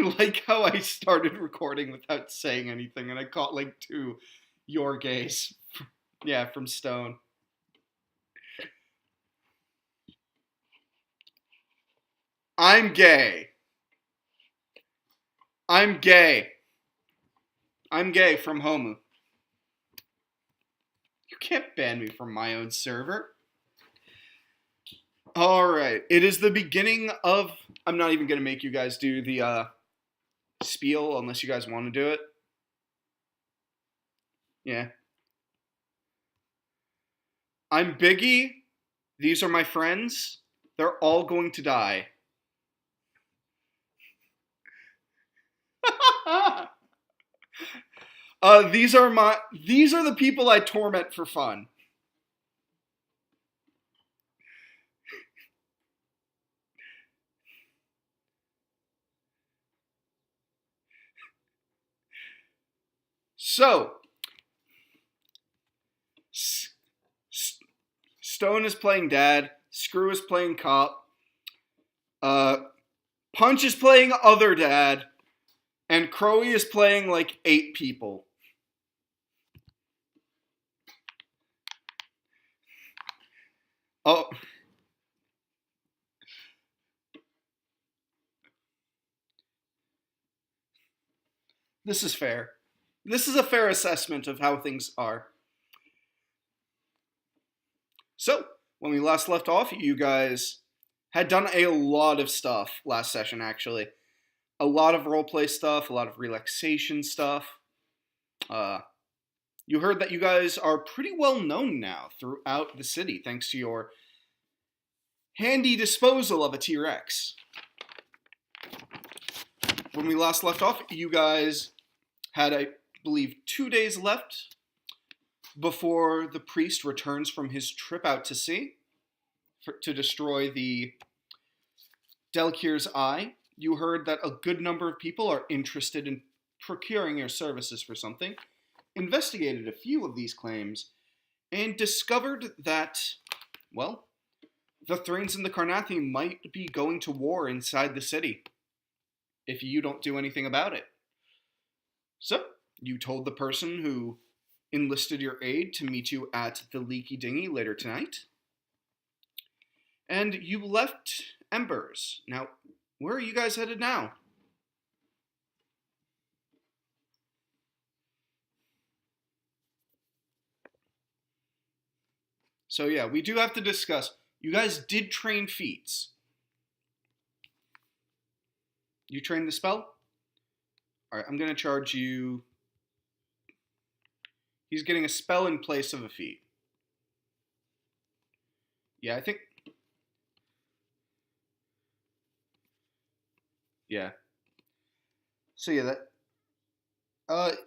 like how I started recording without saying anything, and I caught like two your gays. Yeah, from Stone. I'm gay. I'm gay. I'm gay from Homu. You can't ban me from my own server. Alright, it is the beginning of... I'm not even going to make you guys do the spiel unless you guys want to do it. Yeah. I'm Biggie. These are my friends. They're all going to die. These are the people I torment for fun. So, Stone is playing dad, Screw is playing cop, Punch is playing other dad, and Crowy is playing like 8 people. Oh. This is fair. This is a fair assessment of how things are. So, when we last left off, you guys had done a lot of stuff last session, actually. A lot of roleplay stuff, a lot of relaxation stuff. You heard that you guys are pretty well known now throughout the city, thanks to your handy disposal of a T-Rex. When we last left off, you guys had, I believe, 2 days left before the priest returns from his trip out to sea to destroy the Delkir's Eye. You heard that a good number of people are interested in procuring your services for something, investigated a few of these claims, and discovered that, well, the Thrains and the Carnathi might be going to war inside the city if you don't do anything about it. So, you told the person who enlisted your aid to meet you at the Leaky Dinghy later tonight. And you left Embers. Now, where are you guys headed now? So yeah, we do have to discuss. You guys did train feats. You trained the spell? Alright, I'm going to charge you... He's getting a spell in place of a feat. Yeah, I think... Yeah. So yeah, that...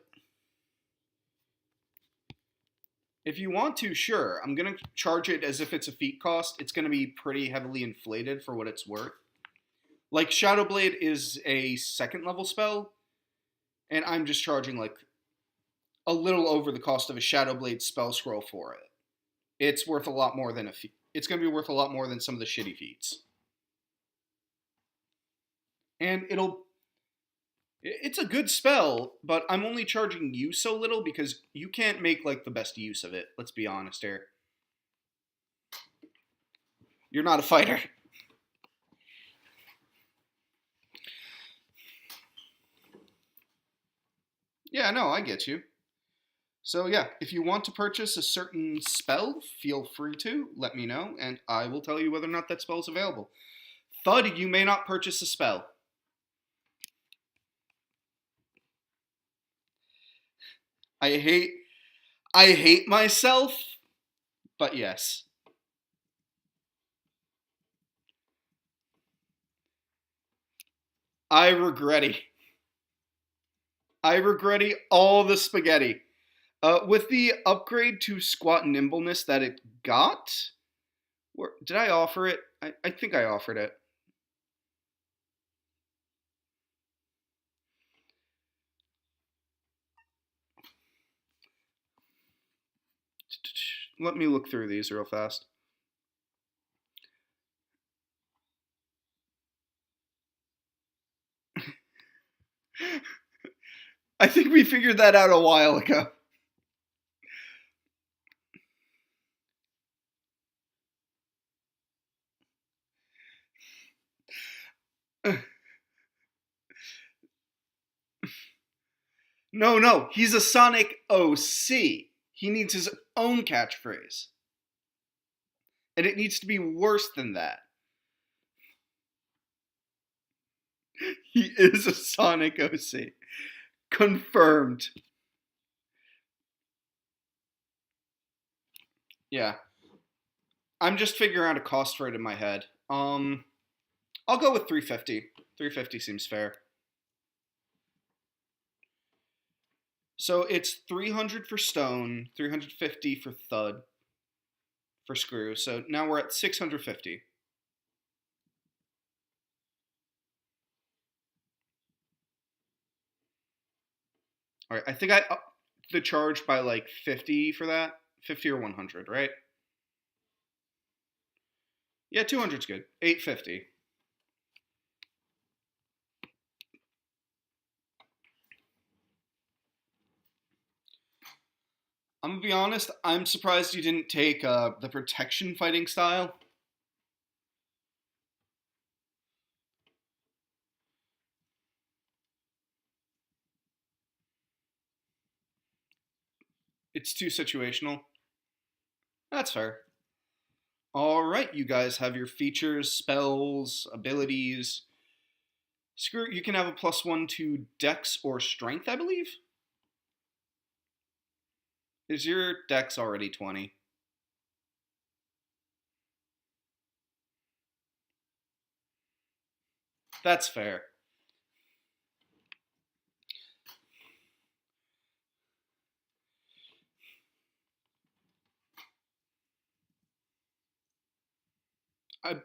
If you want to, sure. I'm going to charge it as if it's a feat cost. It's going to be pretty heavily inflated for what it's worth. Like, Shadowblade is a 2nd level spell, and I'm just charging, like, a little over the cost of a Shadowblade spell scroll for it. It's worth a lot more than a feat. It's going to be worth a lot more than some of the shitty feats. And it's a good spell, but I'm only charging you so little because you can't make, like, the best use of it. Let's be honest here. You're not a fighter. Yeah, no, I get you. So yeah, if you want to purchase a certain spell, feel free to let me know, and I will tell you whether or not that spell is available. Thud, you may not purchase a spell. I hate myself, but yes. I regretty all the spaghetti. With the upgrade to squat nimbleness that it got, did I offer it? I think I offered it. Let me look through these real fast. I think we figured that out a while ago. No, he's a Sonic OC. He needs his own catchphrase. And it needs to be worse than that. He is a Sonic OC. Confirmed. Yeah. I'm just figuring out a cost for it in my head. I'll go with 350. 350 seems fair. So it's 300 for stone, 350 for thud, for screw. So now we're at 650. All right, I think I upped the charge by like 50 for that. 50 or 100, right? Yeah, 200's good. 850. I'm gonna be honest, I'm surprised you didn't take the protection fighting style. It's too situational. That's fair. All right, you guys have your features, spells, abilities. Screw, you can have a +1 to Dex or Strength, I believe. Is your Dex already 20? That's fair. I,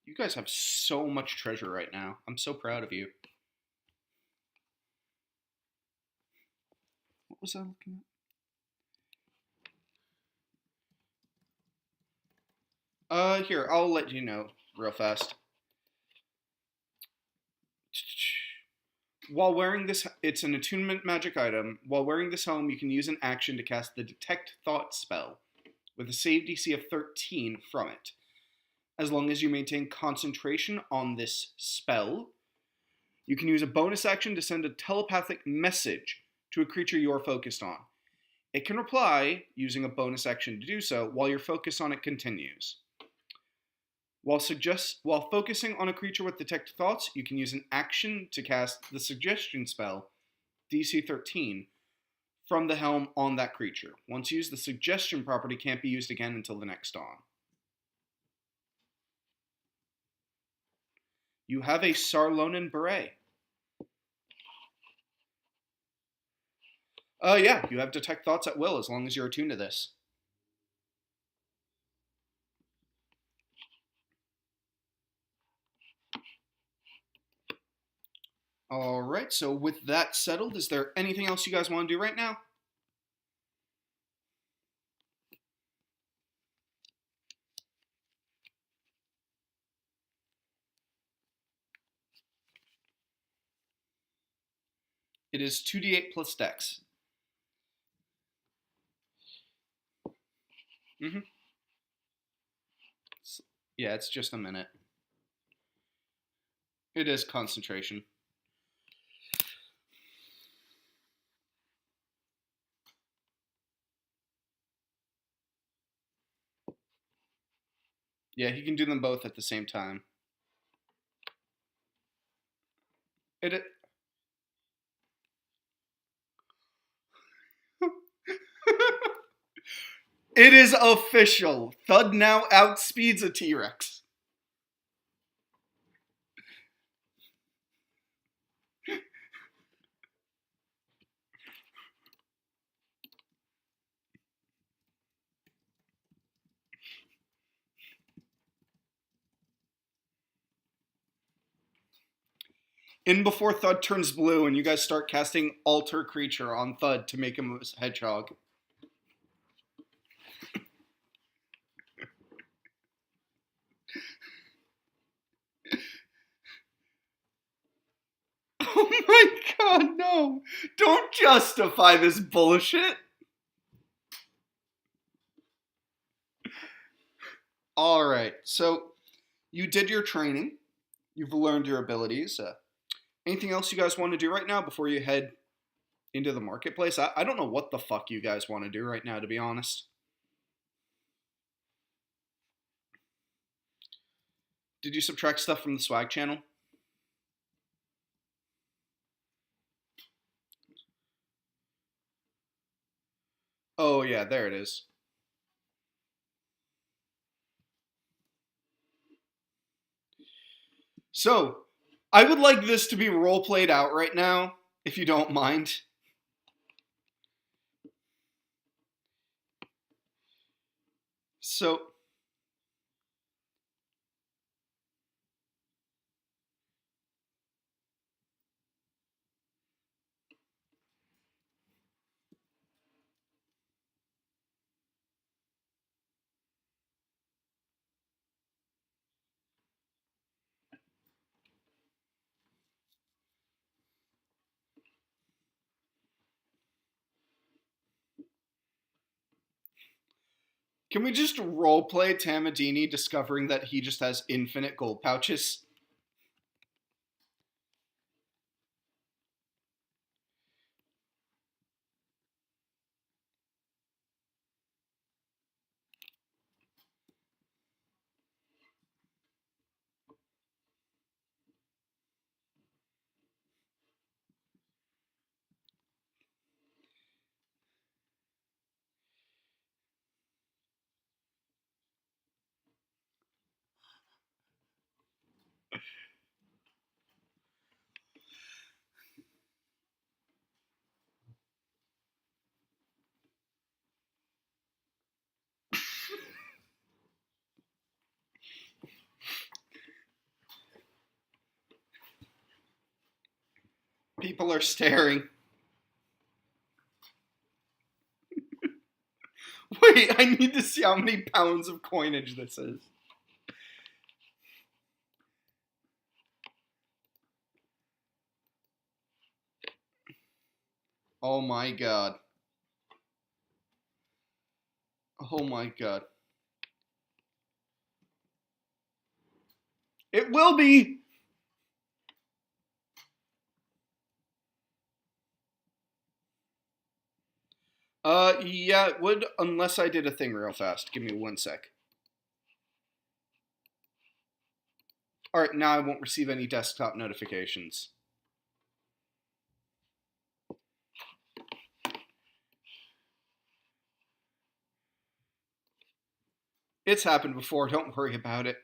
you guys have so much treasure right now. I'm so proud of you. What was I looking at? Here, I'll let you know real fast. While wearing this, it's an attunement magic item. While wearing this helm, you can use an action to cast the Detect Thought spell with a save DC of 13 from it. As long as you maintain concentration on this spell, you can use a bonus action to send a telepathic message to a creature you're focused on. It can reply using a bonus action to do so while your focus on it continues. While focusing on a creature with Detect Thoughts, you can use an action to cast the Suggestion spell, DC 13, from the helm on that creature. Once used, the Suggestion property can't be used again until the next dawn. You have a Sarlonan Beret. Yeah, you have Detect Thoughts at will as long as you're attuned to this. All right, so with that settled, is there anything else you guys want to do right now? It is 2d8 plus dex. Mm-hmm. Yeah, it's just a minute. It is concentration. Yeah, he can do them both at the same time. It It is official. Thud now outspeeds a T-Rex. in before Thud turns blue, and you guys start casting Alter Creature on Thud to make him a hedgehog. Oh my god, no! Don't justify this bullshit! Alright, so you did your training. You've learned your abilities. Anything else you guys want to do right now before you head into the marketplace? I don't know what the fuck you guys want to do right now, to be honest. Did you subtract stuff from the swag channel? Oh yeah, there it is. So, I would like this to be role played out right now, if you don't mind. So, can we just roleplay Tamadini discovering that he just has infinite gold pouches? People are staring. Wait, I need to see how many pounds of coinage this is. Oh my god. Oh my god. It will be! Yeah, it would, unless I did a thing real fast. Give me 1 sec. Alright, now I won't receive any desktop notifications. It's happened before, don't worry about it.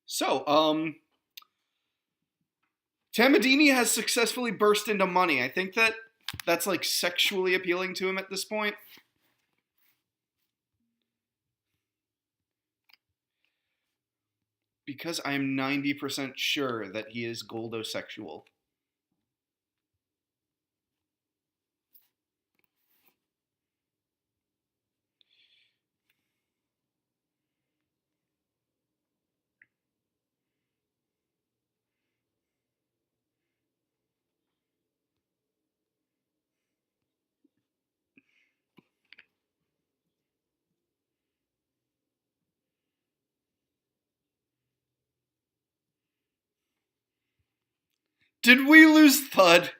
So, Tamadini has successfully burst into money. I think that's like sexually appealing to him at this point. Because I am 90% sure that he is goldosexual. Did we lose Thud?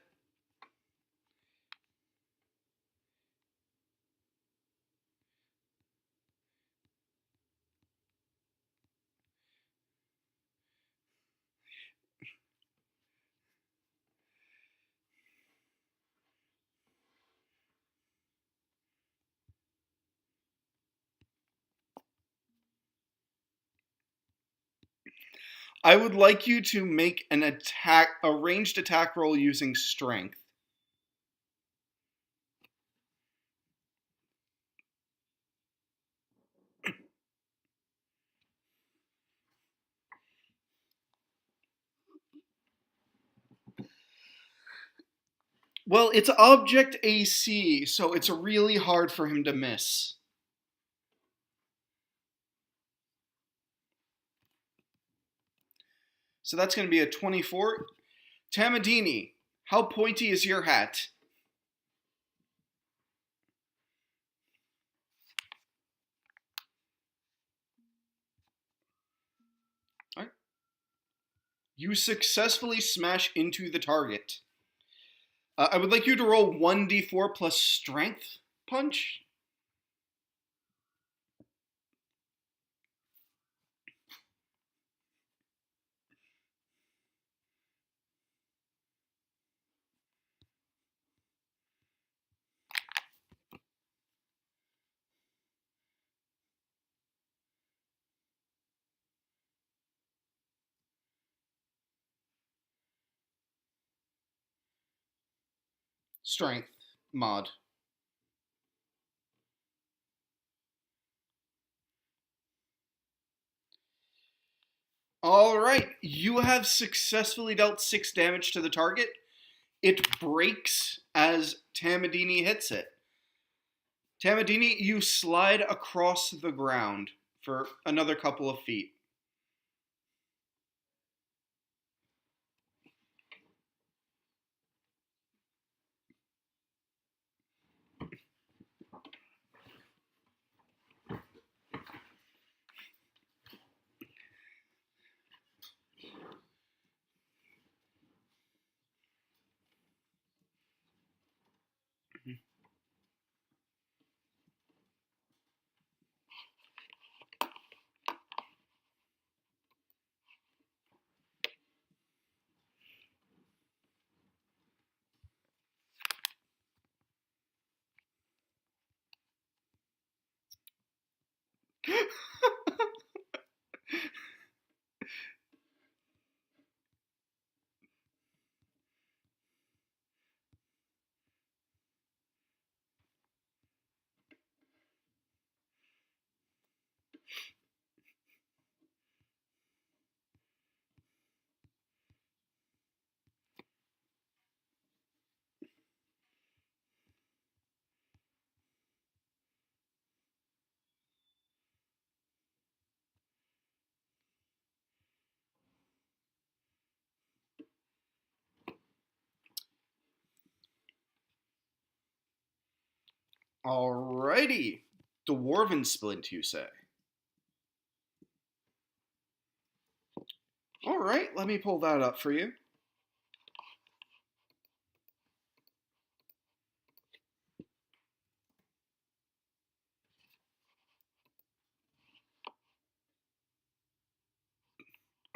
I would like you to make a ranged attack roll using strength. Well, it's object AC, so it's really hard for him to miss. So that's going to be a 24. Tamadini, how pointy is your hat? All right. You successfully smash into the target. I would like you to roll 1d4 plus strength punch. Strength mod. All right, you have successfully dealt 6 damage to the target. It breaks as Tamadini hits it. Tamadini, you slide across the ground for another couple of feet. Alrighty. Dwarven splint, you say? Alright, let me pull that up for you.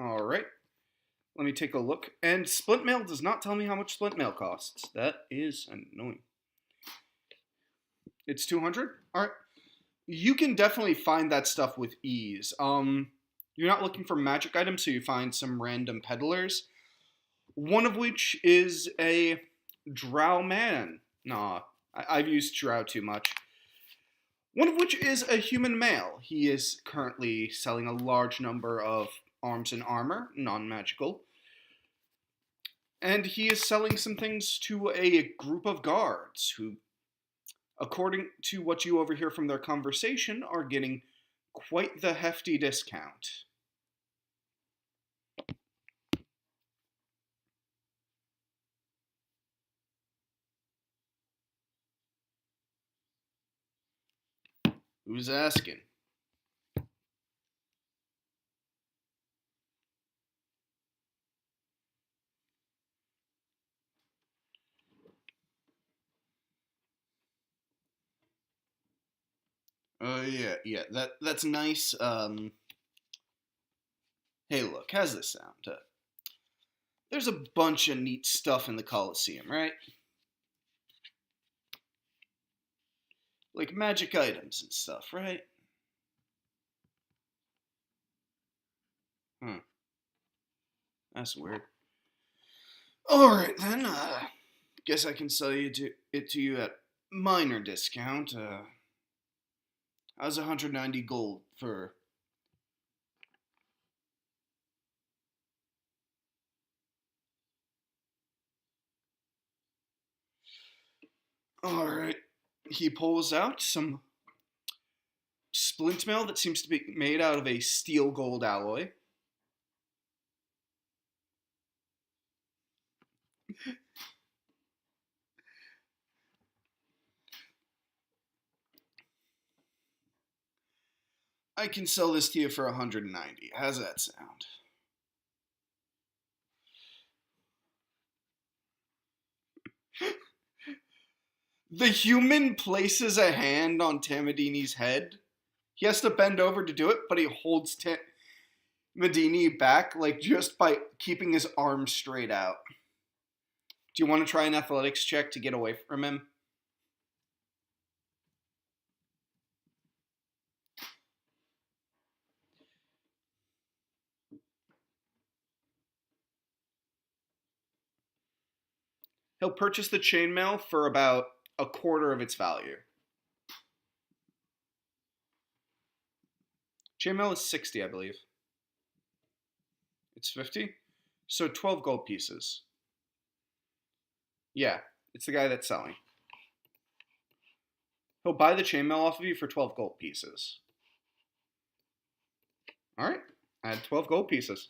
Alright. Let me take a look. And splint mail does not tell me how much splint mail costs. That is annoying. It's 200? Alright. You can definitely find that stuff with ease. You're not looking for magic items, so you find some random peddlers. One of which is a drow man. Nah, I've used drow too much. One of which is a human male. He is currently selling a large number of arms and armor, non-magical. And he is selling some things to a group of guards who, according to what you overhear from their conversation, are getting quite the hefty discount. Who's asking? Yeah, that's nice. Hey, look, how's this sound? There's a bunch of neat stuff in the Colosseum, right? Like magic items and stuff, right? Hmm, that's weird. Alright then, guess I can sell it to you at minor discount. How's 190 gold for... Alright. He pulls out some splint mail that seems to be made out of a steel gold alloy. I can sell this to you for 190. How's that sound? The human places a hand on Tamadini's head. He has to bend over to do it, but he holds Tamadini back, like, just by keeping his arm straight out. Do you want to try an athletics check to get away from him? He'll purchase the chainmail for about a quarter of its value. Chainmail is 60, I believe. It's 50? So 12 gold pieces. Yeah, it's the guy that's selling. He'll buy the chainmail off of you for 12 gold pieces. Alright, add 12 gold pieces.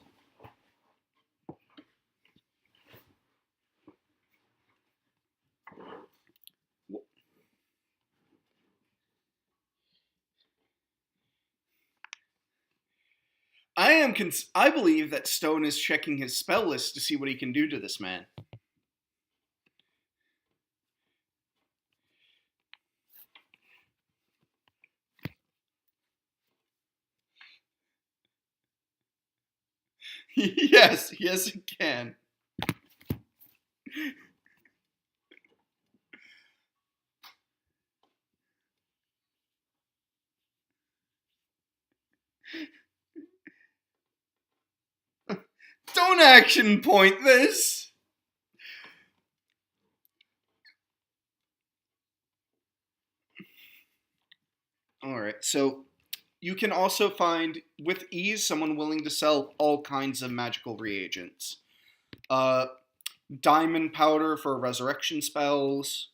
I believe that Stone is checking his spell list to see what he can do to this man. Yes, it can. Don't action point this! Alright, so you can also find, with ease, someone willing to sell all kinds of magical reagents. Diamond powder for resurrection spells.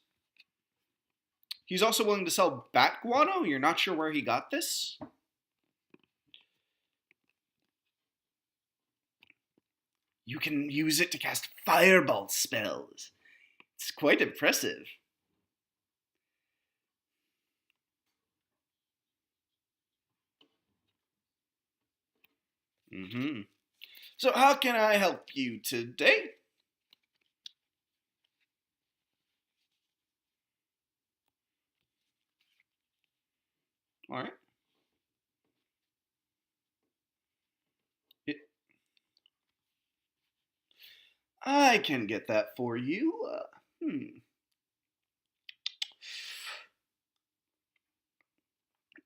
He's also willing to sell bat guano. You're not sure where he got this? You can use it to cast fireball spells. It's quite impressive. Mm-hmm. So how can I help you today? All right. I can get that for you.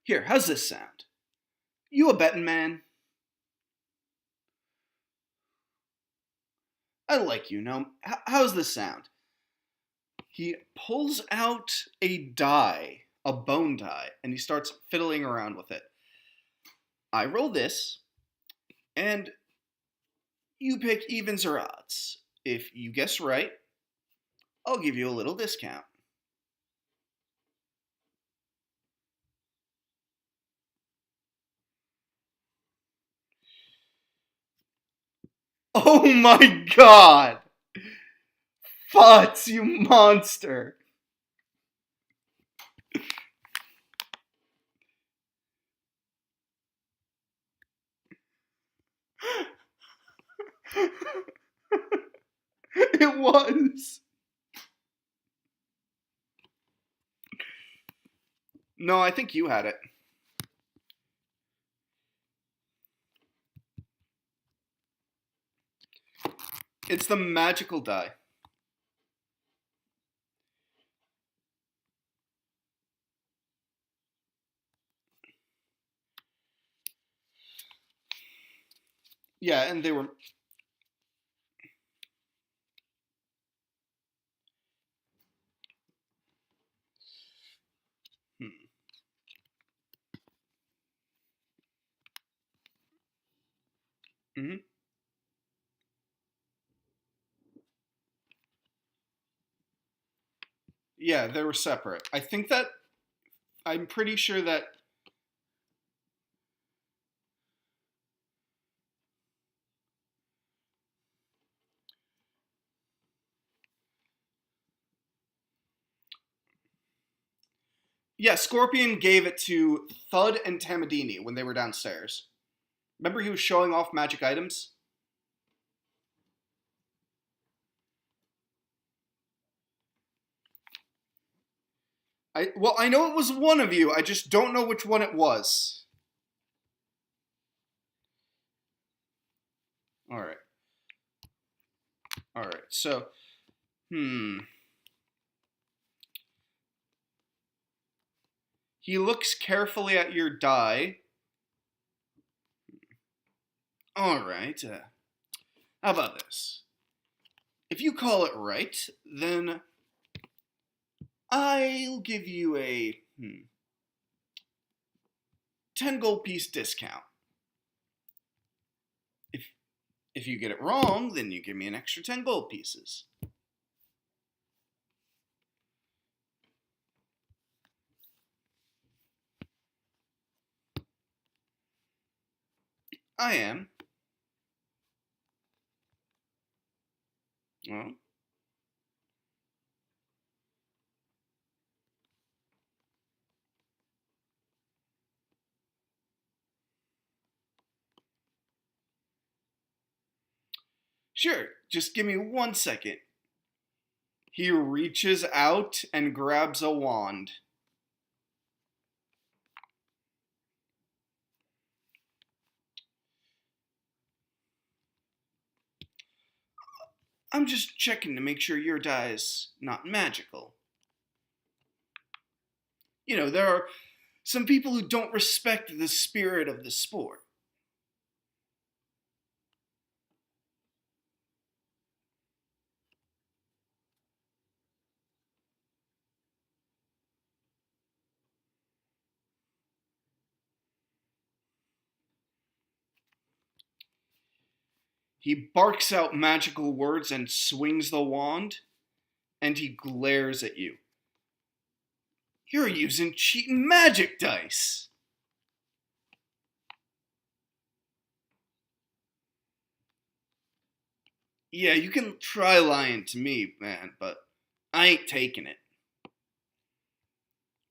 Here, how's this sound? You a betting man? I like you, no? How's this sound? He pulls out a die, a bone die, and he starts fiddling around with it. I roll this, and you pick evens or odds. If you guess right, I'll give you a little discount. Oh my god! Futz, you monster! It was. No, I think you had it. It's the magical die. Yeah, and they were... Mm-hmm. Yeah, they were separate. I think that I'm pretty sure that. Yeah, Scorpion gave it to Thud and Tamadini when they were downstairs. Remember he was showing off magic items? I know it was one of you. I just don't know which one it was. All right. All right. So, he looks carefully at your die. All right. How about this? If you call it right, then I'll give you a 10 gold piece discount. If you get it wrong, then you give me an extra 10 gold pieces. I am. Well, sure, just give me 1 second. He reaches out and grabs a wand. I'm just checking to make sure your die is not magical. You know, there are some people who don't respect the spirit of the sport. He barks out magical words and swings the wand, and he glares at you. You're using cheating magic dice. Yeah, you can try lying to me, man, but I ain't taking it.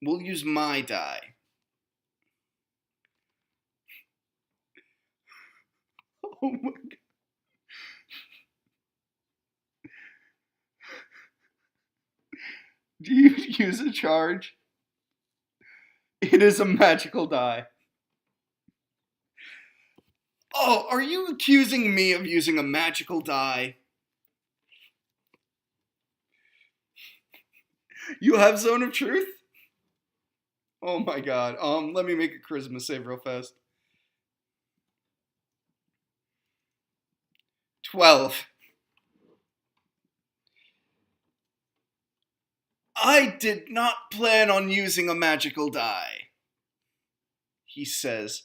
We'll use my die. Oh my god. Do you use a charge? It is a magical die. Oh, are you accusing me of using a magical die? You have Zone of Truth? Oh my god. Let me make a charisma save real fast. 12. I did not plan on using a magical die, he says.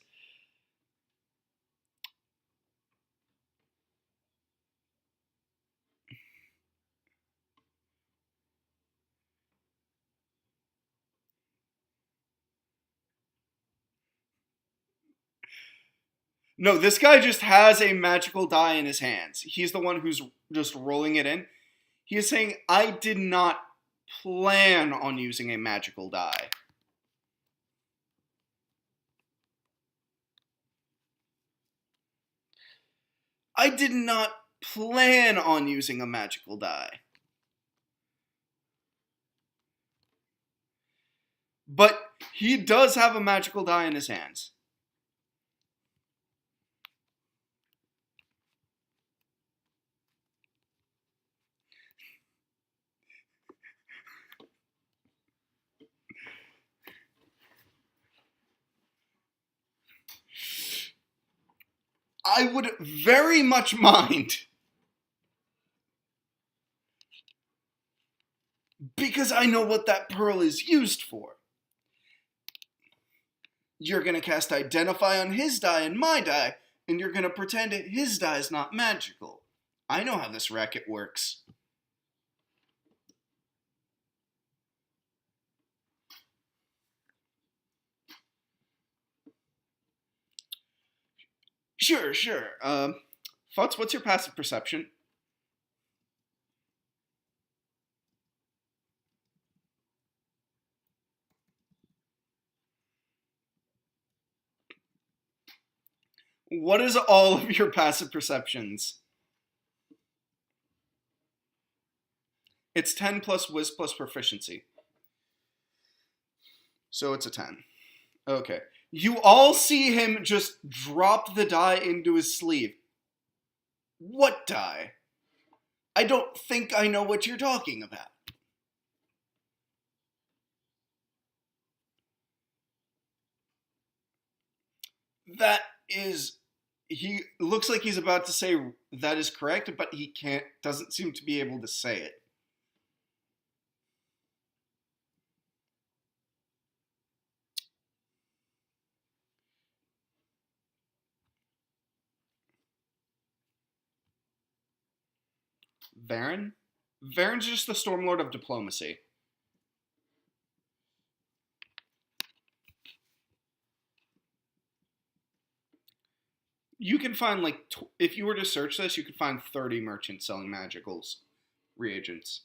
No, this guy just has a magical die in his hands. He's the one who's just rolling it in. He is saying, I did not plan on using a magical die. I did not plan on using a magical die. But he does have a magical die in his hands. I would very much mind. Because I know what that pearl is used for. You're going to cast Identify on his die and my die, and you're going to pretend his die is not magical. I know how this racket works. Sure, sure. Futz, what's your passive perception? What is all of your passive perceptions? It's 10 plus wisp plus proficiency. So it's a 10. Okay. You all see him just drop the die into his sleeve. What die? I don't think I know what you're talking about. That is. He looks like he's about to say that is correct, but he doesn't seem to be able to say it. Varen? Varen's just the Stormlord of Diplomacy. You can find, like, if you were to search this, you could find 30 merchants selling magicals reagents.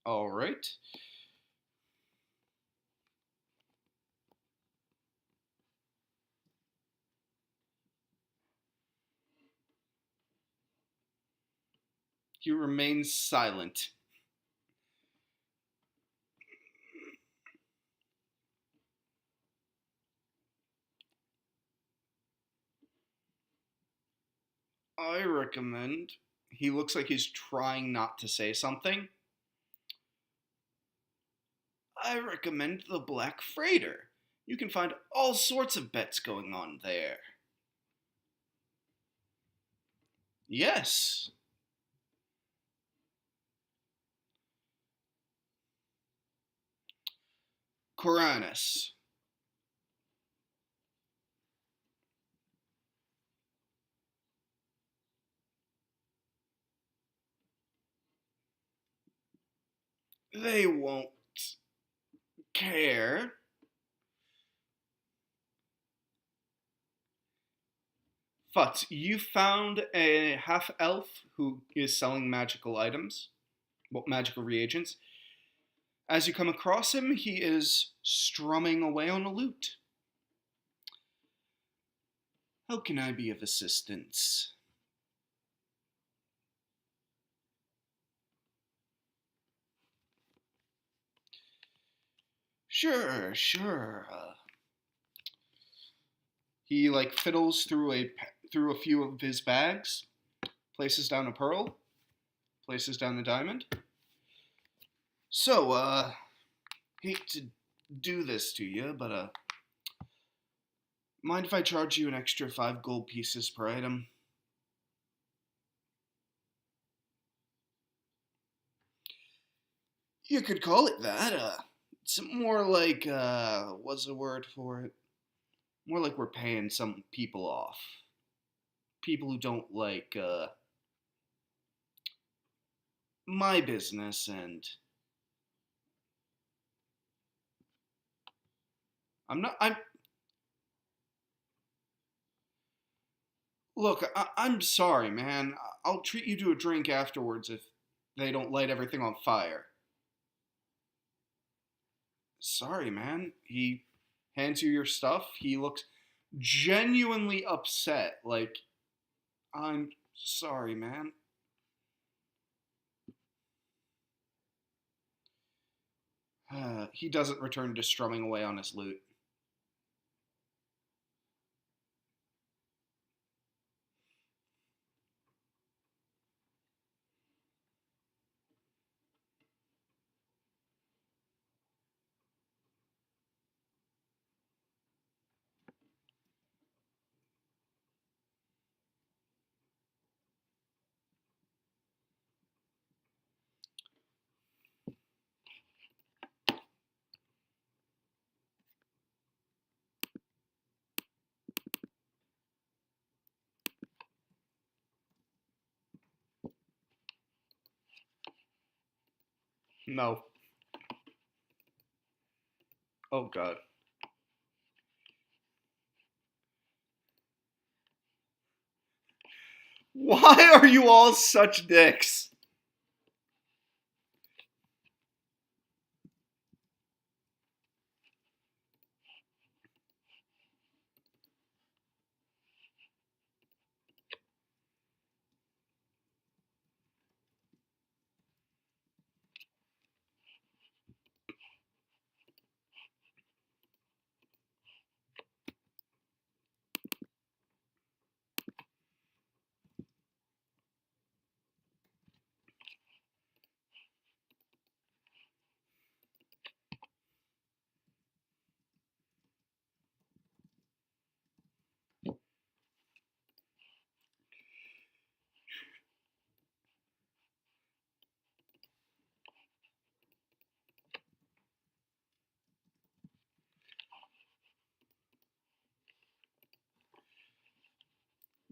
All right. He remains silent. I recommend. He looks like he's trying not to say something. I recommend the Black Freighter. You can find all sorts of bets going on there. Yes. Koranis. They won't care. Futz, you found a half elf who is selling magical items, well, magical reagents. As you come across him, he is strumming away on a lute. How can I be of assistance? Sure, sure. He like fiddles through a few of his bags, places down a pearl, places down a diamond. So, hate to do this to you, but mind if I charge you an extra 5 gold pieces per item? You could call it that. It's more like, what's the word for it? More like we're paying some people off. People who don't like, my business, and I'm look, I'm sorry, man. I'll treat you to a drink afterwards if they don't light everything on fire. Sorry, man. He hands you your stuff. He looks genuinely upset. Like, I'm sorry, man. He doesn't return to strumming away on his lute. No. Oh, God. Why are you all such dicks?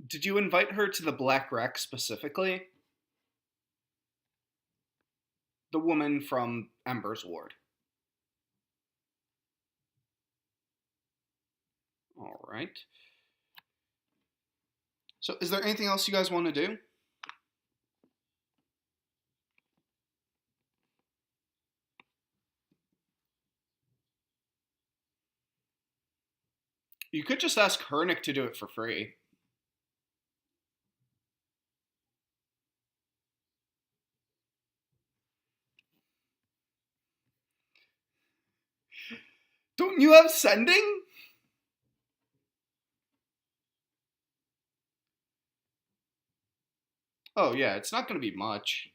Did you invite her to the Black Rack specifically? The woman from Ember's ward. All right. So, is there anything else you guys want to do? You could just ask Hernick to do it for free. Don't you have sending? Oh, yeah, it's not going to be much.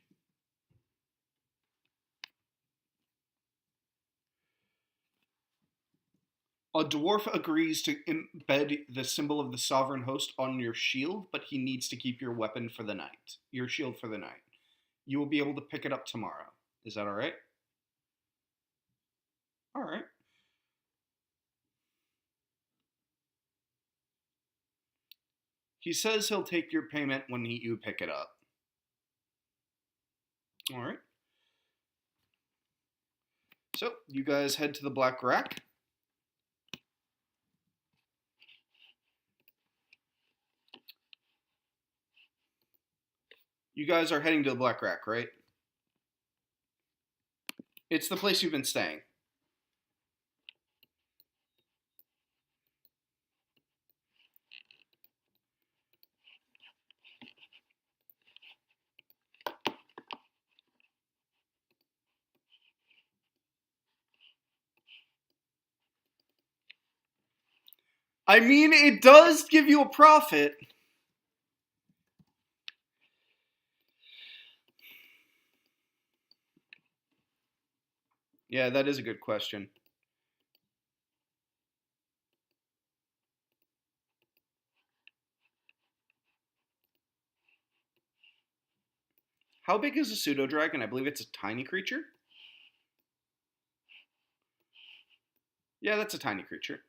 A dwarf agrees to embed the symbol of the sovereign host on your shield, but he needs to keep your weapon for the night. Your shield for the night. You will be able to pick it up tomorrow. Is that all right? All right. He says he'll take your payment when you pick it up. All right. So, you guys head to the Black Rack. You guys are heading to the Black Rack, right? It's the place you've been staying. I mean, it does give you a profit. Yeah, that is a good question. How big is a pseudo dragon? I believe it's a tiny creature. Yeah, that's a tiny creature.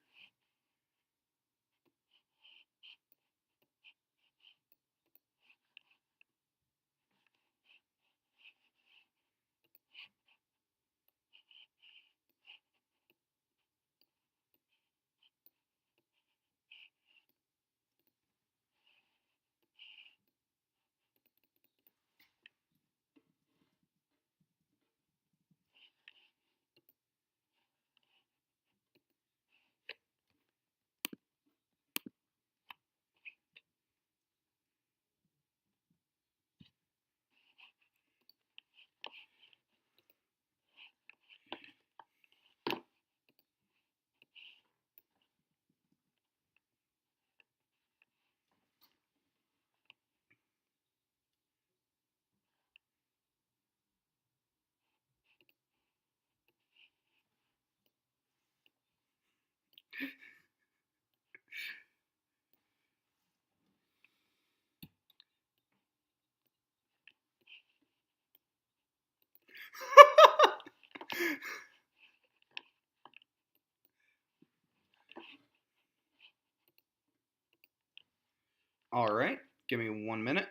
All right, give me 1 minute.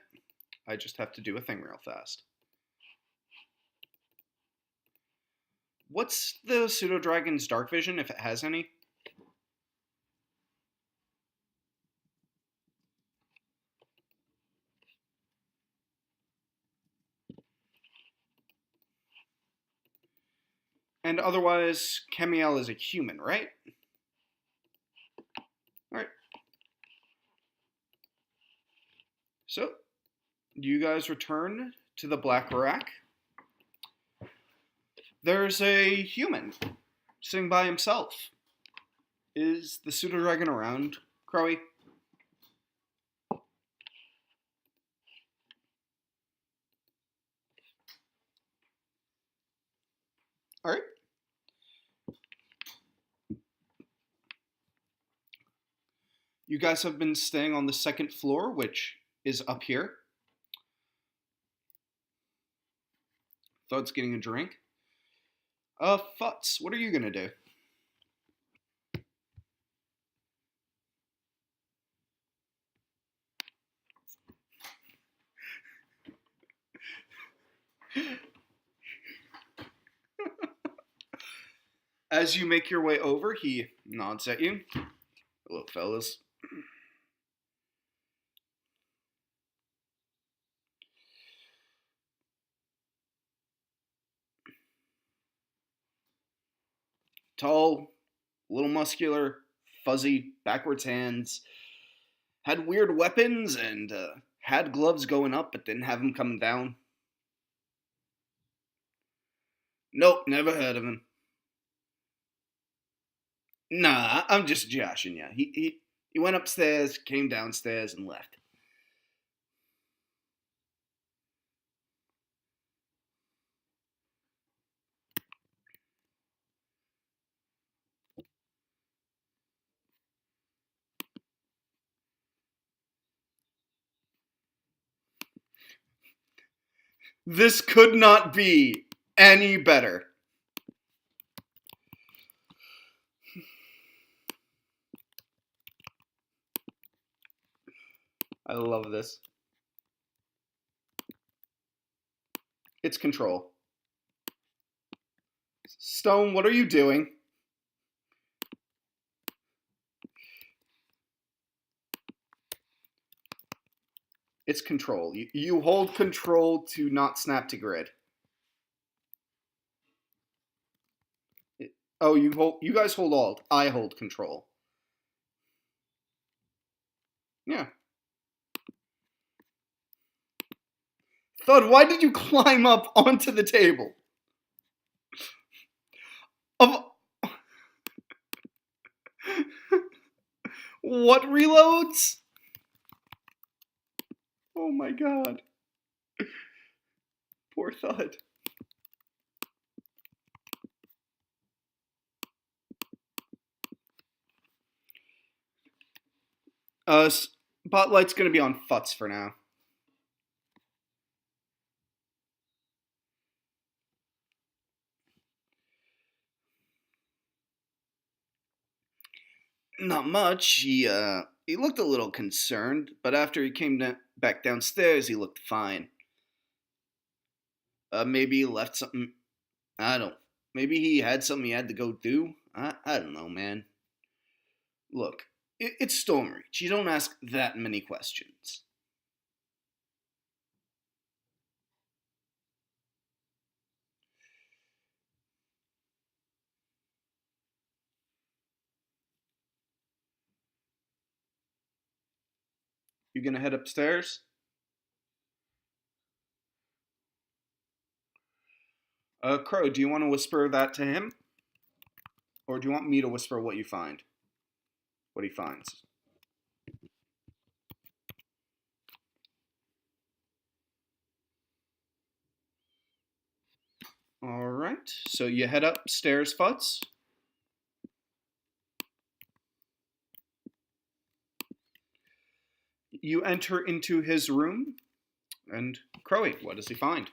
I just have to do a thing real fast. What's the pseudo dragon's dark vision, if it has any? And otherwise, Kemiel is a human, right? Alright. So, you guys return to the Black Rack. There's a human sitting by himself. Is the pseudo dragon around, Crowy? Alright. You guys have been staying on the second floor, which is up here. Thud's getting a drink. Futz, what are you gonna do? As you make your way over, he nods at you. Hello, fellas. Tall, a little muscular, fuzzy, backwards hands. Had weird weapons and had gloves going up, but didn't have them coming down. Nope, never heard of him. Nah, I'm just joshing you. He went upstairs, came downstairs, and left. This could not be any better. I love this. It's control. Stone, what are you doing? It's control. You hold control to not snap to grid. Oh, you guys hold alt. I hold control. Yeah. Thud, why did you climb up onto the table? What reloads? Oh my god. Poor Thud. Spotlight's gonna be on Futz for now. Not much. He looked a little concerned, but after he came back downstairs, he looked fine. Maybe he left something. I don't. Maybe he had something he had to go do. I don't know, man. Look, it's Stormreach. You don't ask that many questions. You gonna head upstairs? Crow, do you want to whisper that to him? Or do you want me to whisper what you find? What he finds? Alright, so you head upstairs, Futz. You enter into his room, and Crowy, what does he find?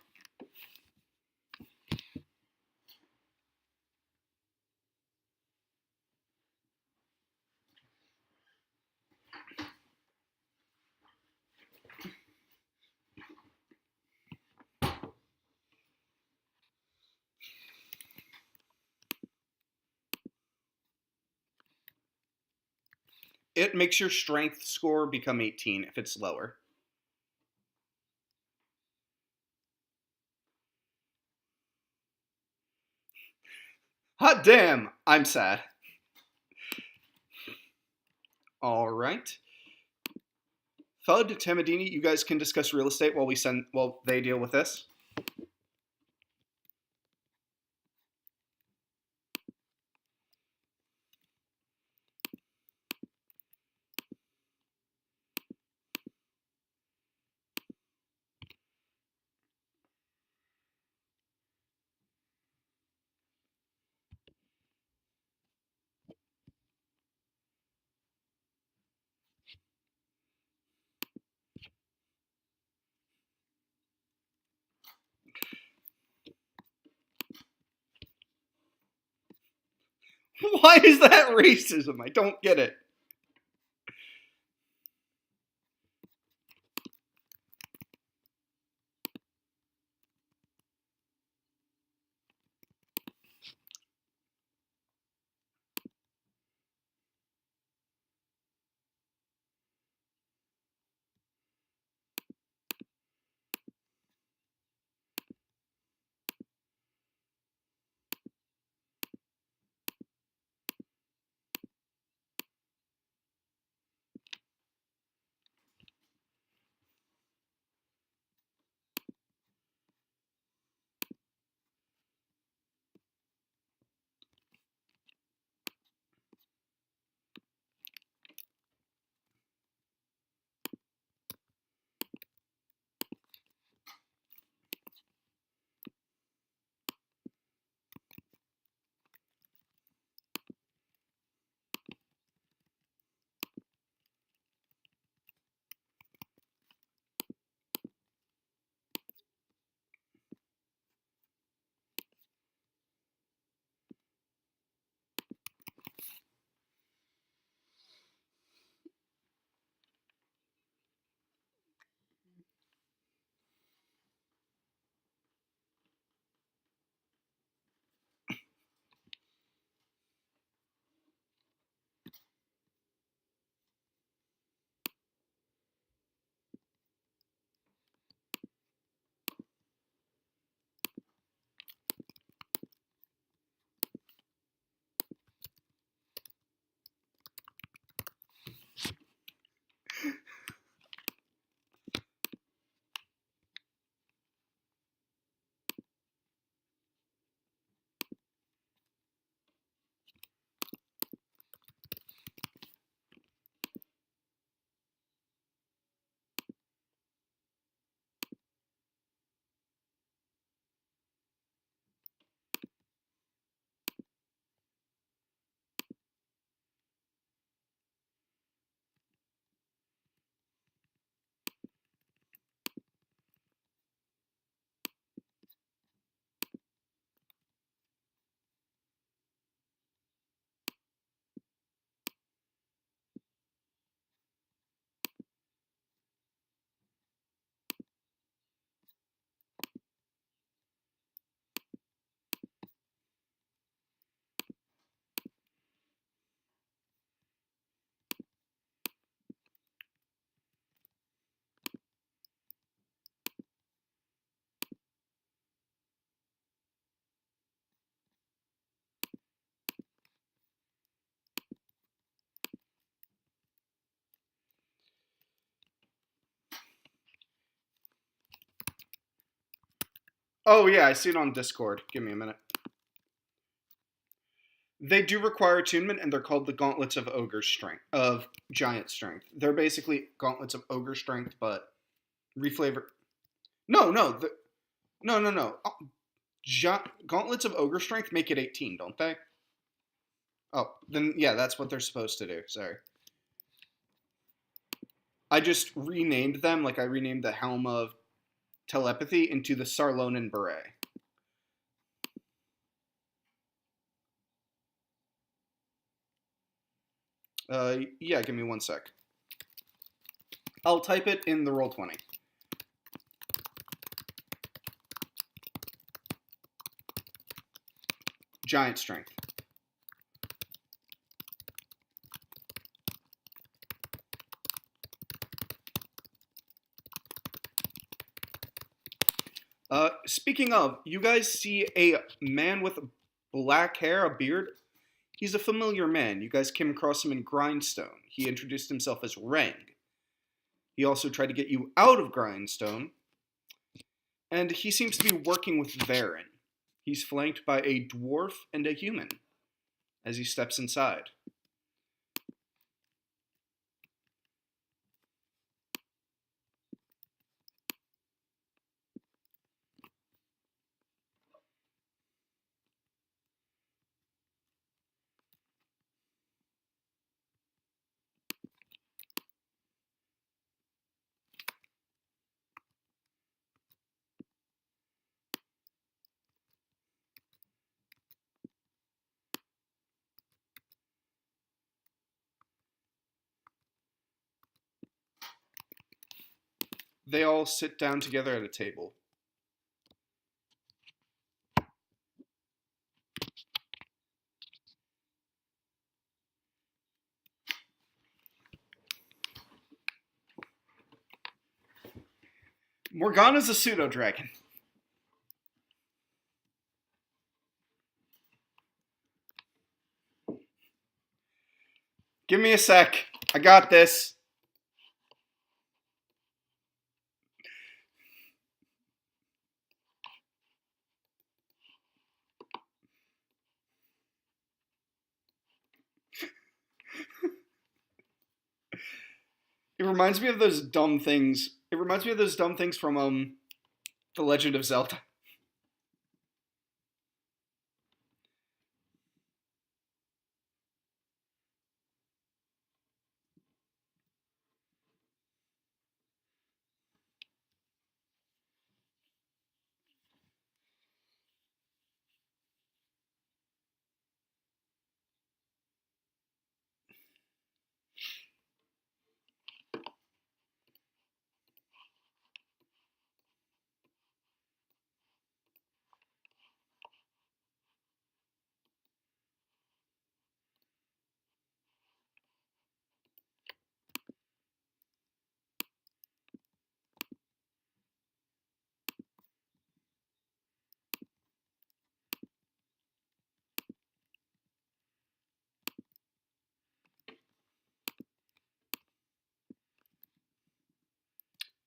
It makes your strength score become 18 if it's lower. Hot damn, I'm sad. All right. Thud, Tamadini, you guys can discuss real estate while they deal with this. Why is that racism? I don't get it. Oh yeah, I see it on Discord. Give me a minute. They do require attunement, and they're called the Gauntlets of Ogre Strength, of Giant Strength. They're basically Gauntlets of Ogre Strength, but reflavor. No, no, no. Gauntlets of Ogre Strength make it 18, don't they? Oh, then yeah, that's what they're supposed to do. Sorry. I just renamed them, like I renamed the Helm of Telepathy into the Sarlonan Beret. Yeah, give me 1 sec. I'll type it in the Roll20. Giant Strength. Speaking of, you guys see a man with black hair, a beard. He's a familiar man. You guys came across him in Grindstone. He introduced himself as Rang. He also tried to get you out of Grindstone, and he seems to be working with Varen. He's flanked by a dwarf and a human as he steps inside. They all sit down together at a table. Morgana's a pseudo-dragon. Give me a sec. I got this. It reminds me of those dumb things. It reminds me of those dumb things from The Legend of Zelda.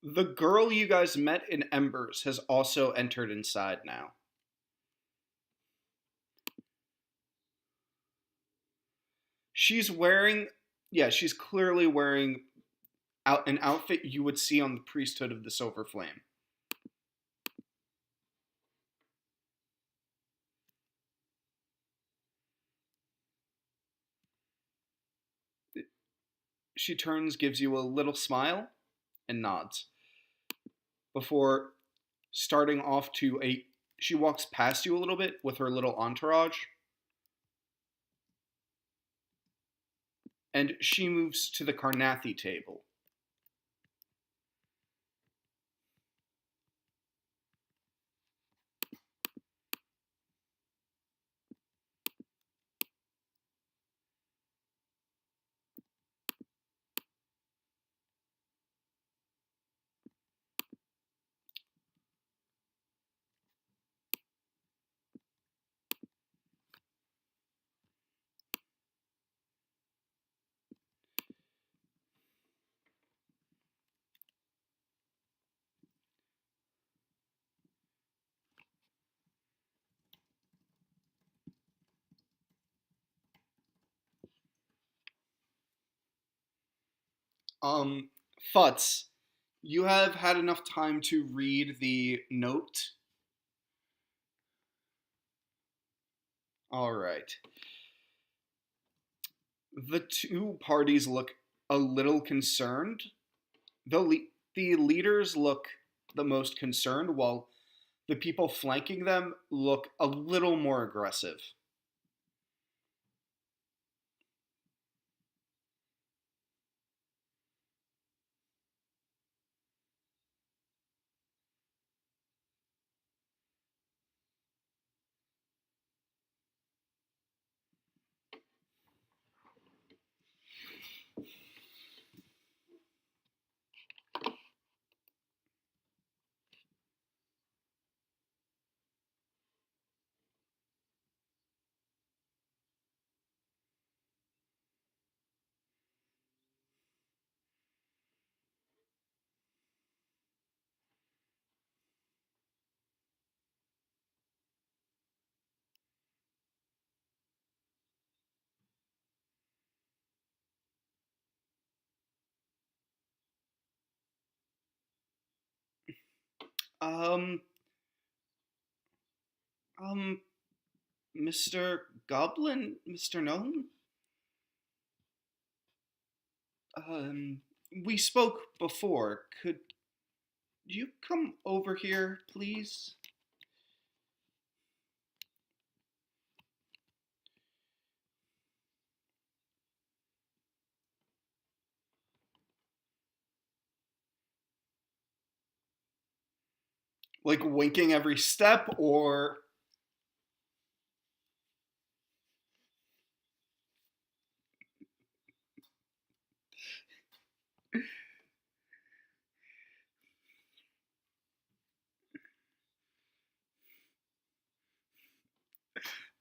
The girl you guys met in Embers has also entered inside now. She's wearing, yeah, she's clearly wearing an outfit you would see on the priesthood of the Silver Flame. She turns, gives you a little smile, and nods. Before starting off to a, she walks past you a little bit with her little entourage, and she moves to the Karnathi table. Futz, you have had enough time to read the note. All right. The two parties look a little concerned. The leaders look the most concerned, while the people flanking them look a little more aggressive. Um, um, Mr. Goblin, Mr. Gnome? Um, we spoke before. Could you come over here, please? Like winking every step, or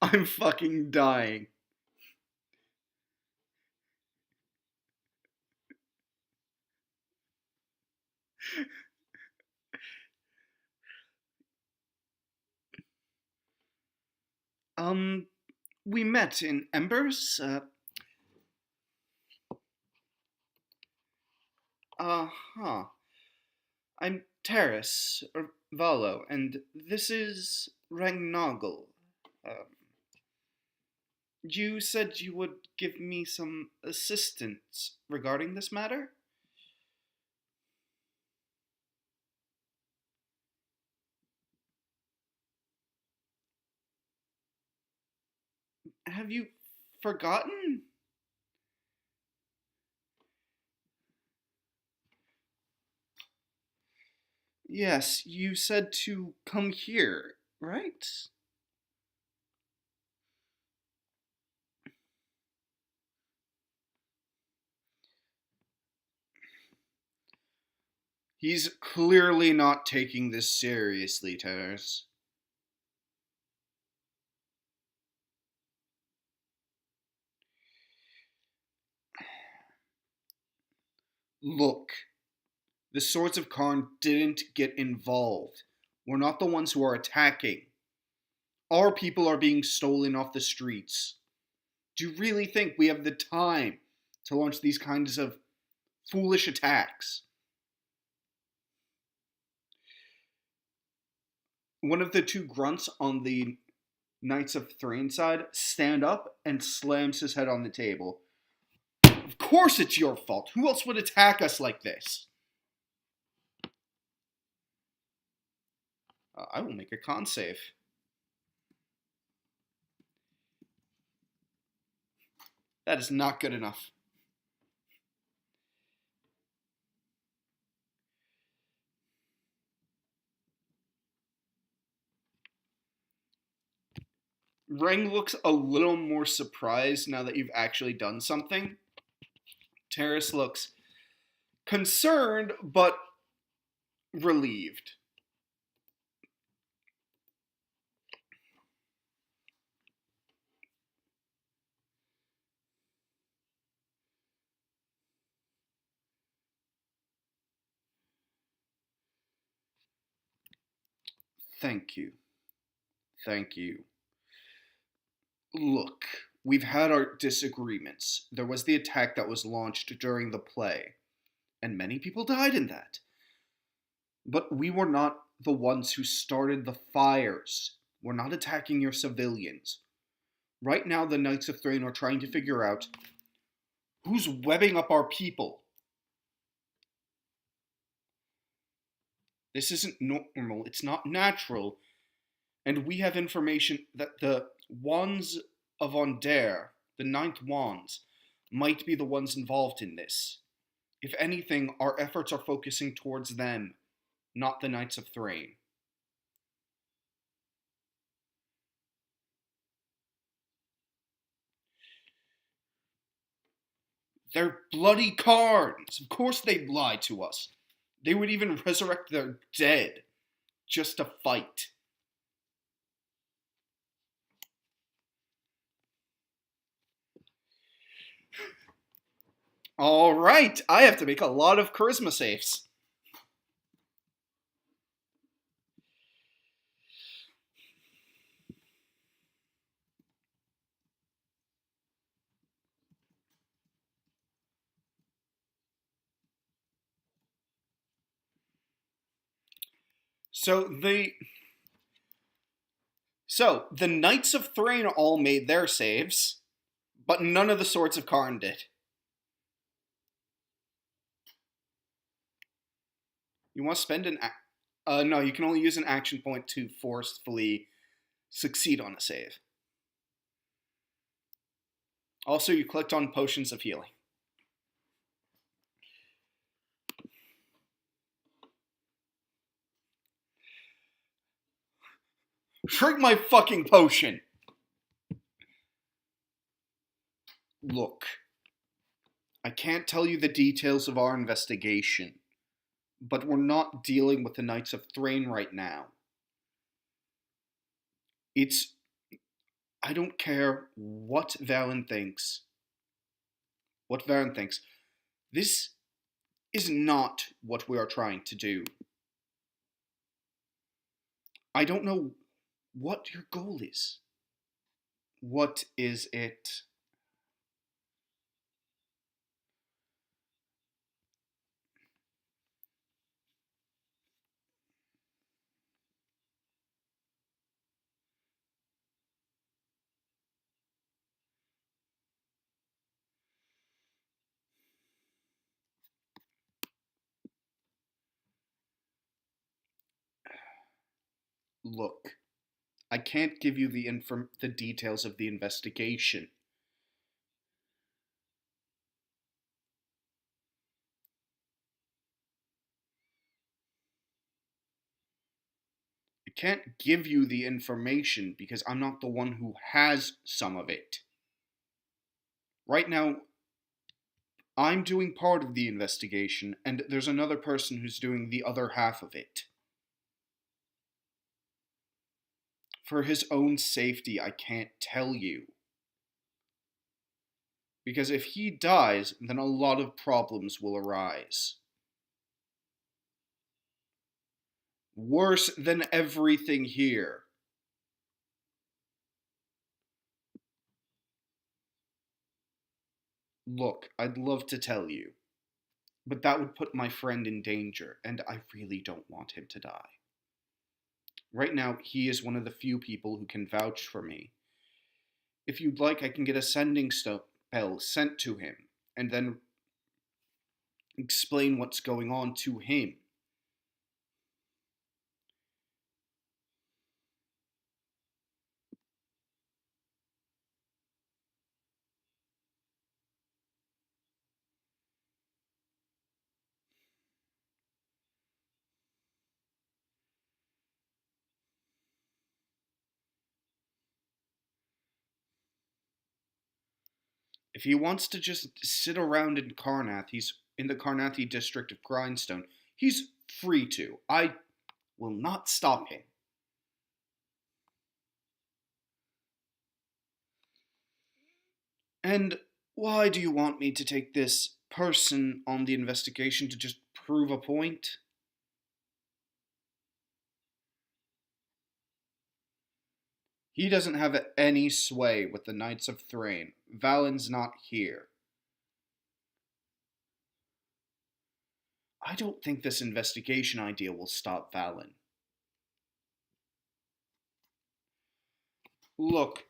I'm fucking dying. Um, we met in Embers. Huh. I'm Terrace, or Valo, and this is Rangnagel. Um, you said you would give me some assistance regarding this matter? Have you forgotten? Yes, you said to come here, right? He's clearly not taking this seriously, Terrace. Look, the Swords of Karn didn't get involved. We're not the ones who are attacking. Our people are being stolen off the streets. Do you really think we have the time to launch these kinds of foolish attacks? One of the two grunts on the Knights of Thrain side stand up and slams his head on the table. Of course it's your fault. Who else would attack us like this? I will make a con save. That is not good enough. Rang looks a little more surprised now that you've actually done something. Terrace looks concerned but relieved. Thank you. Thank you. Look, we've had our disagreements. There was the attack that was launched during the play, and many people died in that. But we were not the ones who started the fires. We're not attacking your civilians. Right now, the Knights of Thrain are trying to figure out who's webbing up our people. This isn't normal, it's not natural, and we have information that the Wands of Onder, the Ninth Wands, might be the ones involved in this. If anything, our efforts are focusing towards them, not the Knights of Thrain. They're bloody cards. Of course they'd lie to us. They would even resurrect their dead just to fight. All right, I have to make a lot of charisma saves. the Knights of Thrain all made their saves, but none of the Swords of Karn did. You want to spend no, you can only use an action point to forcefully succeed on a save. Also, you clicked on Potions of Healing. Drink my fucking potion! Look, I can't tell you the details of our investigation, but we're not dealing with the Knights of Thrain right now. I don't care what Valen thinks. This is not what we are trying to do. I don't know what your goal is. What is it? Look, I can't give you the details of the investigation. I can't give you the information because I'm not the one who has some of it. Right now, I'm doing part of the investigation, and there's another person who's doing the other half of it. For his own safety, I can't tell you. Because if he dies, then a lot of problems will arise. Worse than everything here. Look, I'd love to tell you, but that would put my friend in danger, and I really don't want him to die. Right now, he is one of the few people who can vouch for me. If you'd like, I can get a sending spell sent to him, and then explain what's going on to him. If he wants to just sit around in Karnath, he's in the Karnathi district of Grindstone, he's free to. I will not stop him. And why do you want me to take this person on the investigation to just prove a point? He doesn't have any sway with the Knights of Thrain. Valen's not here. I don't think this investigation idea will stop Valen. Look.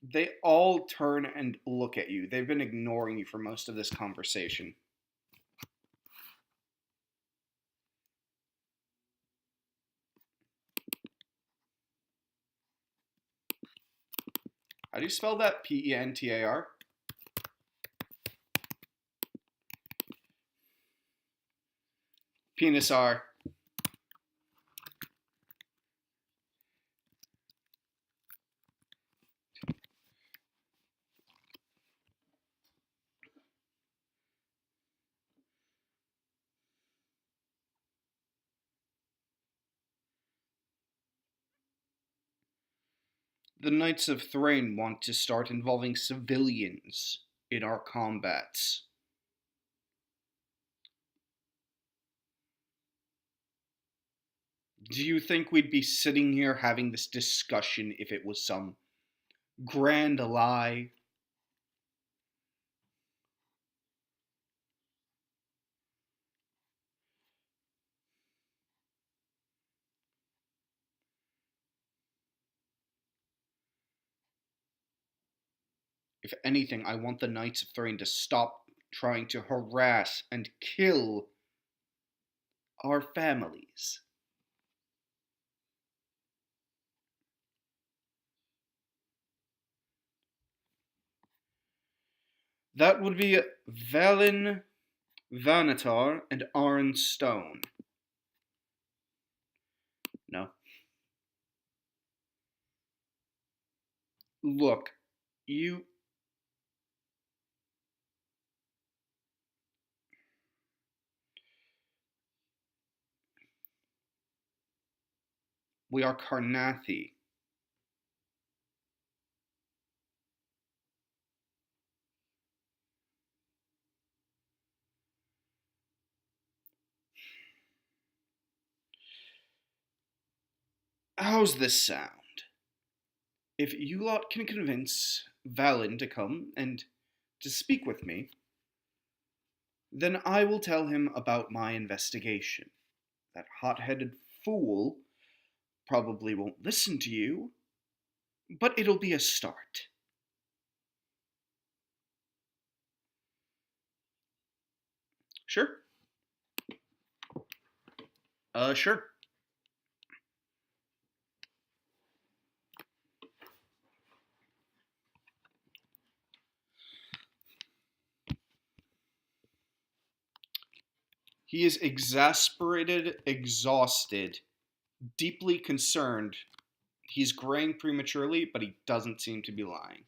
They all turn and look at you. They've been ignoring you for most of this conversation. How do you spell that? Pentar? Penisar. The Knights of Thrain want to start involving civilians in our combats. Do you think we'd be sitting here having this discussion if it was some grand lie? If anything, I want the Knights of Thrain to stop trying to harass and kill our families. That would be Valen Vanatar and Arn Stone. No. Look, you... We are Karnathi. How's this sound? If you lot can convince Valen to come and to speak with me, then I will tell him about my investigation. That hot-headed fool probably won't listen to you, but it'll be a start. Sure. Sure. He is exasperated, exhausted, deeply concerned. He's graying prematurely, but he doesn't seem to be lying.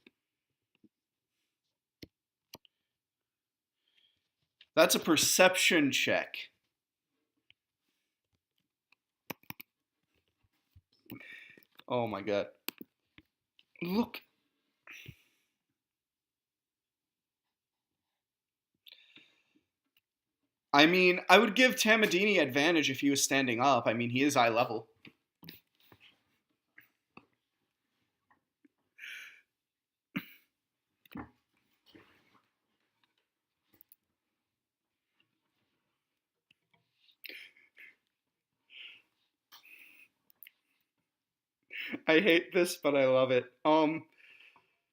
That's a perception check. Oh my god. Look. I mean, I would give Tamadini advantage if he was standing up. I mean, he is eye level. I hate this, but I love it.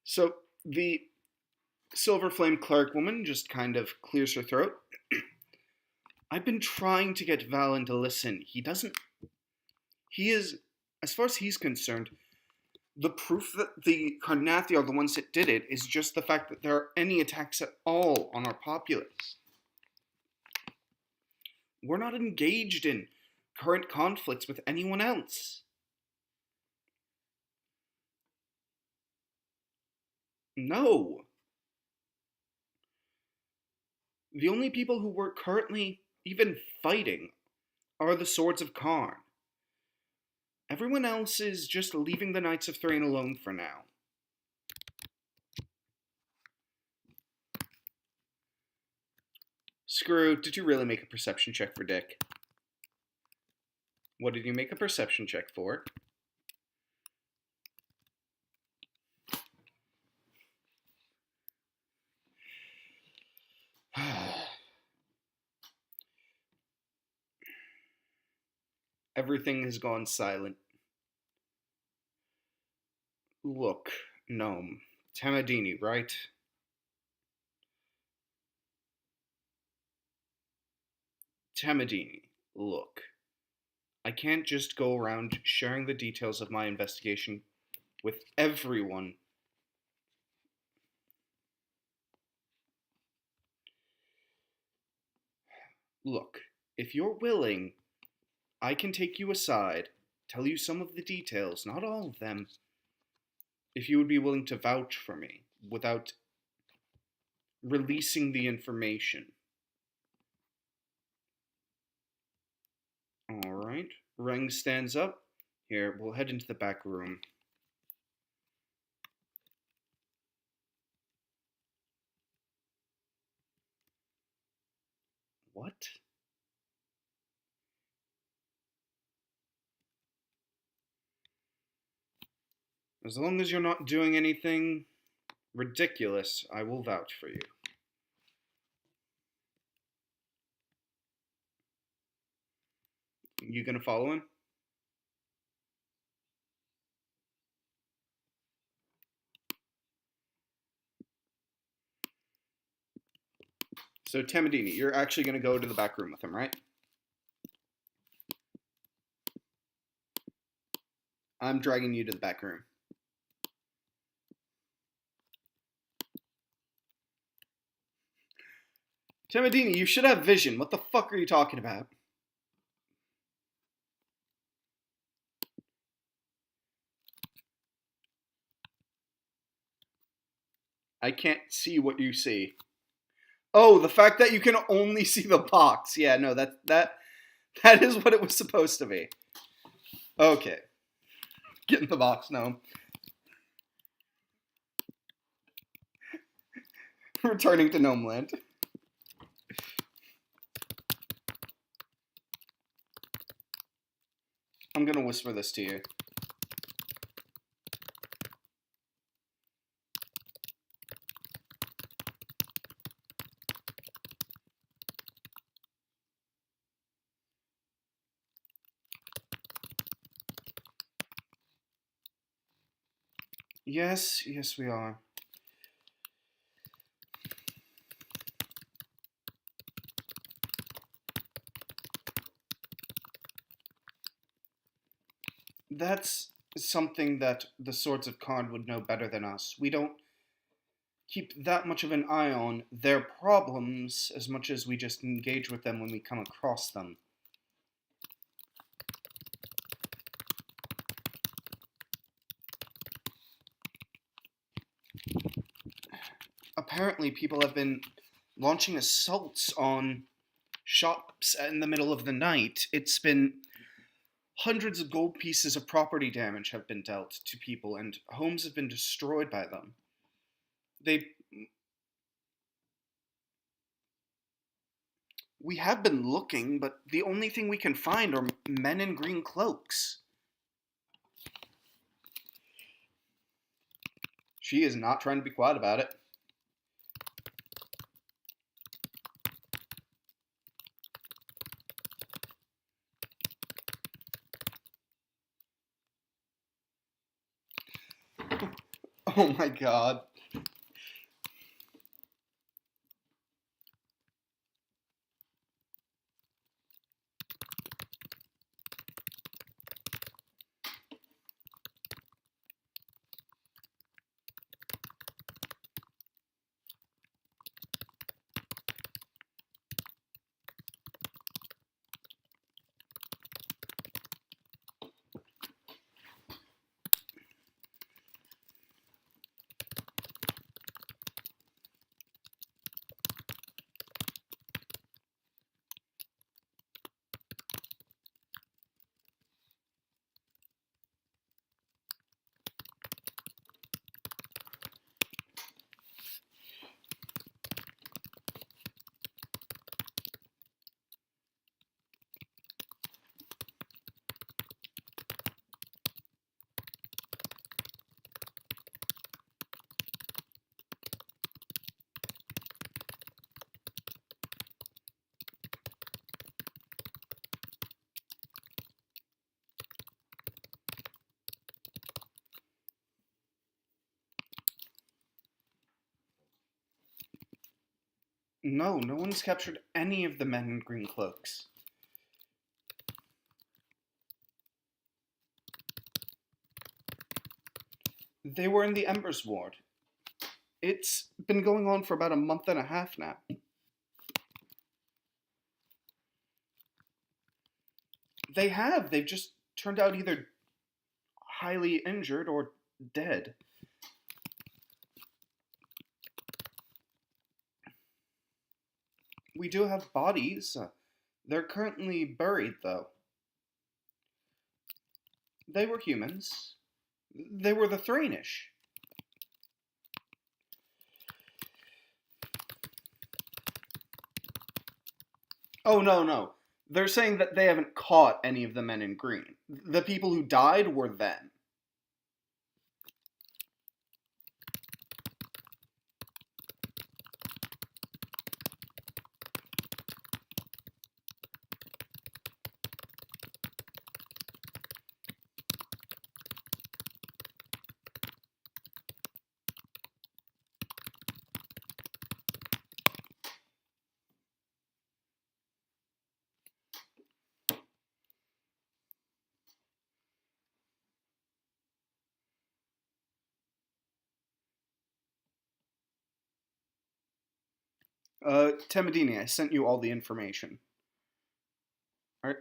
So the Silver Flame cleric woman just kind of clears her throat. I've been trying to get Valen to listen. He is, as far as he's concerned, the proof that the Karnathi are the ones that did it is just the fact that there are any attacks at all on our populace. We're not engaged in current conflicts with anyone else. No. The only people who we're currently even fighting are the Swords of Karn. Everyone else is just leaving the Knights of Thrain alone for now. Screw, did you really make a perception check for Dick? What did you make a perception check for? Everything has gone silent. Look, Gnome. Tamadini, right? Tamadini, look. I can't just go around sharing the details of my investigation with everyone. Look, if you're willing, I can take you aside, tell you some of the details, not all of them, if you would be willing to vouch for me without releasing the information. Alright, Reng stands up. Here, we'll head into the back room. What? As long as you're not doing anything ridiculous, I will vouch for you. You gonna follow him? So, Tamadini, you're actually going to go to the back room with him, right? I'm dragging you to the back room. Tamadini, you should have vision. What the fuck are you talking about? I can't see what you see. Oh, the fact that you can only see the box. Yeah, no, that is what it was supposed to be. Okay. Get in the box, no. Returning to Gnomeland. I'm gonna whisper this to you. Yes, we are. That's something that the Swords of Karn would know better than us. We don't keep that much of an eye on their problems as much as we just engage with them when we come across them. Apparently, people have been launching assaults on shops in the middle of the night. It's been hundreds of gold pieces of property damage have been dealt to people, and homes have been destroyed by them. We have been looking, but the only thing we can find are men in green cloaks. She is not trying to be quiet about it. Oh my god. No one's captured any of the men in green cloaks. They were in the Embers ward. It's been going on for about a month and a half now. They have. They've just turned out either highly injured or dead. We do have bodies. They're currently buried, though. They were humans. They were the Thrainish. Oh, no. They're saying that they haven't caught any of the men in green. The people who died were them. Temedini, I sent you all the information. Alright?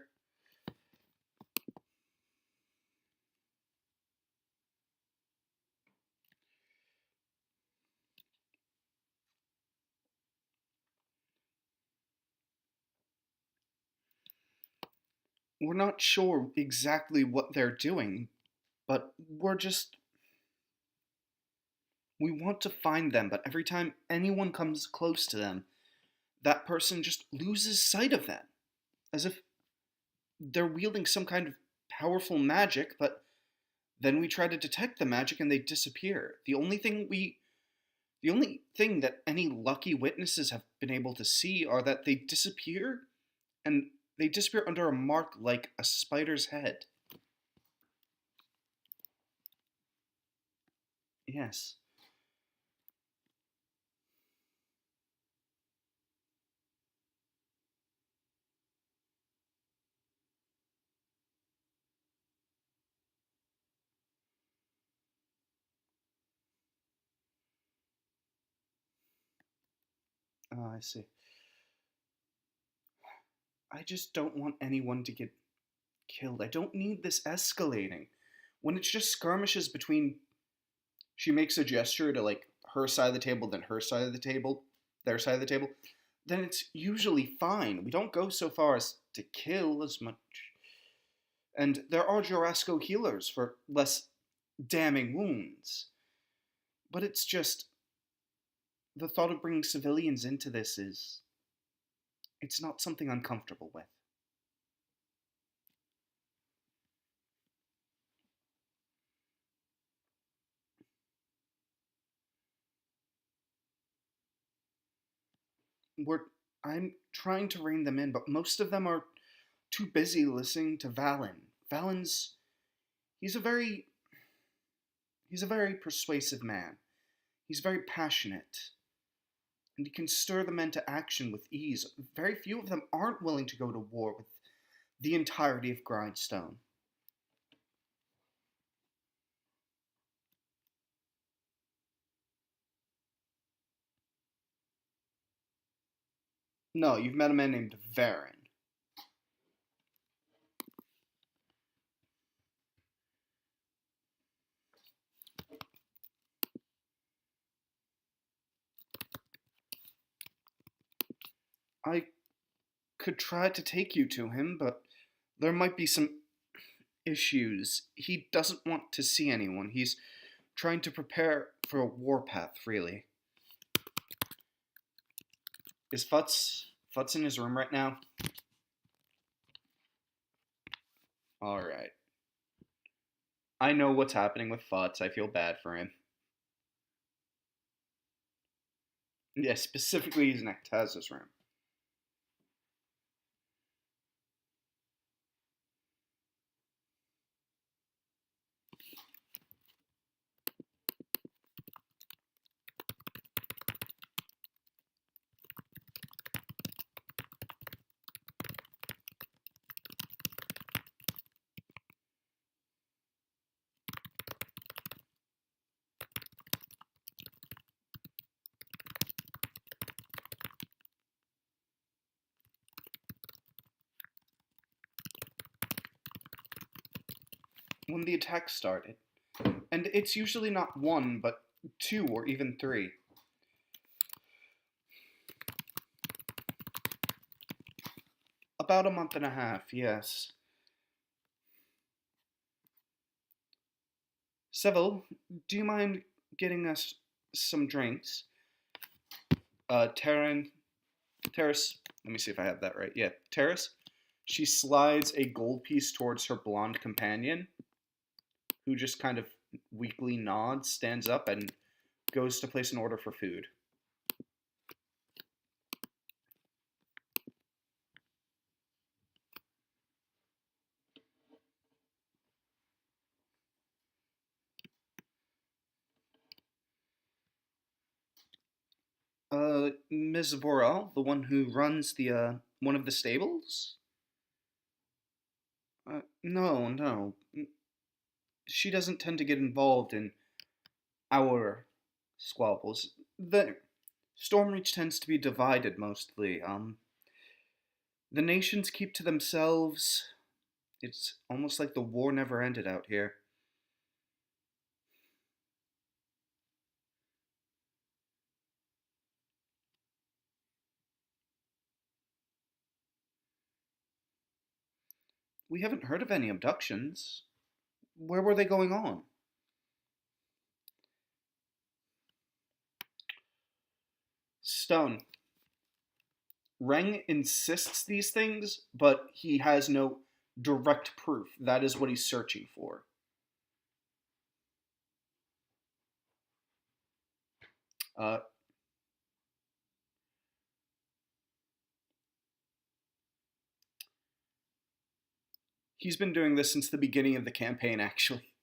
We're not sure exactly what they're doing, but we want to find them, but every time anyone comes close to them, that person just loses sight of them. As if they're wielding some kind of powerful magic, but then we try to detect the magic and they disappear. The only thing that any lucky witnesses have been able to see are that they disappear, and they disappear under a mark like a spider's head. Yes. Oh, I see. I just don't want anyone to get killed. I don't need this escalating. When it's just skirmishes between, she makes a gesture to like her side of the table, then her side of the table, their side of the table, then it's usually fine. We don't go so far as to kill as much. And there are Jorasco healers for less damning wounds. But it's just the thought of bringing civilians into this is, it's not something I'm comfortable with. We're I'm trying to rein them in, but most of them are too busy listening to Valen. Valen's he's a very he's a very persuasive man. He's very passionate, and he can stir the men to action with ease. Very few of them aren't willing to go to war with the entirety of Grindstone. No, you've met a man named Varen. I could try to take you to him, but there might be some issues. He doesn't want to see anyone. He's trying to prepare for a warpath, really. Is Futz in his room right now? Alright. I know what's happening with Futz. I feel bad for him. Yeah, specifically he's in Ectaz's room. When the attack started. And it's usually not one, but two or even three. About a month and a half, yes. Seville, do you mind getting us some drinks? Terran, Terrace, let me see if I have that right. Yeah, Terrace. She slides a gold piece towards her blonde companion, who just kind of weakly nods, stands up, and goes to place an order for food. Ms. Vorel, the one who runs the, one of the stables? No, no. She doesn't tend to get involved in our squabbles. Stormreach tends to be divided mostly. The nations keep to themselves. It's almost like the war never ended out here. We haven't heard of any abductions. Where were they going on? Stone. Reng insists these things, but he has no direct proof. That is what he's searching for. Uh, he's been doing this since the beginning of the campaign, actually.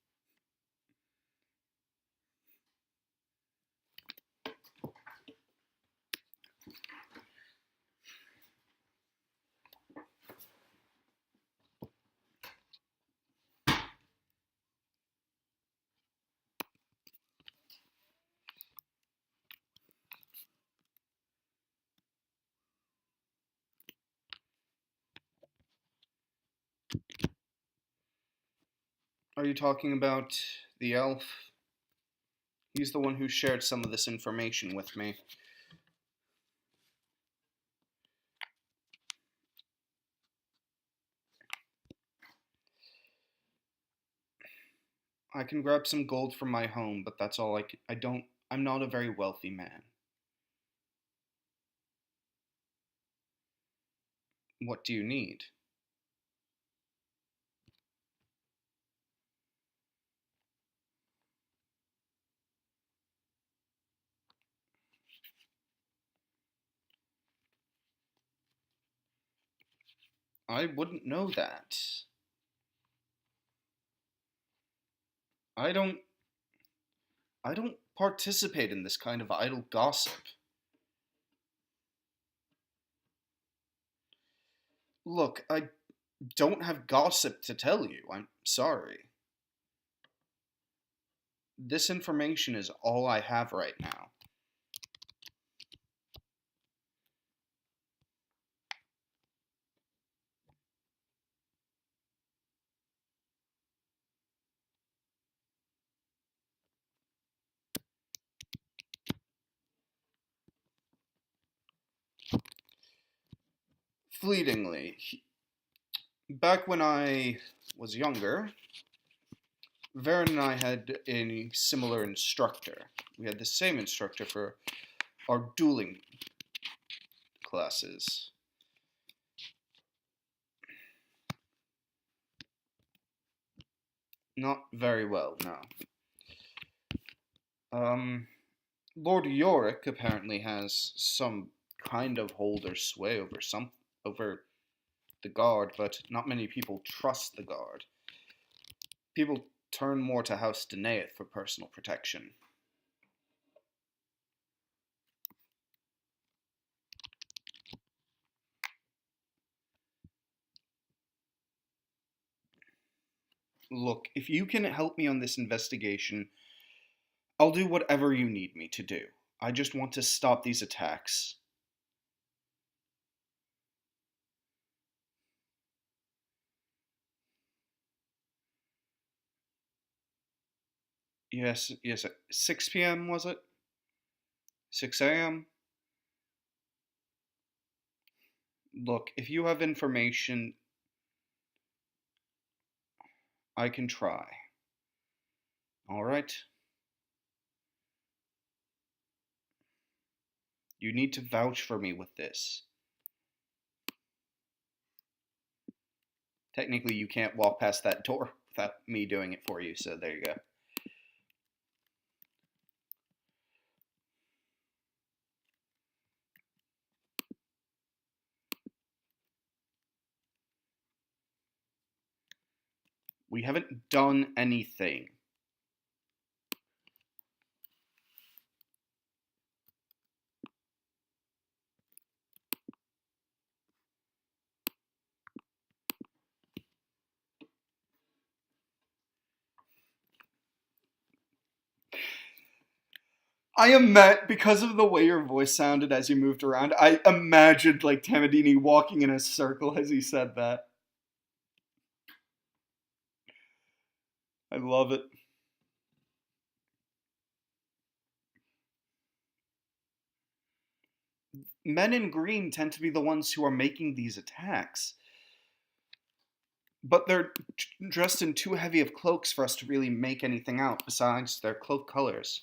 Are you talking about the elf? He's the one who shared some of this information with me. I can grab some gold from my home, but that's all I can. I'm not a very wealthy man. What do you need? I wouldn't know that. I don't I don't participate in this kind of idle gossip. Look, I don't have gossip to tell you. I'm sorry. This information is all I have right now. Fleetingly, back when I was younger, Varen and I had a similar instructor. We had the same instructor for our dueling classes. Not very well, no. Lord Yorick apparently has some kind of hold or sway over the guard, but not many people trust the guard. People turn more to House Deneith for personal protection. Look, if you can help me on this investigation, I'll do whatever you need me to do. I just want to stop these attacks. Yes, 6 p.m. was it? 6 a.m.? Look, if you have information, I can try. Alright? You need to vouch for me with this. Technically, you can't walk past that door without me doing it for you, so there you go. We haven't done anything. because of the way your voice sounded as you moved around, I imagined like Tamadini walking in a circle as he said that. I love it. Men in green tend to be the ones who are making these attacks. But they're dressed in too heavy of cloaks for us to really make anything out besides their cloak colors.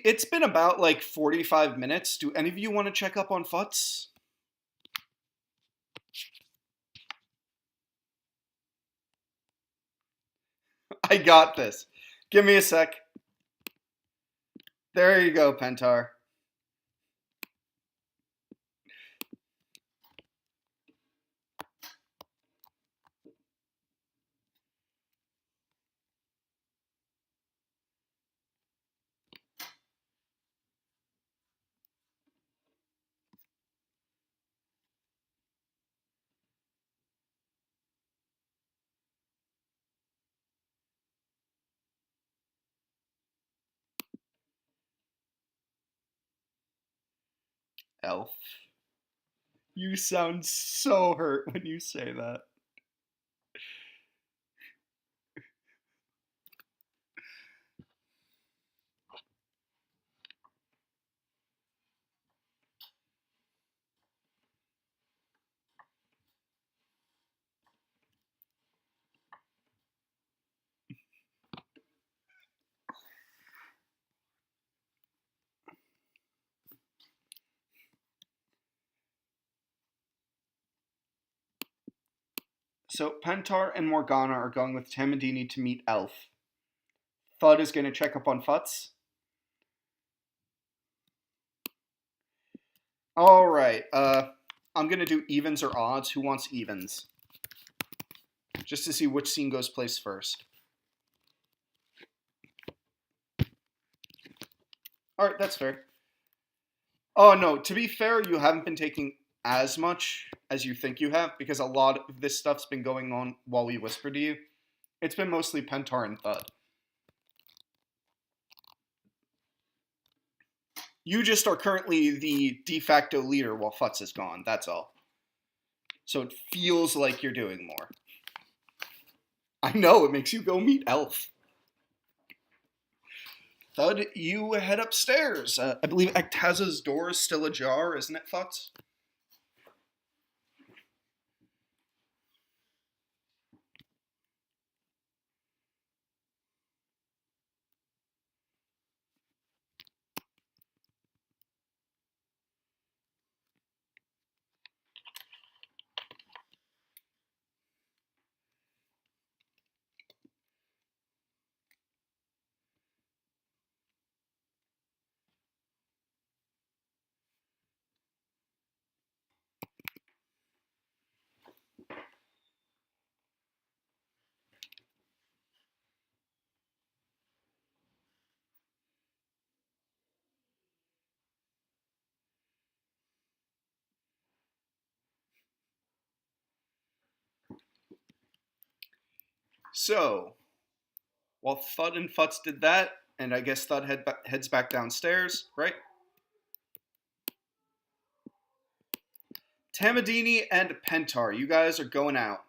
It's been about like 45 minutes. Do any of you want to check up on Futz? I got this. Give me a sec. There you go, Pentar. Elf. You sound so hurt when you say that. So Pentar and Morgana are going with Tamadini to meet Elf. Thud is going to check up on Futz. All right. I'm going to do evens or odds. Who wants evens? Just to see which scene goes place first. All right, that's fair. Oh, no, to be fair, you haven't been taking as much as you think you have, because a lot of this stuff's been going on while we whispered to you. It's been mostly Pentar and Thud. You just are currently the de facto leader while Futz is gone, that's all. So it feels like you're doing more. I know, it makes you go meet Elf. Thud, you head upstairs. I believe Ektaza's door is still ajar, isn't it, Futz? So, while Thud and Futz did that, and I guess Thud heads back downstairs, right? Tamadini and Pentar, you guys are going out.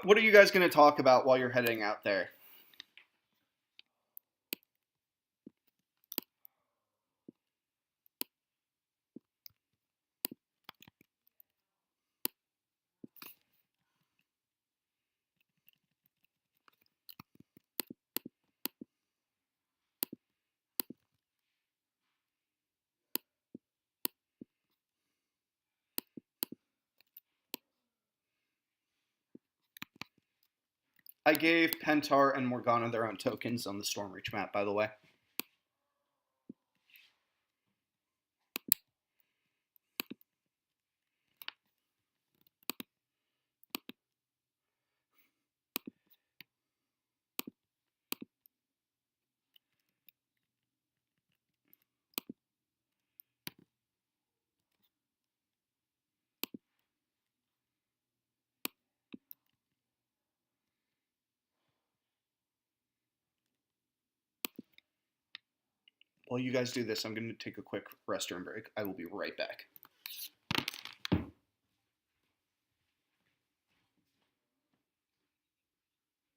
What are you guys going to talk about while you're heading out there? I gave Pentar and Morgana their own tokens on the Stormreach map, by the way. While you guys do this, I'm going to take a quick restroom break. I will be right back.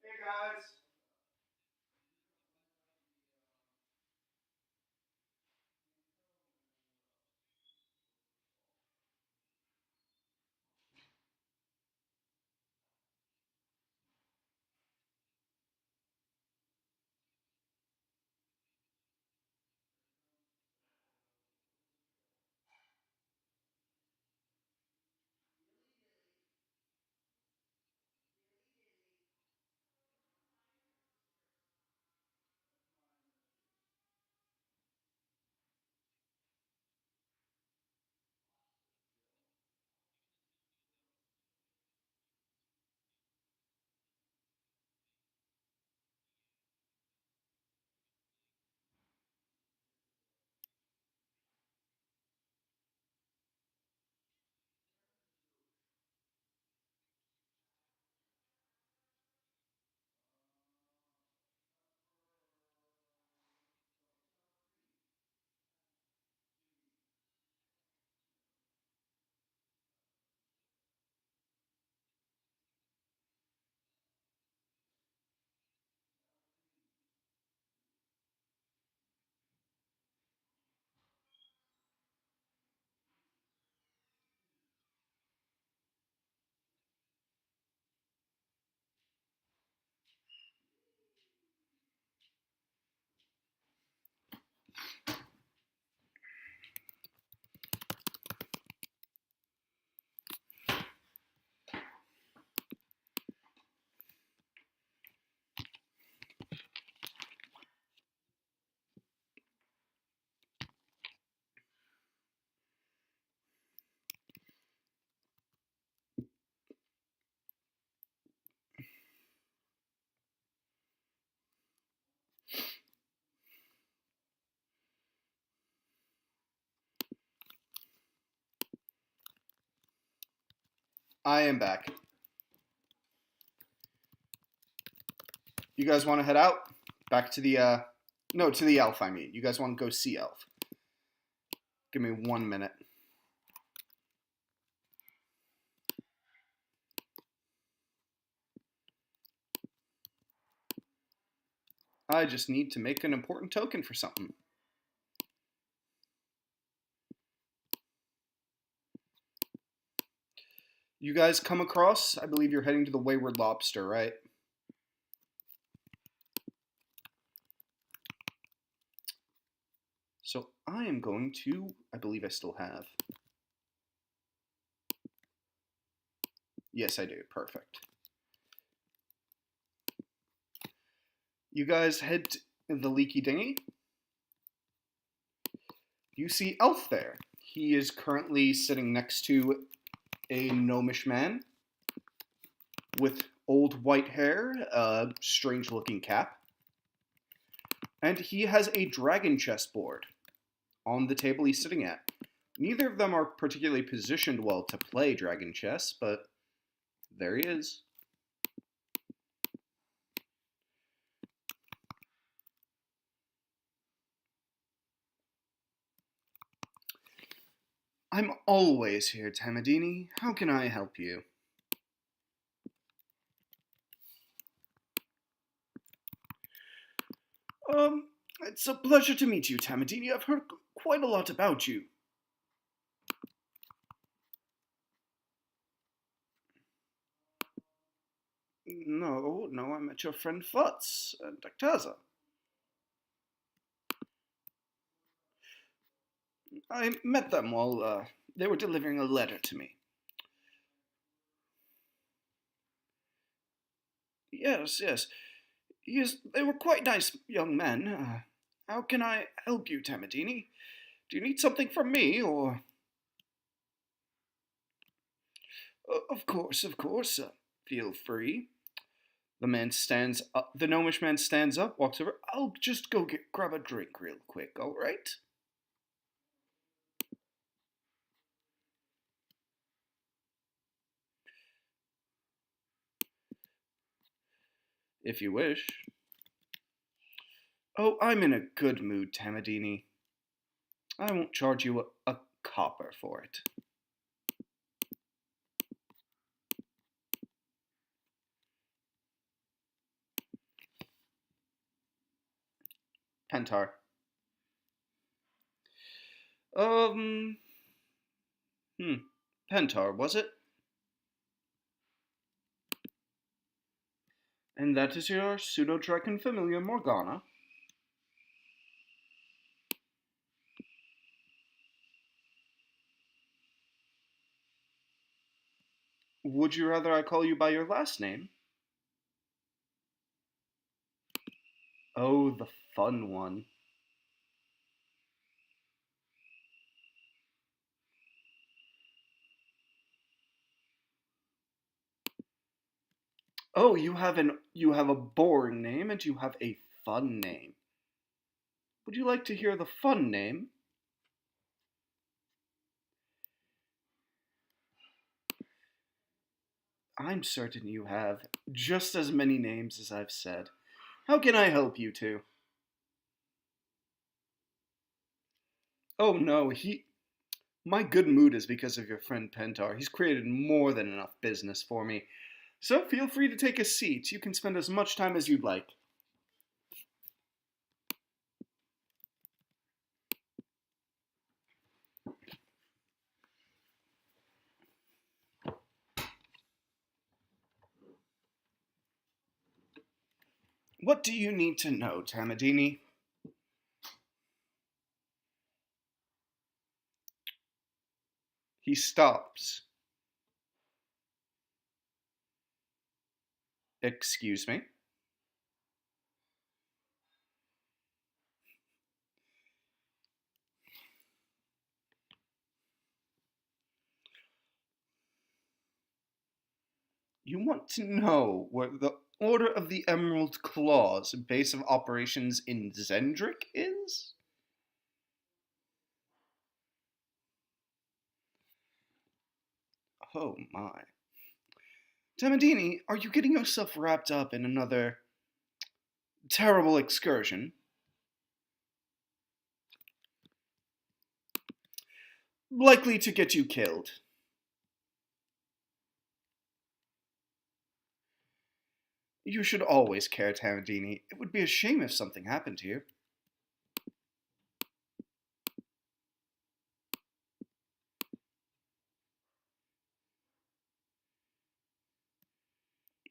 Hey guys. I am back. You guys want to head out? Back to the, no, to the elf, I mean. You guys want to go see elf? Give me 1 minute. I just need to make an important token for something. You guys come across, I believe you're heading to the Wayward Lobster, right? So I am going to, I believe I still have. Yes, I do. Perfect. You guys head to the Leaky Dinghy. You see Elf there. He is currently sitting next to a gnomish man with old white hair, a strange looking cap, and he has a dragon chessboard on the table he's sitting at. Neither of them are particularly positioned well to play dragon chess, but there he is. I'm always here, Tamadini. How can I help you? It's a pleasure to meet you, Tamadini. I've heard quite a lot about you. No, I met your friend Futz and Daktaza. I met them while they were delivering a letter to me. Yes. They were quite nice young men. How can I help you, Tamadini? Do you need something from me, or? Of course. Feel free. The man stands up. The gnomish man stands up, walks over. I'll just go grab a drink real quick, all right? If you wish. Oh, I'm in a good mood, Tamadini. I won't charge you a copper for it. Pentar. Um, hmm. Pentar, was it? And that is your pseudo-dragon familiar Morgana? Would you rather I call you by your last name? Oh, the fun one. Oh, you have a boring name and you have a fun name. Would you like to hear the fun name? I'm certain you have just as many names as I've said. How can I help you two? Oh no, my good mood is because of your friend Pentar. He's created more than enough business for me. So feel free to take a seat. You can spend as much time as you'd like. What do you need to know, Tamadini? He stops. Excuse me? You want to know what the Order of the Emerald Claw's base of operations in Zendrick is? Oh my. Tamadini, are you getting yourself wrapped up in another terrible excursion? Likely to get you killed. You should always care, Tamadini. It would be a shame if something happened to you.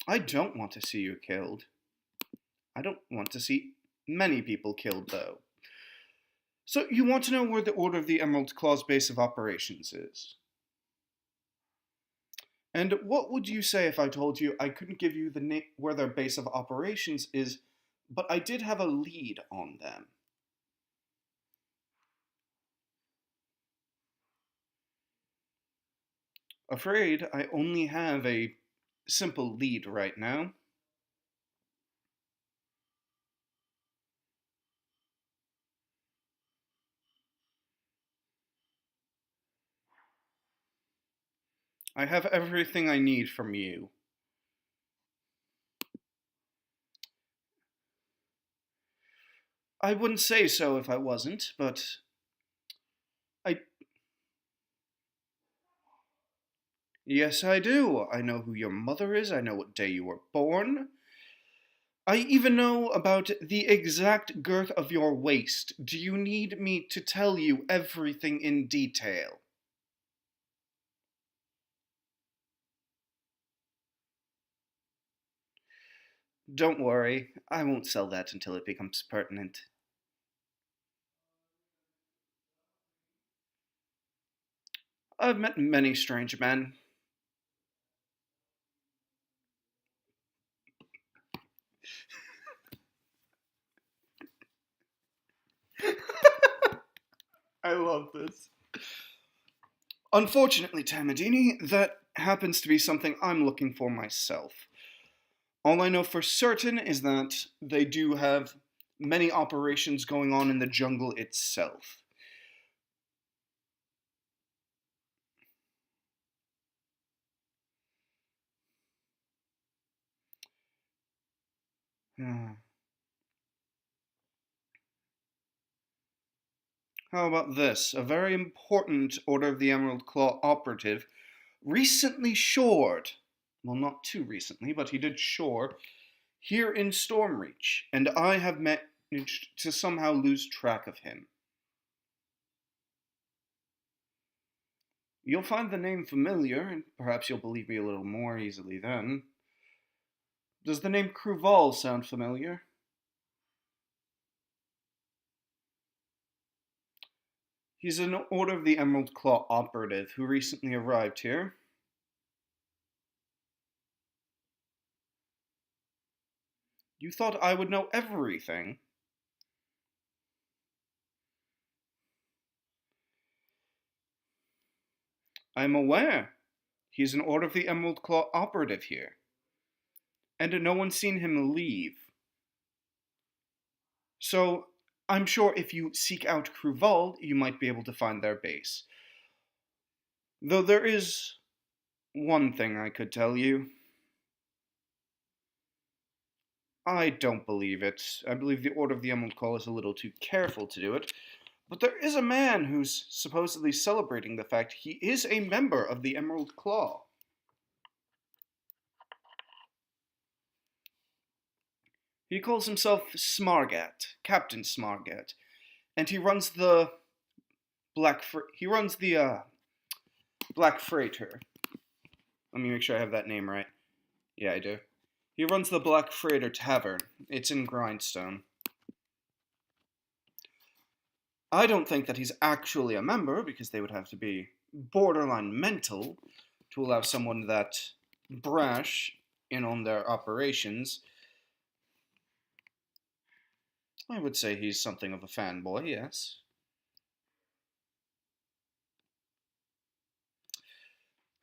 I don't want to see you killed. I don't want to see many people killed, though. So, you want to know where the Order of the Emerald Claw's base of operations is? And what would you say if I told you I couldn't give you the where their base of operations is, but I did have a lead on them? Afraid I only have a simple lead right now. I have everything I need from you. I wouldn't say so if I wasn't, but I. Yes, I do. I know who your mother is, I know what day you were born. I even know about the exact girth of your waist. Do you need me to tell you everything in detail? Don't worry, I won't sell that until it becomes pertinent. I've met many strange men. I love this. Unfortunately, Tamadini, that happens to be something I'm looking for myself. All I know for certain is that they do have many operations going on in the jungle itself. How about this? A very important Order of the Emerald Claw operative recently shored. Well, not too recently, but he did shore here in Stormreach, and I have managed to somehow lose track of him. You'll find the name familiar, and perhaps you'll believe me a little more easily then. Does the name Cruval sound familiar? He's an Order of the Emerald Claw operative who recently arrived here. You thought I would know everything. I'm aware. He's an Order of the Emerald Claw operative here. And no one's seen him leave. So, I'm sure if you seek out Cruval, you might be able to find their base. Though there is one thing I could tell you. I don't believe it. I believe the Order of the Emerald Claw is a little too careful to do it. But there is a man who's supposedly celebrating the fact he is a member of the Emerald Claw. He calls himself Smargat, Captain Smargat, and he runs the Black Freighter. Let me make sure I have that name right. Yeah, I do. He runs the Black Freighter Tavern. It's in Grindstone. I don't think that he's actually a member, because they would have to be borderline mental to allow someone that brash in on their operations. I would say he's something of a fanboy, yes.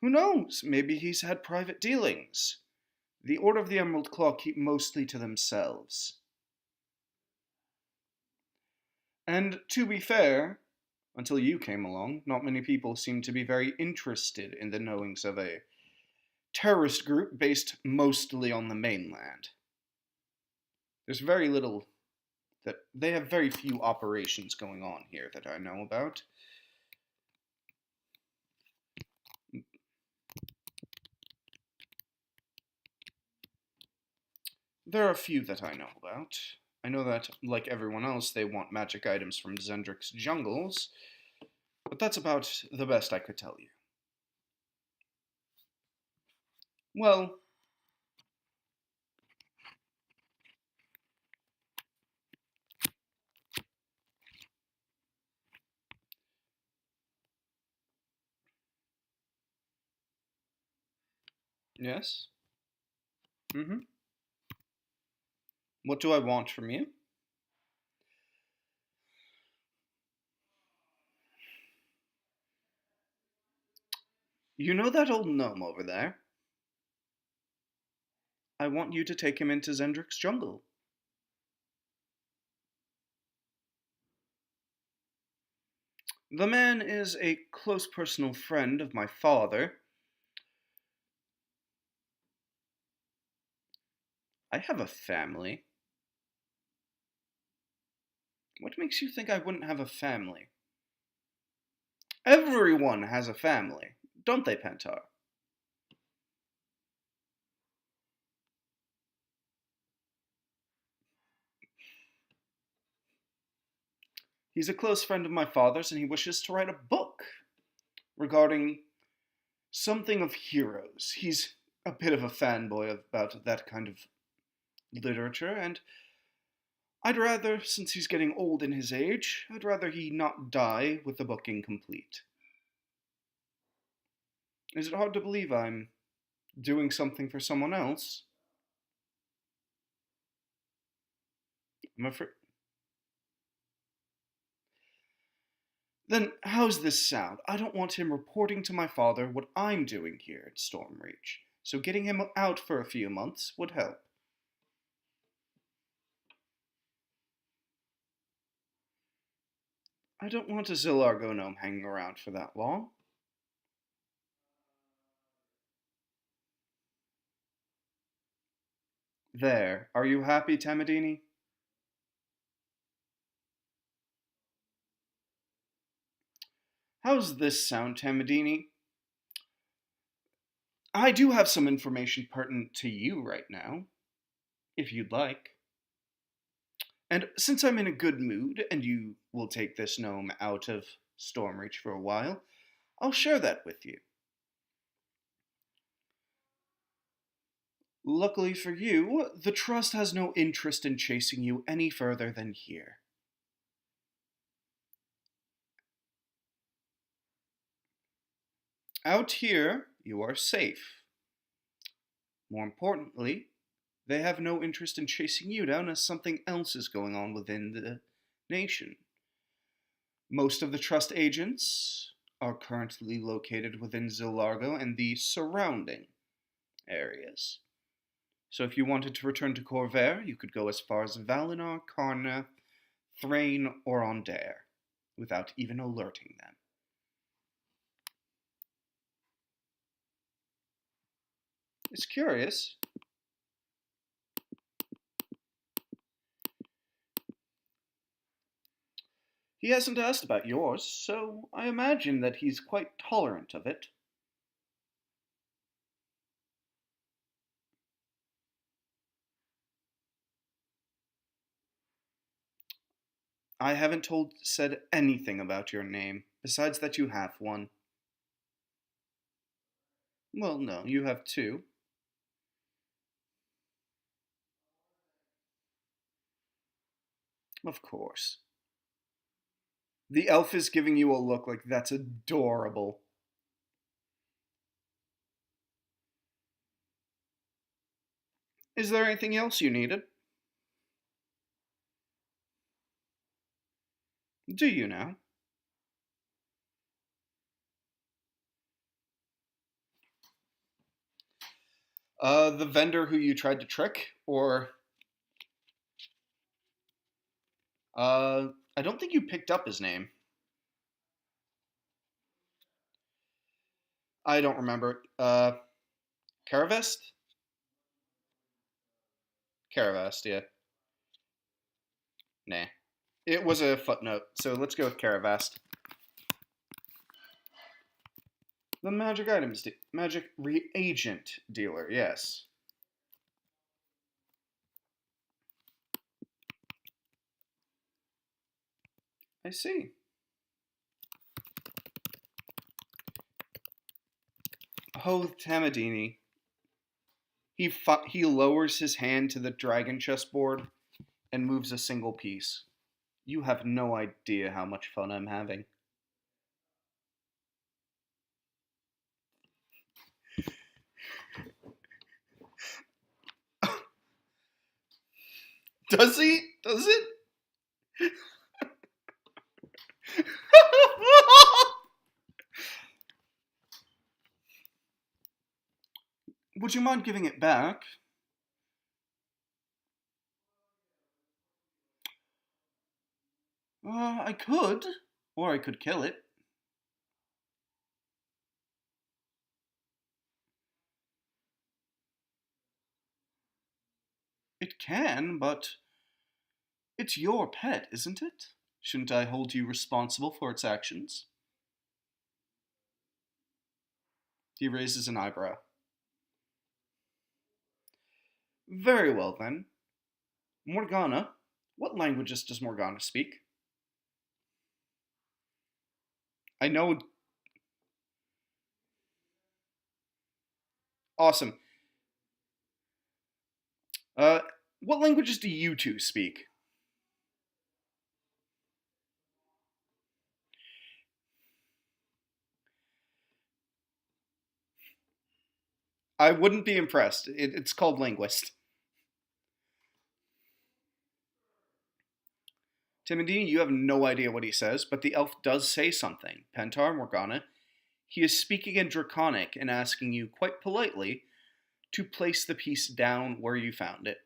Who knows? Maybe he's had private dealings. The Order of the Emerald Claw keep mostly to themselves. And to be fair, until you came along, not many people seemed to be very interested in the knowings of a terrorist group based mostly on the mainland. There's very little that they have very few operations going on here that I know about. There are a few that I know about. I know that, like everyone else, they want magic items from Zendrik's jungles, but that's about the best I could tell you. Well, yes. Mm-hmm. What do I want from you? You know that old gnome over there? I want you to take him into Zendrik's jungle. The man is a close personal friend of my father. I have a family. What makes you think I wouldn't have a family? Everyone has a family, don't they, Pentar? He's a close friend of my father's, and he wishes to write a book regarding something of heroes. He's a bit of a fanboy about that kind of literature, and I'd rather, since he's getting old in his age, I'd rather he not die with the book incomplete. Is it hard to believe I'm doing something for someone else? I'm afraid. Then how's this sound? I don't want him reporting to my father what I'm doing here at Stormreach, so getting him out for a few months would help. I don't want a Zilargo gnome hanging around for that long. There, are you happy, Tamadini? How's this sound, Tamadini? I do have some information pertinent to you right now, if you'd like. And since I'm in a good mood and you will take this gnome out of Stormreach for a while, I'll share that with you. Luckily for you, the Trust has no interest in chasing you any further than here. Out here, you are safe. More importantly, they have no interest in chasing you down as something else is going on within the nation. Most of the Trust agents are currently located within Zilargo and the surrounding areas. So if you wanted to return to Corvair, you could go as far as Valinor, Karna, Thrain, or Ondair, without even alerting them. It's curious. He hasn't asked about yours, so I imagine that he's quite tolerant of it. I haven't said anything about your name, besides that you have one. Well, no, you have two. Of course. The elf is giving you a look like that's adorable. Is there anything else you needed? Do you now? The vendor who you tried to trick, or I don't think you picked up his name. I don't remember. Caravest? Caravest, yeah. Nah. It was a footnote, so let's go with Caravast. The magic reagent dealer, yes. I see. Oh, Tamadini. He lowers his hand to the dragon chessboard and moves a single piece. You have no idea how much fun I'm having. Does he? Does it? Would you mind giving it back? I could. Or I could kill it. It can, but it's your pet, isn't it? Shouldn't I hold you responsible for its actions? He raises an eyebrow. Very well, then. Morgana, what languages does Morgana speak? I know. Awesome. Uh, what languages do you two speak? I wouldn't be impressed. It's called linguist. Timothy, you have no idea what he says, but the elf does say something. Pentar, Morgana, he is speaking in Draconic and asking you quite politely to place the piece down where you found it.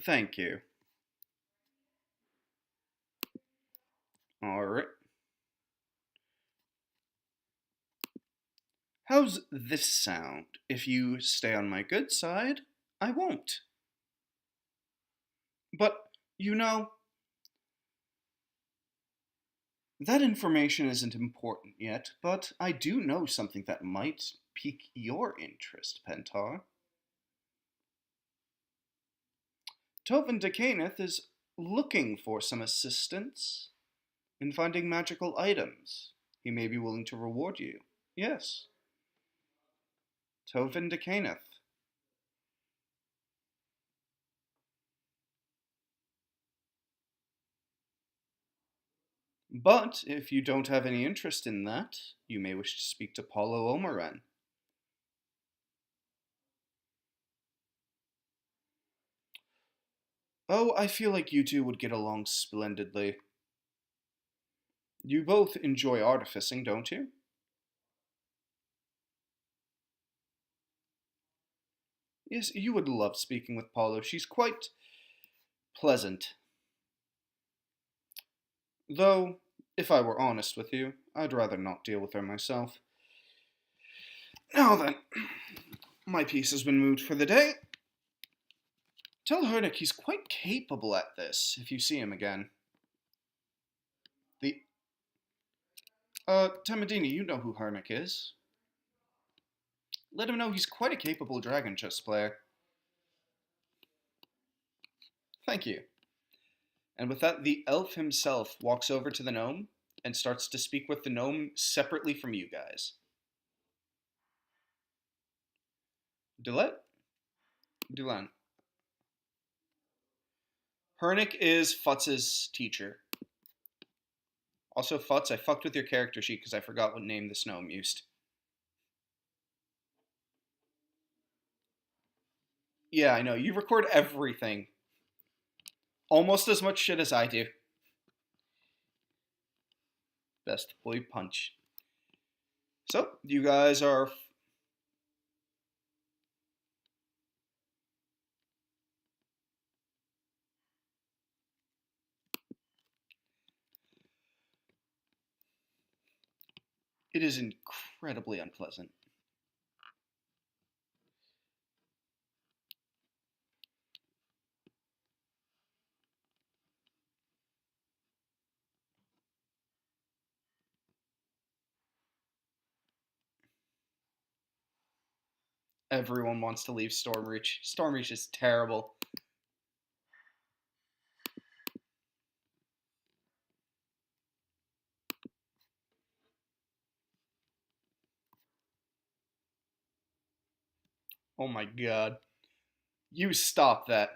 Thank you. All right. How's this sound? If you stay on my good side, I won't. But, you know, that information isn't important yet, but I do know something that might pique your interest, Pentar. Tovin Decaneth is looking for some assistance in finding magical items. He may be willing to reward you. Yes, Tovin Decaneth. But if you don't have any interest in that, you may wish to speak to Paulo Omaran. Oh, I feel like you two would get along splendidly. You both enjoy artificing, don't you? Yes, you would love speaking with Paulo. She's quite pleasant. Though, if I were honest with you, I'd rather not deal with her myself. Now then, my piece has been moved for the day. Tell Hernick he's quite capable at this, if you see him again. The... Temedini, you know who Hernick is. Let him know he's quite a capable dragon chess player. Thank you. And with that, the elf himself walks over to the gnome and starts to speak with the gnome separately from you guys. Dulan. Hernick is Futz's teacher. Also, Futz, I fucked with your character sheet because I forgot what name this gnome used. Yeah, I know. You record everything. Almost as much shit as I do. Best boy punch. So, you guys are... It is incredibly unpleasant. Everyone wants to leave Stormreach. Stormreach is terrible. Oh my god. You stop that.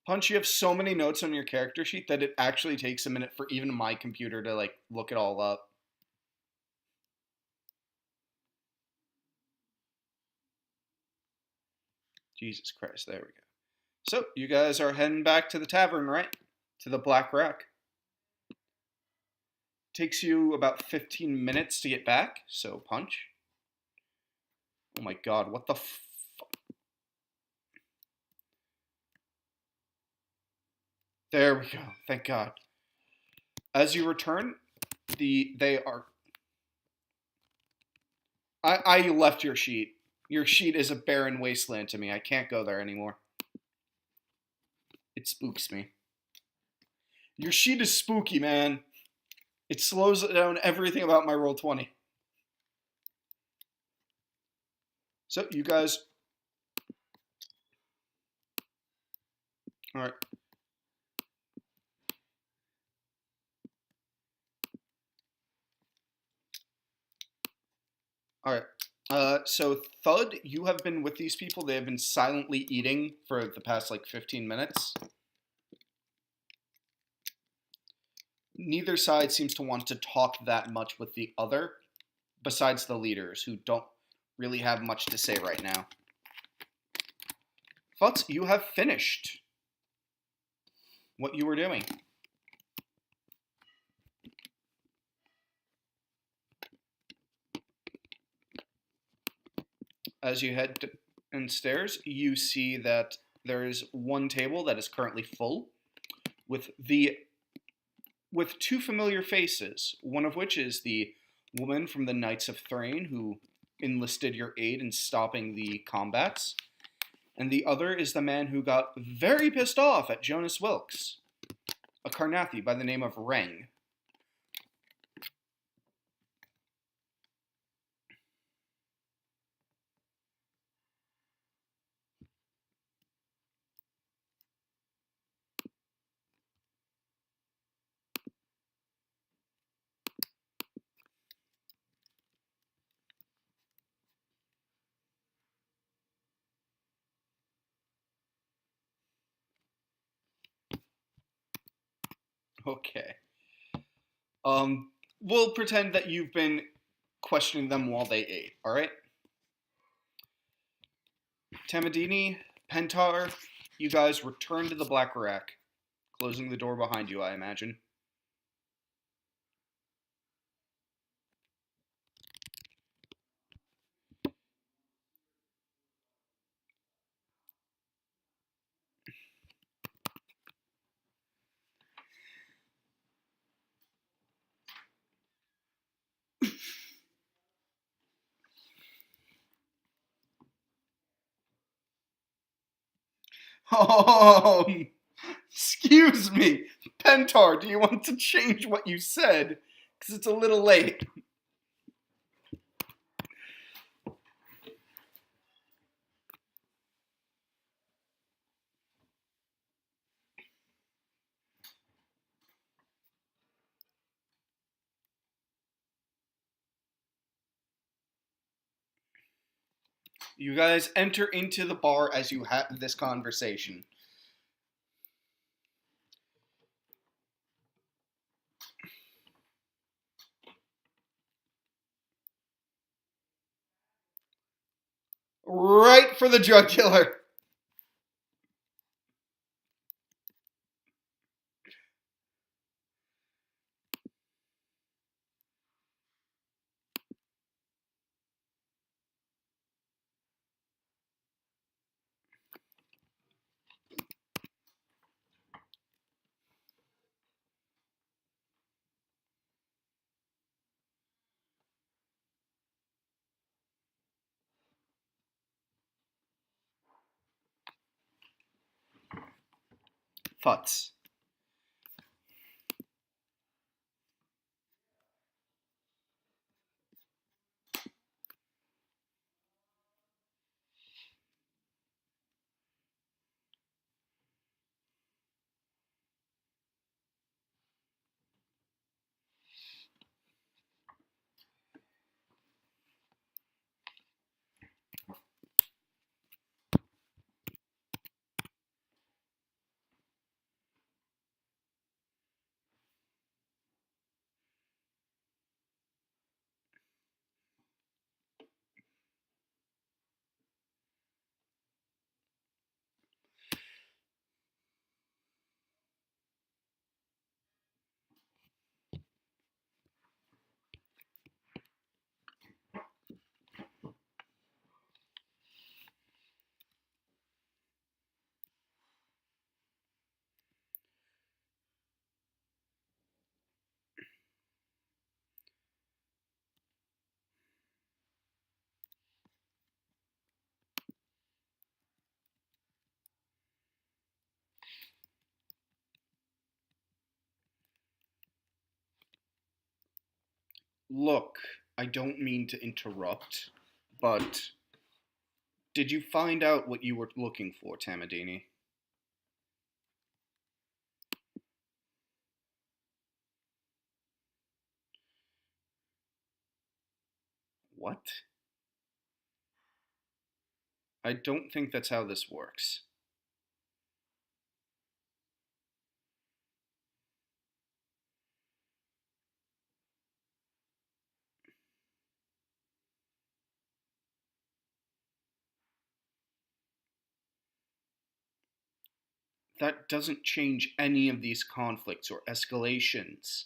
Punch, you have so many notes on your character sheet that it actually takes a minute for even my computer to, like, look it all up. Jesus Christ, there we go. So, you guys are heading back to the tavern, right? To the Black Rack. Takes you about 15 minutes to get back, so punch. Oh my god, what the fuck? There we go, thank god. As you return, they are... I left your sheet. Your sheet is a barren wasteland to me. I can't go there anymore. It spooks me. Your sheet is spooky, man. It slows down everything about my Roll20. So, you guys All right. All right. So Thud, you have been with these people. They have been silently eating for the past like 15 minutes. Neither side seems to want to talk that much with the other, besides the leaders, who don't really have much to say right now. Futz, you have finished what you were doing. As you head downstairs, you see that there is one table that is currently full with two familiar faces, one of which is the woman from the Knights of Thrain who enlisted your aid in stopping the combats, and the other is the man who got very pissed off at Jonas Wilkes, a Carnathi by the name of Reng. Okay. We'll pretend that you've been questioning them while they ate, alright? Tamadini, Pentar, you guys return to the Black Rack, closing the door behind you, I imagine. Excuse me, Pentar, do you want to change what you said? Because it's a little late. You guys enter into the bar as you have this conversation. Right for the jugular. Futz. Look, I don't mean to interrupt, but did you find out what you were looking for, Tamadini? What? I don't think that's how this works. That doesn't change any of these conflicts or escalations.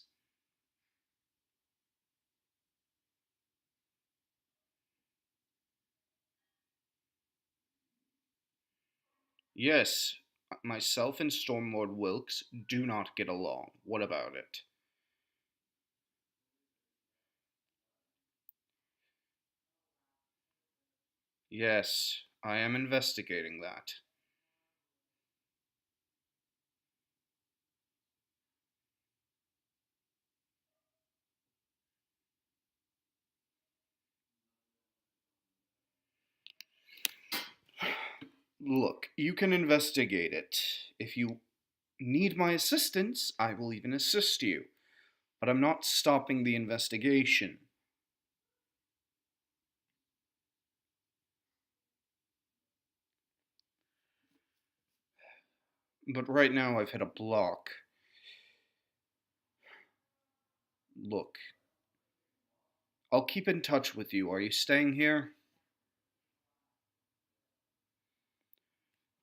Yes, myself and Stormlord Wilkes do not get along. What about it? Yes, I am investigating that. Look, you can investigate it. If you need my assistance, I will even assist you. But I'm not stopping the investigation. But right now I've hit a block. Look, I'll keep in touch with you. Are you staying here?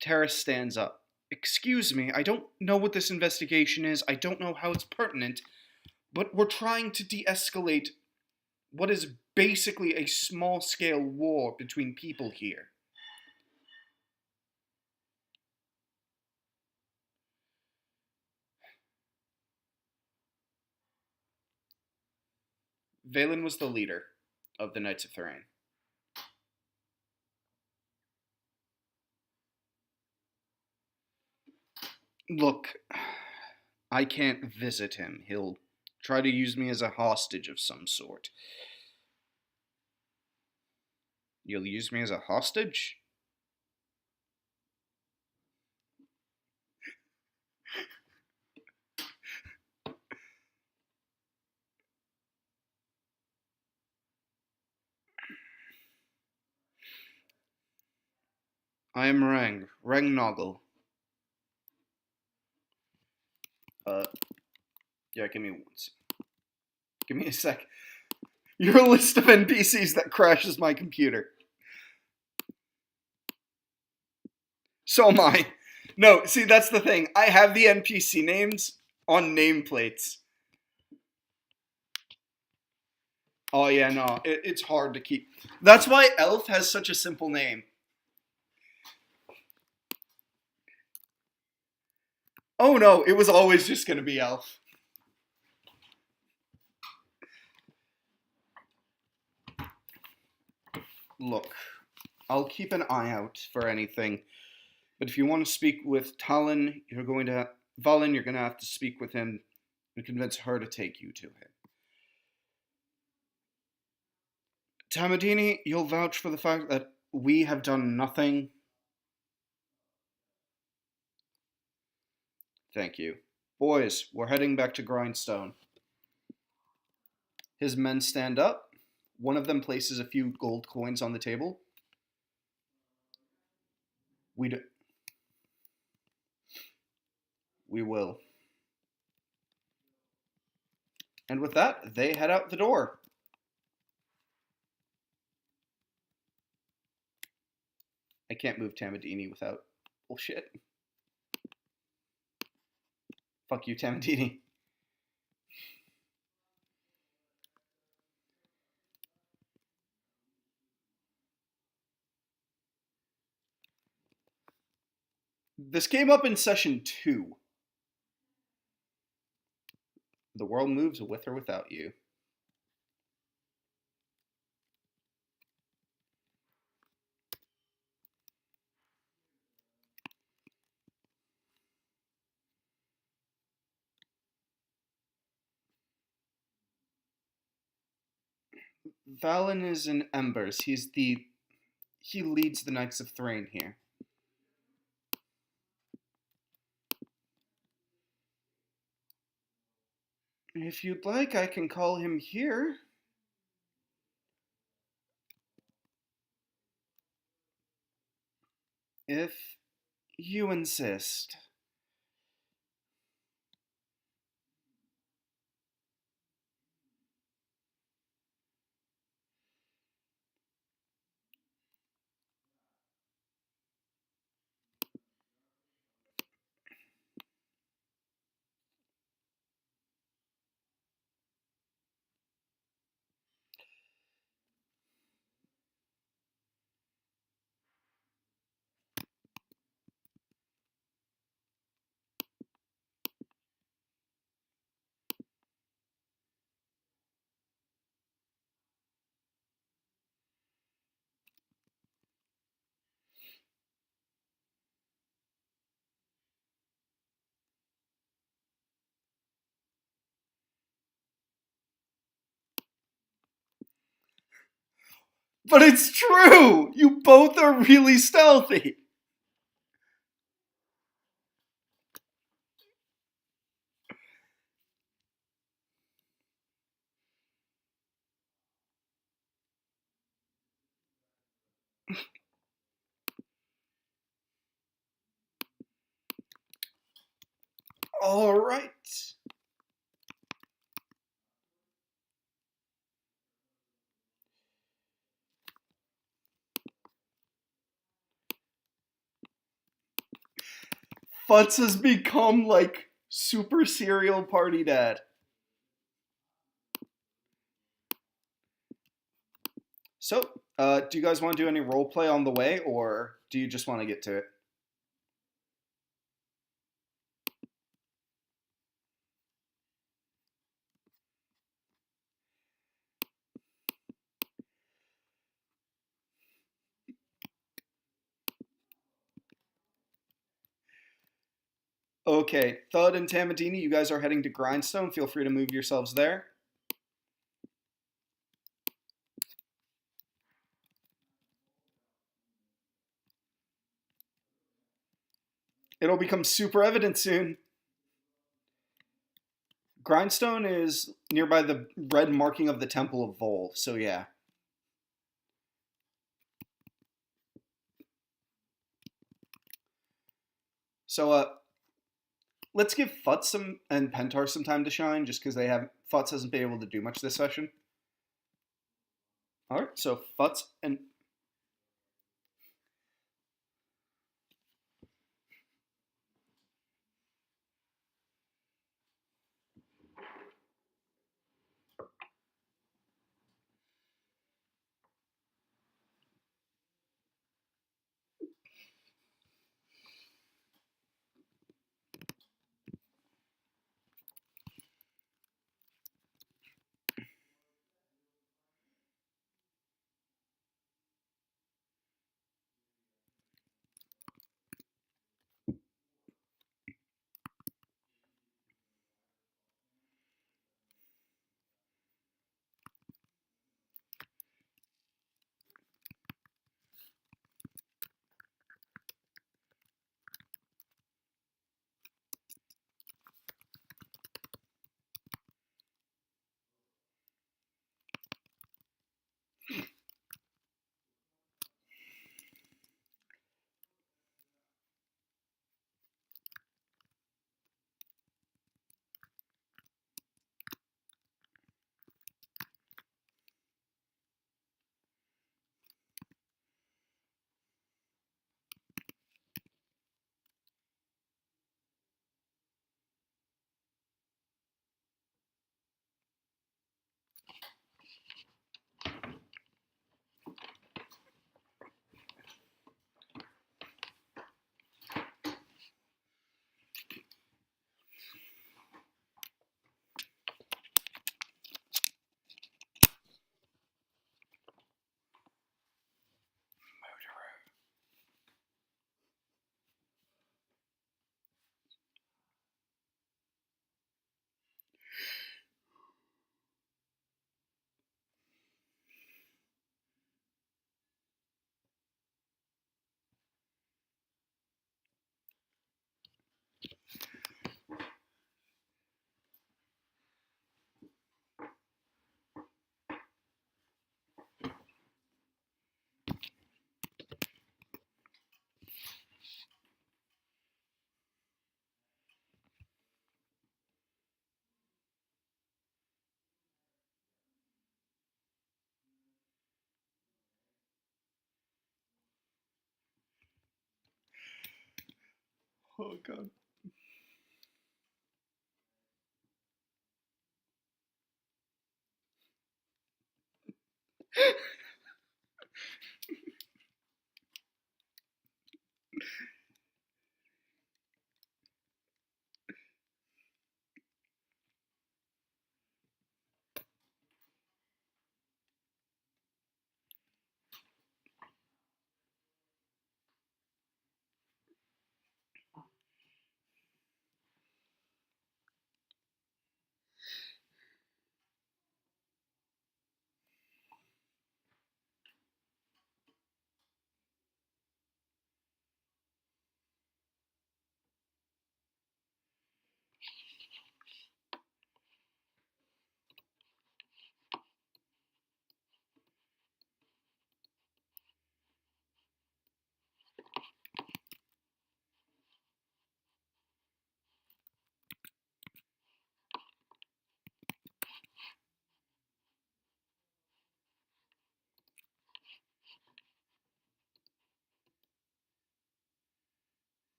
Terrace stands up. Excuse me, I don't know what this investigation is. I don't know how it's pertinent, but we're trying to de escalate what is basically a small scale war between people here. Valen was the leader of the Knights of Thrain. Look, I can't visit him. He'll try to use me as a hostage of some sort. You'll use me as a hostage? I am Rang Noggle. Uh, yeah, give me a sec. You're a list of NPCs that crashes my computer. So am I. No, see, that's the thing. I have the NPC names on nameplates. Oh, yeah, no, it's hard to keep. That's why Elf has such a simple name. Oh, no, it was always just gonna be Elf. Look, I'll keep an eye out for anything. But if you want to speak with Talon, Valen, you're gonna have to speak with him and convince her to take you to him. Tamadini, you'll vouch for the fact that we have done nothing. Thank you. Boys, we're heading back to Grindstone. His men stand up. One of them places a few gold coins on the table. We will. And with that, they head out the door. I can't move Tamadini without bullshit. Fuck you, Tamadini. This came up in session 2. The world moves with or without you. Valen is in Embers. He leads the Knights of Thrain here. If you'd like, I can call him here. If you insist. But it's true! You both are really stealthy! Alright. Futz has become like super serial party dad. So, do you guys want to do any role play on the way, or do you just want to get to it? Okay, Thud and Tamadini, you guys are heading to Grindstone. Feel free to move yourselves there. It'll become super evident soon. Grindstone is nearby the red marking of the Temple of Vol, so yeah. So, let's give Futz some and Pentar some time to shine, just because Futz hasn't been able to do much this session. All right, so Futz and Oh god.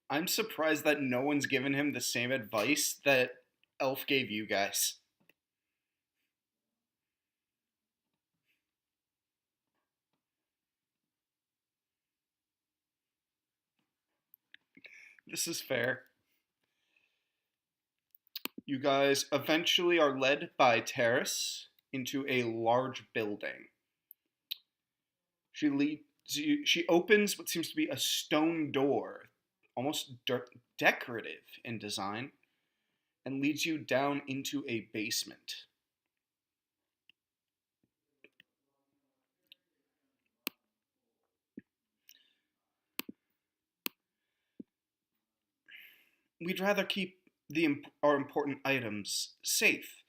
I'm surprised that no one's given him the same advice that Elf gave you guys. This is fair. You guys eventually are led by Terrace into a large building. She leads you, she opens what seems to be a stone door, almost decorative in design, and leads you down into a basement. We'd rather keep our important items safe,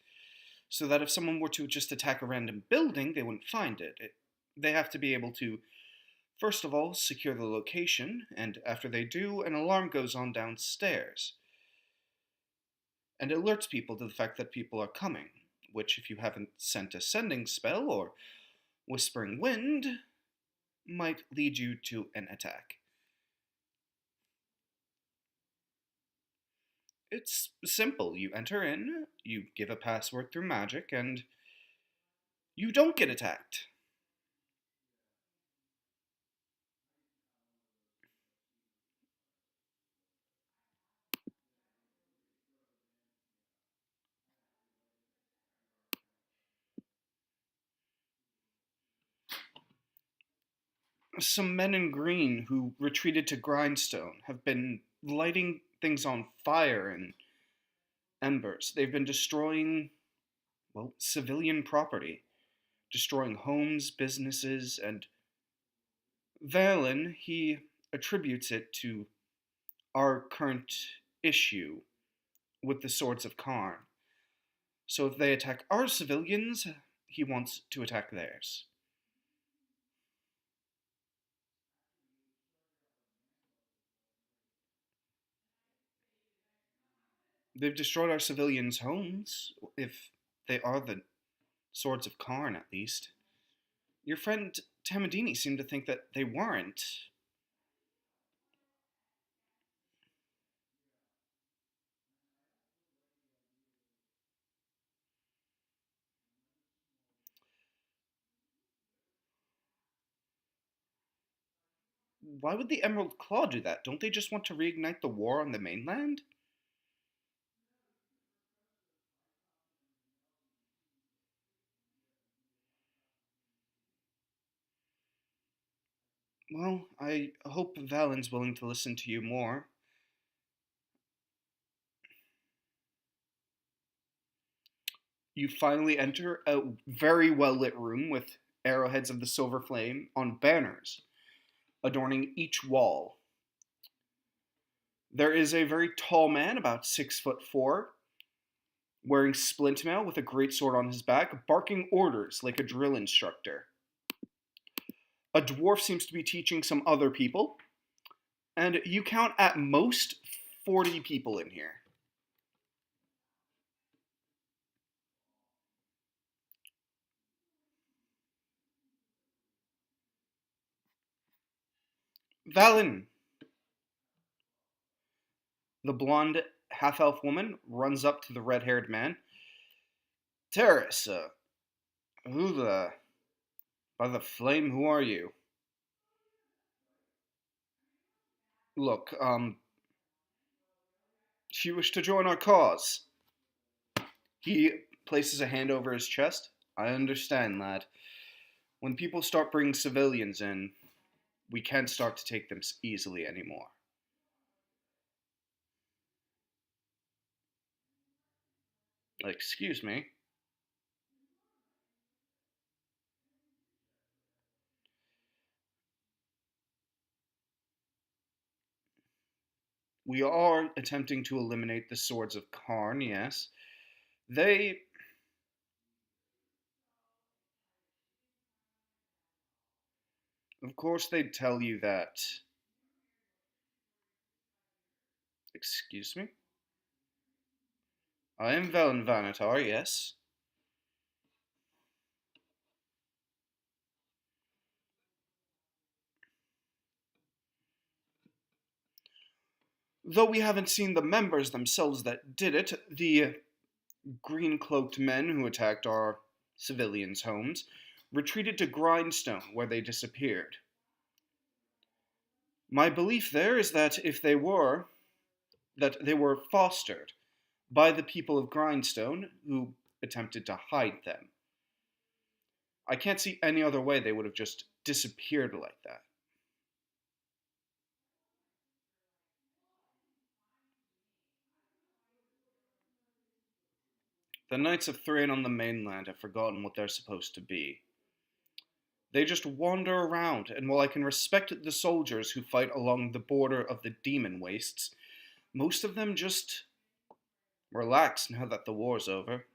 so that if someone were to just attack a random building, they wouldn't find it. They have to be able to, first of all, secure the location, and after they do, an alarm goes on downstairs and alerts people to the fact that people are coming, which, if you haven't sent a sending spell or whispering wind, might lead you to an attack. It's simple. You enter in, you give a password through magic, and you don't get attacked. Some men in green who retreated to Grindstone have been lighting things on fire and embers. They've been destroying, well, civilian property, destroying homes, businesses, and Valen, he attributes it to our current issue with the Swords of Karn. So if they attack our civilians, he wants to attack theirs. They've destroyed our civilians' homes, if they are the Swords of Karn, at least. Your friend Tamadini seemed to think that they weren't. Why would the Emerald Claw do that? Don't they just want to reignite the war on the mainland? Well, I hope Valen's willing to listen to you more. You finally enter a very well lit room with arrowheads of the silver flame on banners adorning each wall. There is a very tall man, about 6'4", wearing splint mail with a great sword on his back, barking orders like a drill instructor. A dwarf seems to be teaching some other people, and you count at most 40 people in here. Valen, the blonde half-elf woman, runs up to the red-haired man. Terrace, who the... By the flame, who are you? Look, if you wish to join our cause. He places a hand over his chest. I understand, lad. When people start bringing civilians in, we can't start to take them easily anymore. Excuse me. We are attempting to eliminate the swords of Karn, yes. They... Of course they'd tell you that. Excuse me? I am Velen Vanatar, yes. Though we haven't seen the members themselves that did it, the green-cloaked men who attacked our civilians' homes retreated to Grindstone, where they disappeared. My belief there is that they were fostered by the people of Grindstone, who attempted to hide them. I can't see any other way they would have just disappeared like that. The Knights of Thrain on the mainland have forgotten what they're supposed to be. They just wander around, and while I can respect the soldiers who fight along the border of the demon wastes, most of them just relax now that the war's over.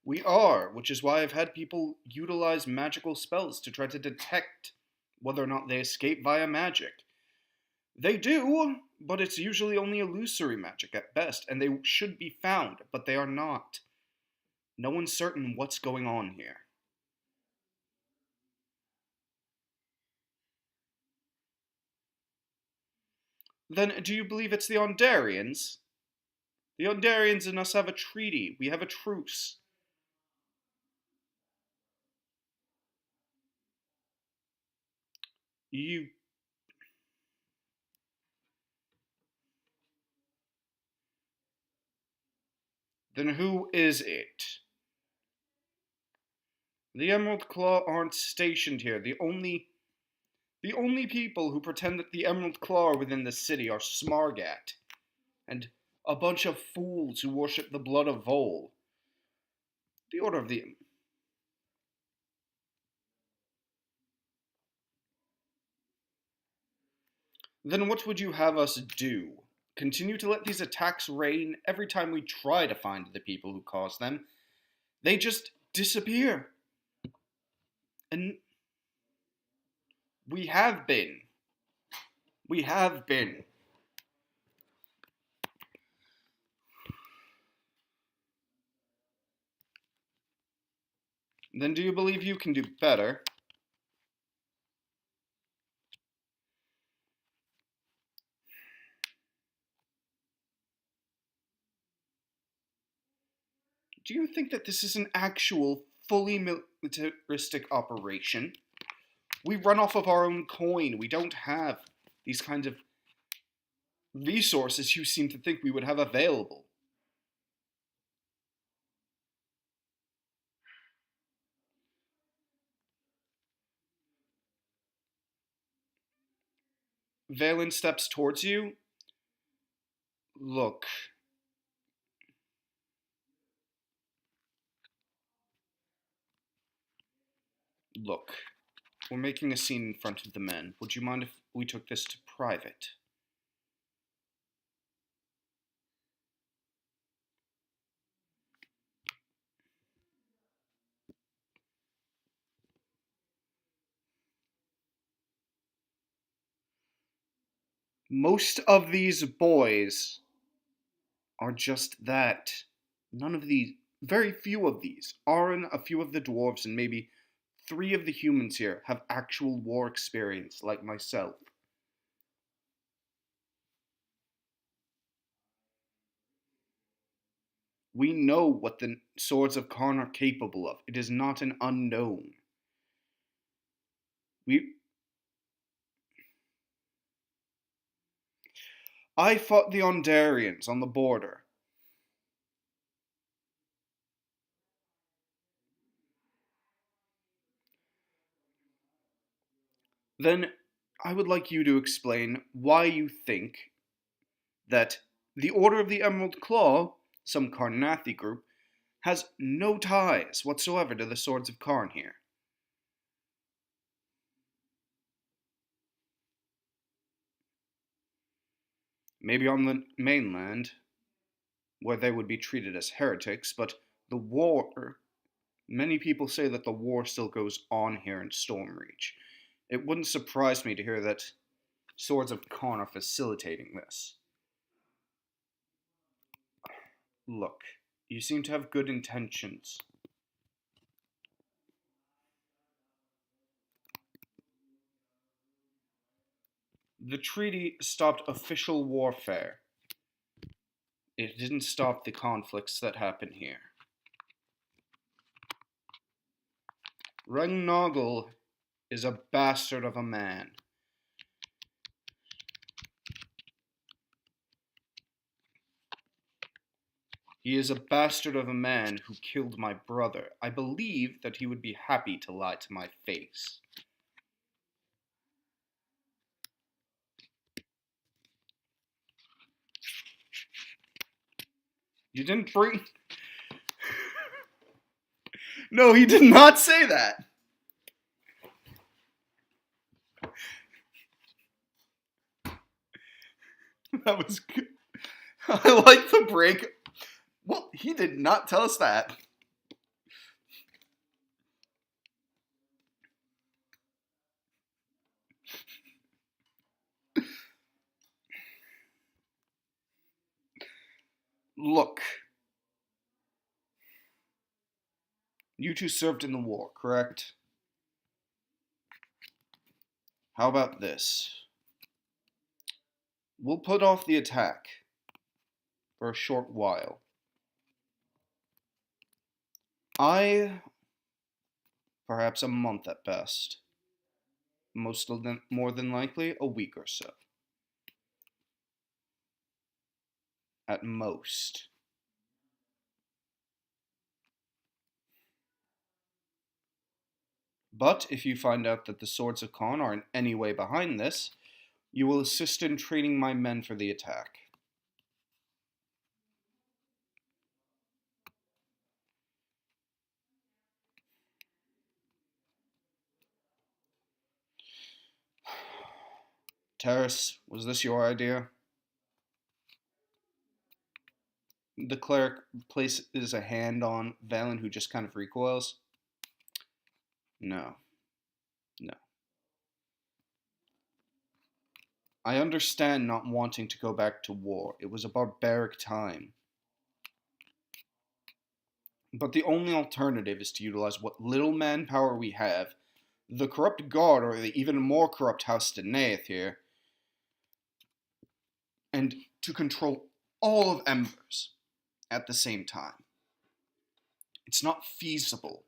We are, which is why I've had people utilize magical spells to try to detect whether or not they escape via magic. They do, but it's usually only illusory magic at best, and they should be found, but they are not. No one's certain what's going on here. Then do you believe it's the Ondarians? The Ondarians and us have a treaty. We have a truce. You... Then who is it? The Emerald Claw aren't stationed here. The only people who pretend that the Emerald Claw are within the city are Smargat, and a bunch of fools who worship the blood of Vol. The Order of the... Then what would you have us do? Continue to let these attacks rain every time we try to find the people who caused them? They just disappear. And we have been. We have been. Then do you believe you can do better? Do you think that this is an actual, fully militaristic operation? We run off of our own coin. We don't have these kinds of resources you seem to think we would have available. Valen steps towards you. Look. Look. We're making a scene in front of the men. Would you mind if we took this to private? Most of these boys are just that. None of these, very few of these, Aaron, a few of the dwarves, and maybe 3 of the humans here have actual war experience, like myself. We know what the swords of Karn are capable of. It is not an unknown. We. I fought the Ondarians on the border. Then I would like you to explain why you think that the Order of the Emerald Claw, some Karnathi group, has no ties whatsoever to the Swords of Karn here. Maybe on the mainland, where they would be treated as heretics, but the war, many people say that the war still goes on here in Stormreach. It wouldn't surprise me to hear that Swords of Karn are facilitating this. Look, you seem to have good intentions. The treaty stopped official warfare. It didn't stop the conflicts that happen here. Rengnoggle is a bastard of a man. He is a bastard of a man who killed my brother. I believe that he would be happy to lie to my face. You didn't bring... No, he did not say that! That was good. I like the break. Well, he did not tell us that. Look. You two served in the war, correct? How about this? We'll put off the attack for a short while. Perhaps a month at best. More than likely, a week or so. At most. But if you find out that the Swords of Karn are in any way behind this, you will assist in training my men for the attack. Terrace, was this your idea? The cleric places a hand on Valen, who just kind of recoils. No. No. I understand not wanting to go back to war. It was a barbaric time. But the only alternative is to utilize what little manpower we have, the corrupt guard, or the even more corrupt House Denaeth here, and to control all of Embers at the same time. It's not feasible.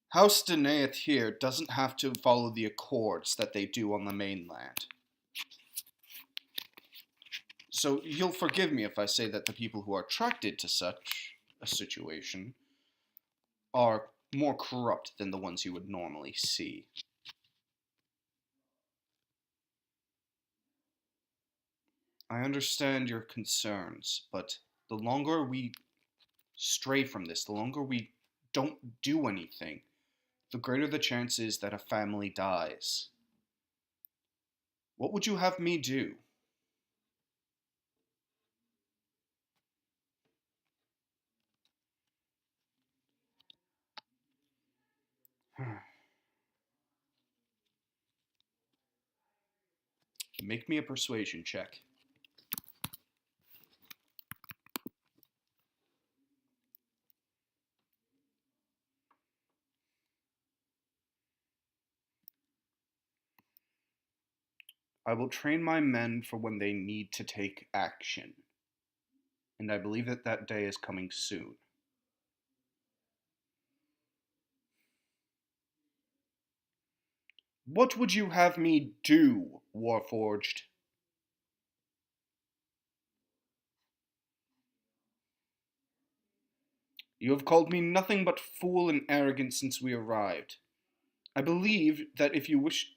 House Denaeth here doesn't have to follow the accords that they do on the mainland. So you'll forgive me if I say that the people who are attracted to such a situation are more corrupt than the ones you would normally see. I understand your concerns, but the longer we stray from this, the longer we don't do anything, the greater the chance is that a family dies. What would you have me do? Make me a persuasion check. I will train my men for when they need to take action, and I believe that that day is coming soon. What would you have me do, Warforged? You have called me nothing but fool and arrogant since we arrived. I believe that if you wish,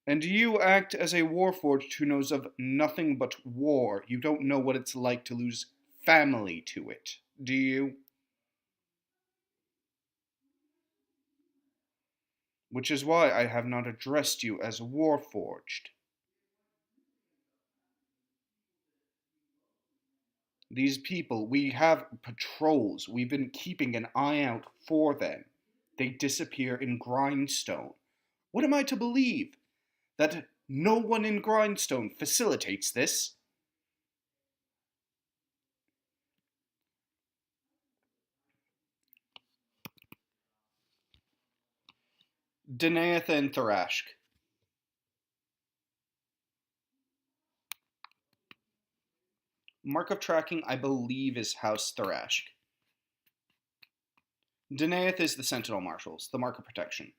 and you act as a warforged who knows of nothing but war. You don't know what it's like to lose family to it, do you? Which is why I have not addressed you as warforged. These people, we have patrols. We've been keeping an eye out for them. They disappear in Grindstone. What am I to believe? That no one in Grindstone facilitates this? Denaeth and Thrashk. Mark of tracking, I believe, is House Thrashk. Denaeth is the Sentinel Marshals, the mark of protection.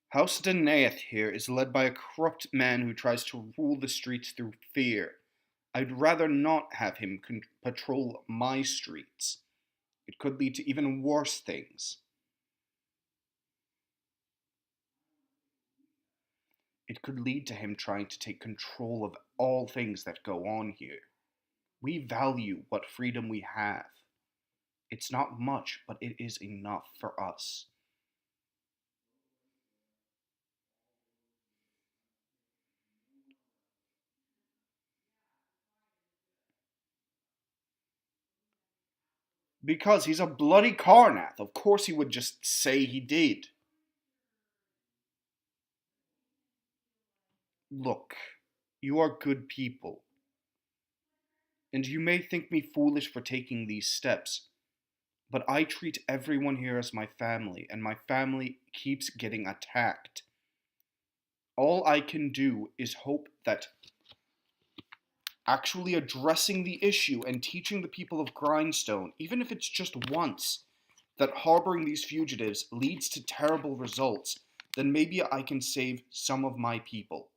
House Denaeth here is led by a corrupt man who tries to rule the streets through fear. I'd rather not have him patrol my streets. It could lead to even worse things. It could lead to him trying to take control of all things that go on here. We value what freedom we have. It's not much, but it is enough for us. Because he's a bloody Karnath. Of course he would just say he did. Look, you are good people. And you may think me foolish for taking these steps, but I treat everyone here as my family, and my family keeps getting attacked. All I can do is hope that actually addressing the issue and teaching the people of Grindstone, even if it's just once, that harboring these fugitives leads to terrible results, then maybe I can save some of my people.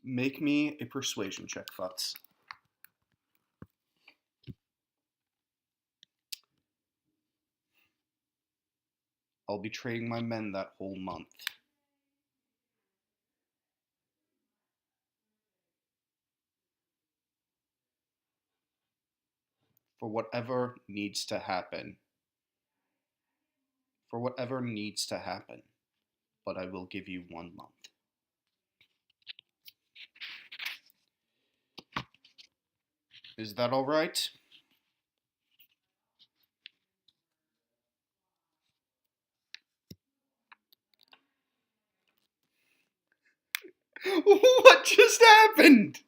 Make me a persuasion check, Futz. I'll be trading my men that whole month. For whatever needs to happen. For whatever needs to happen. But I will give you 1 month. Is that alright? What just happened?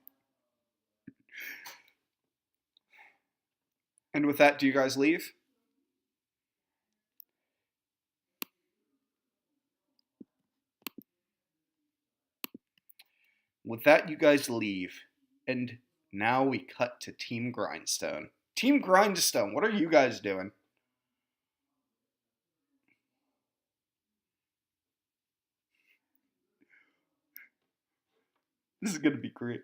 And with that, do you guys leave? With that, you guys leave. And Now we cut to Team Grindstone. Team Grindstone, what are you guys doing? This is going to be great.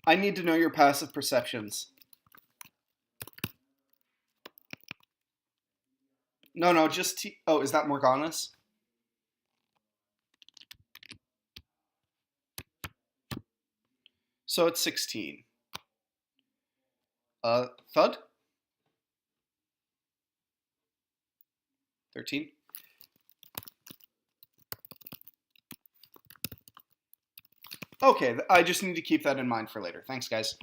I need to know your passive perceptions. No, just oh, is that Morgana's? So it's 16. Thud? 13. Okay, I just need to keep that in mind for later. Thanks, guys.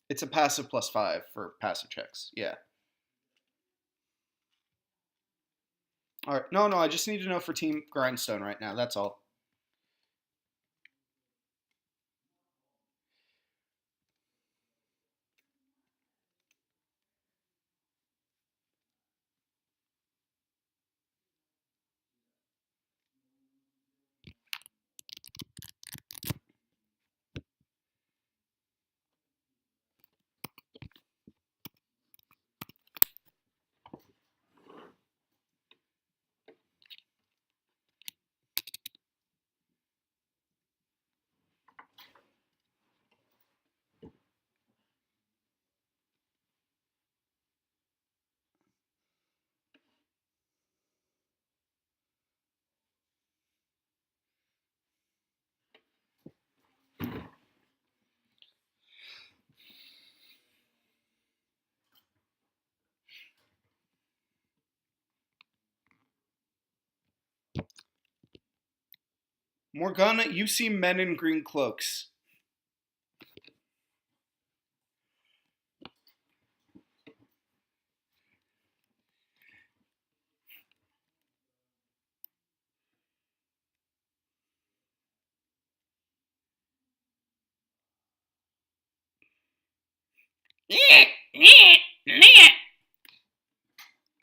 It's a passive +5 for passive checks. Yeah. All right. No, I just need to know for Team Grindstone right now. That's all. Morgana, you see men in green cloaks.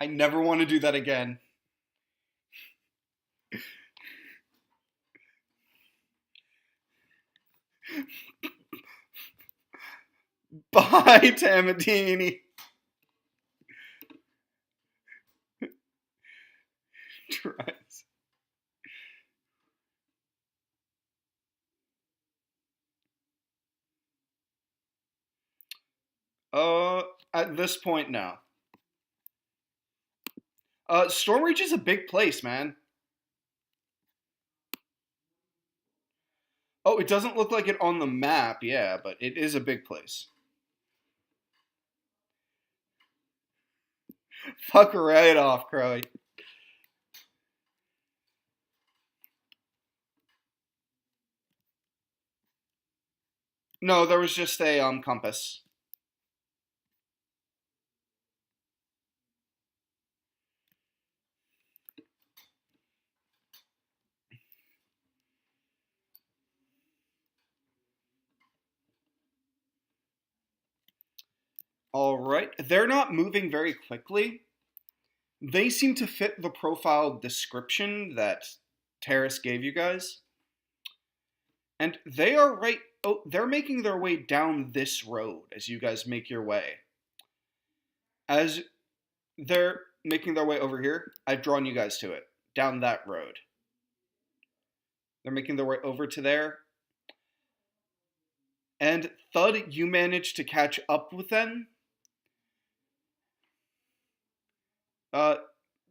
I never want to do that again. Bye, Tamatini. Tries. At this point, no. Stormreach is a big place, man. Oh, it doesn't look like it on the map, yeah, but it is a big place. Fuck right off, Crowy. No, there was just a compass. All right, they're not moving very quickly. They seem to fit the profile description that Terrace gave you guys. And they are right. Oh, they're making their way down this road as you guys make your way. As they're making their way over here, I've drawn you guys to it. Down that road. They're making their way over to there. And Thud, you managed to catch up with them.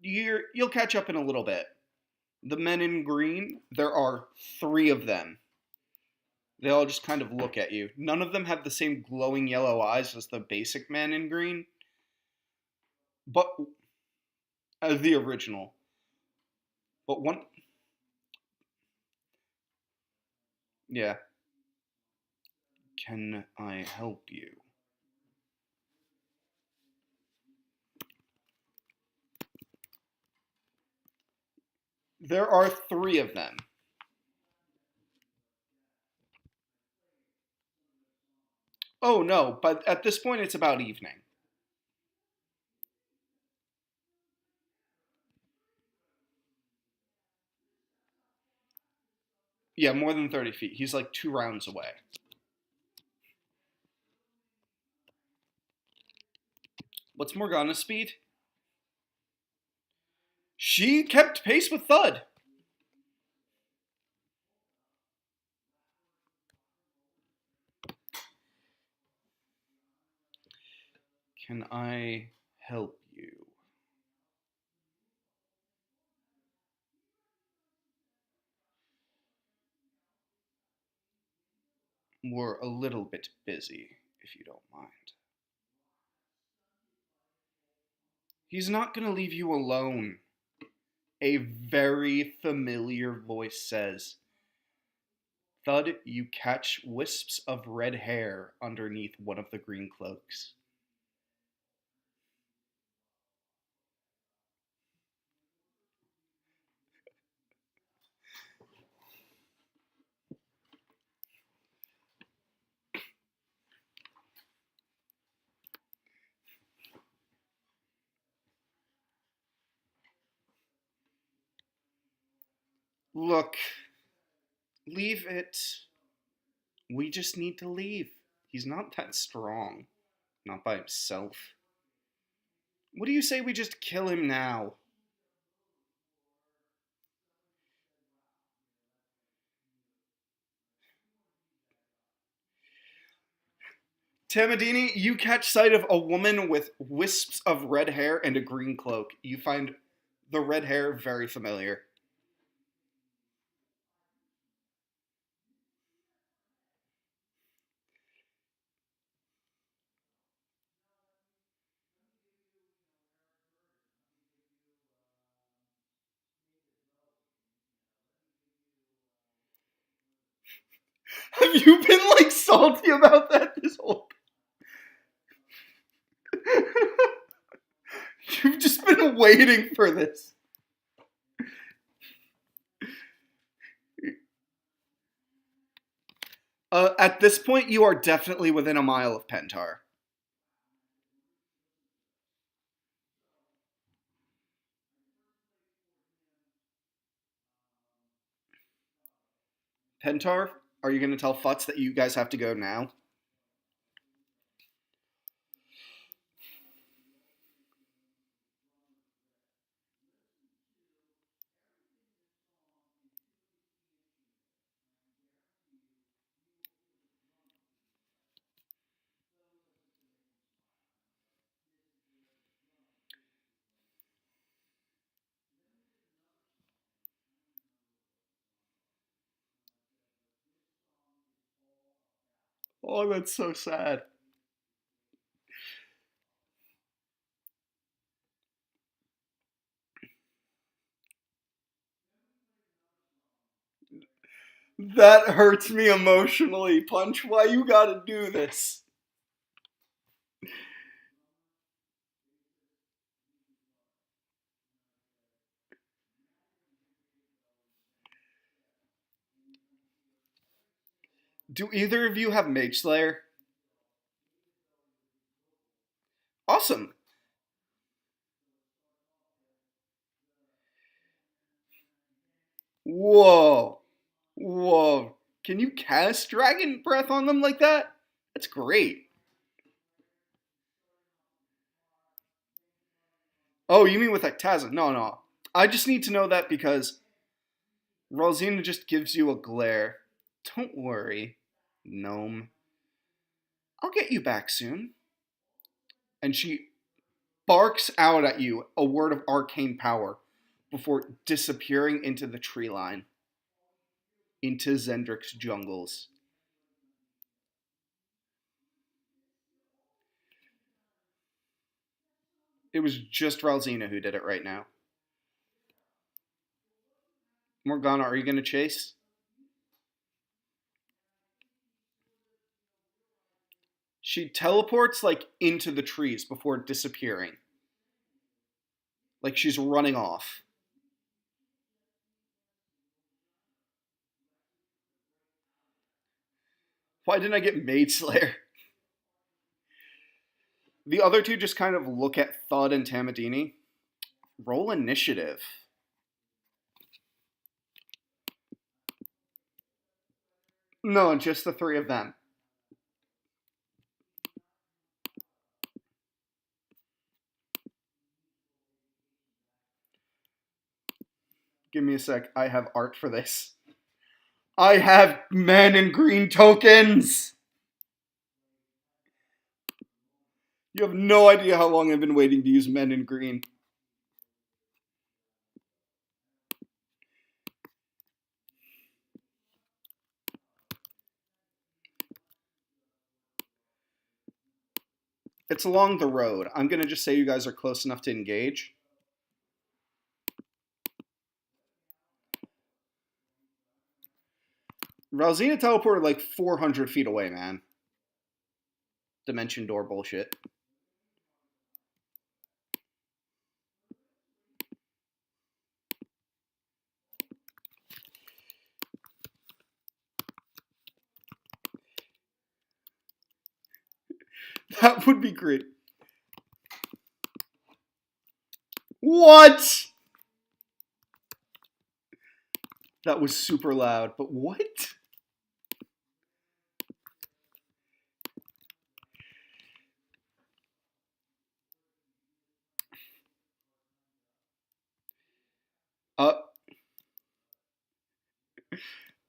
You'll catch up in a little bit. The men in green, there are 3 of them. They all just kind of look at you. None of them have the same glowing yellow eyes as the basic man in green, but the original. But one, yeah. Can I help you? There are 3 of them. Oh no, but at this point it's about evening. Yeah, more than 30 feet. He's like 2 rounds away. What's Morgana's speed? She kept pace with Thud. Can I help you? We're a little bit busy, if you don't mind. He's not gonna leave you alone. A very familiar voice says, Thud, you catch wisps of red hair underneath one of the green cloaks. Look, leave it. We just need to leave. He's not that strong. Not by himself. What do you say we just kill him now? Tamadini, you catch sight of a woman with wisps of red hair and a green cloak. You find the red hair very familiar. Have you been like salty about that this whole? You've just been waiting for this. At this point, you are definitely within a mile of Pentar. Pentar, are you going to tell Futz that you guys have to go now? Oh, that's so sad. That hurts me emotionally. Punch, why you gotta do this? Do either of you have Mage Slayer? Awesome. Whoa. Whoa. Can you cast Dragon Breath on them like that? That's great. Oh, you mean with Ectazin? No, no. I just need to know that because Rosina just gives you a glare. Don't worry, gnome. I'll get you back soon. And she barks out at you a word of arcane power before disappearing into the tree line, into Zendrik's jungles. It was just Ralzina who did it right now. Morgana, are you going to chase? She teleports, like, into the trees before disappearing. Like she's running off. Why didn't I get Maid Slayer? The other two just kind of look at Thud and Tamadini. Roll initiative. No, just the three of them. Give me a sec. I have art for this. I have men in green tokens! You have no idea how long I've been waiting to use men in green. It's along the road. I'm going to just say you guys are close enough to engage. Ralzina teleported like 400 feet away, man. Dimension door bullshit. That would be great. What? That was super loud, but what?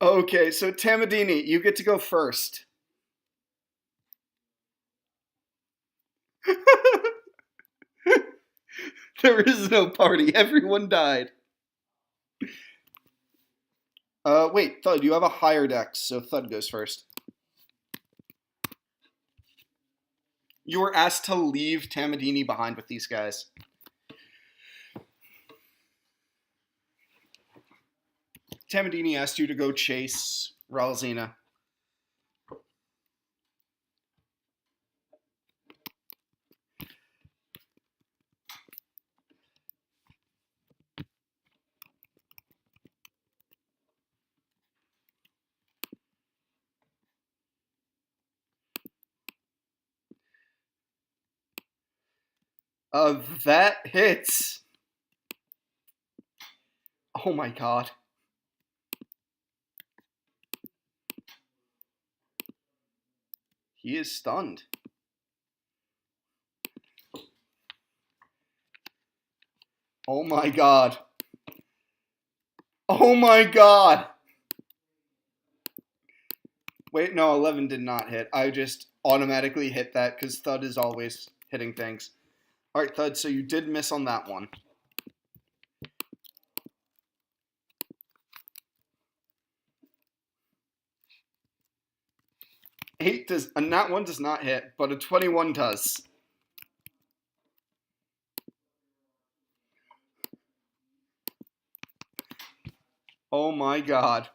Okay, so Tamadini, you get to go first. There is no party. Everyone died. Wait, Thud, you have a higher dex, so Thud goes first. You were asked to leave Tamadini behind with these guys. Tamadini asked you to go chase Ralzina. That hits. Oh my god. He is stunned. Oh my god. Oh my god. Wait, no, 11 did not hit. I just automatically hit that because Thud is always hitting things. Alright, Thud, so you did miss on that one. 8 does, and that one does not hit, but a 21 does. Oh my god.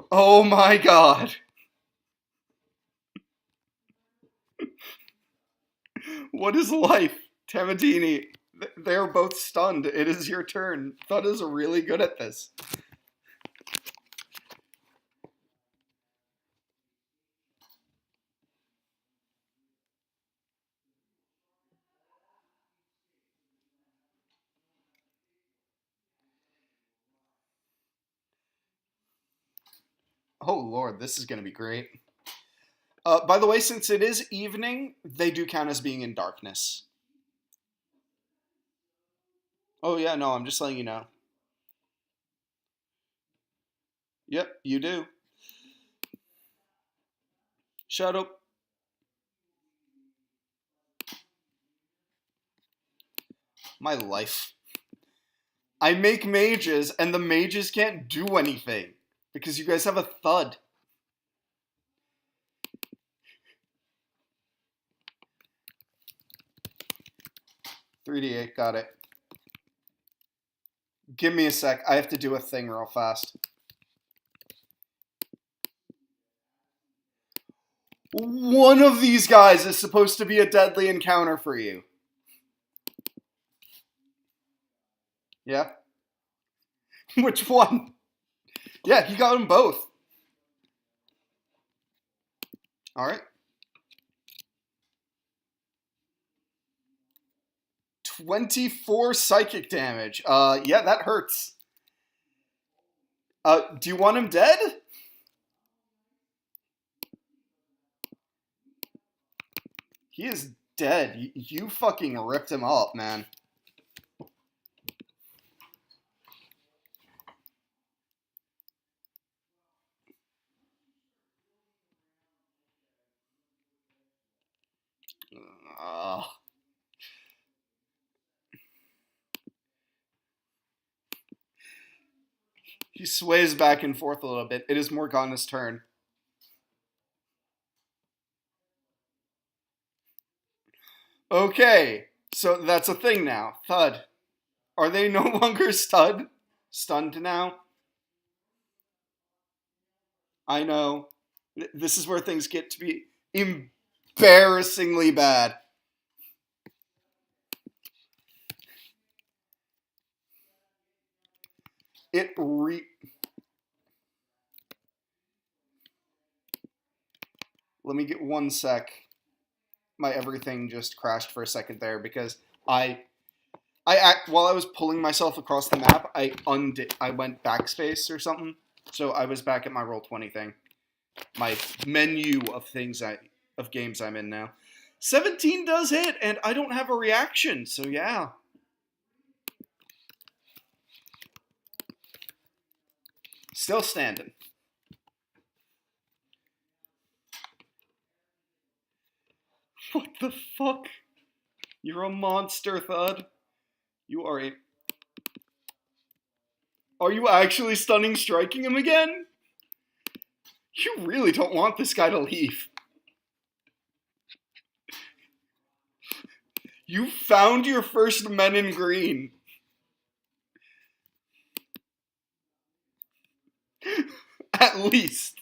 Oh my god. What is life? Tamadini, they're both stunned. It is your turn. Thud is really good at this. Oh lord, this is going to be great. By the way, since it is evening, they do count as being in darkness. Oh yeah, no, I'm just letting you know. Yep, you do. Shut up. My life. I make mages, and the mages can't do anything. Because you guys have a Thud. 3d8, got it. Give me a sec. I have to do a thing real fast. One of these guys is supposed to be a deadly encounter for you. Yeah? Which one? Yeah, he got them both. Alright. 24 psychic damage. Yeah, that hurts. Do you want him dead? He is dead. You fucking ripped him up, man. He sways back and forth a little bit. It is Morgana's turn. Okay, so that's a thing now. Thud. Are they no longer stunned now? I know. This is where things get to be embarrassingly bad. Let me get 1 sec. My everything just crashed for a second there because while I was pulling myself across the map, I went backspace or something. So I was back at my Roll20 thing. My menu of games I'm in now. 17 does hit, and I don't have a reaction, so yeah. Still standing. What the fuck? You're a monster, Thud. You are a... Are you actually stunning striking him again? You really don't want this guy to leave. You found your first men in green. At least.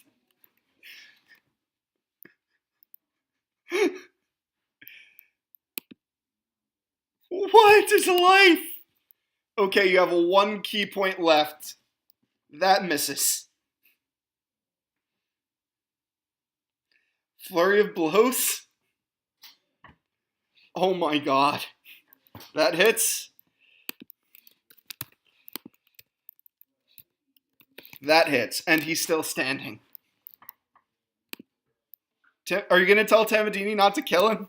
What is life? Okay, you have a 1 key point left. That misses. Flurry of blows? Oh my god. That hits. That hits. And he's still standing. Are you going to tell Tamadini not to kill him?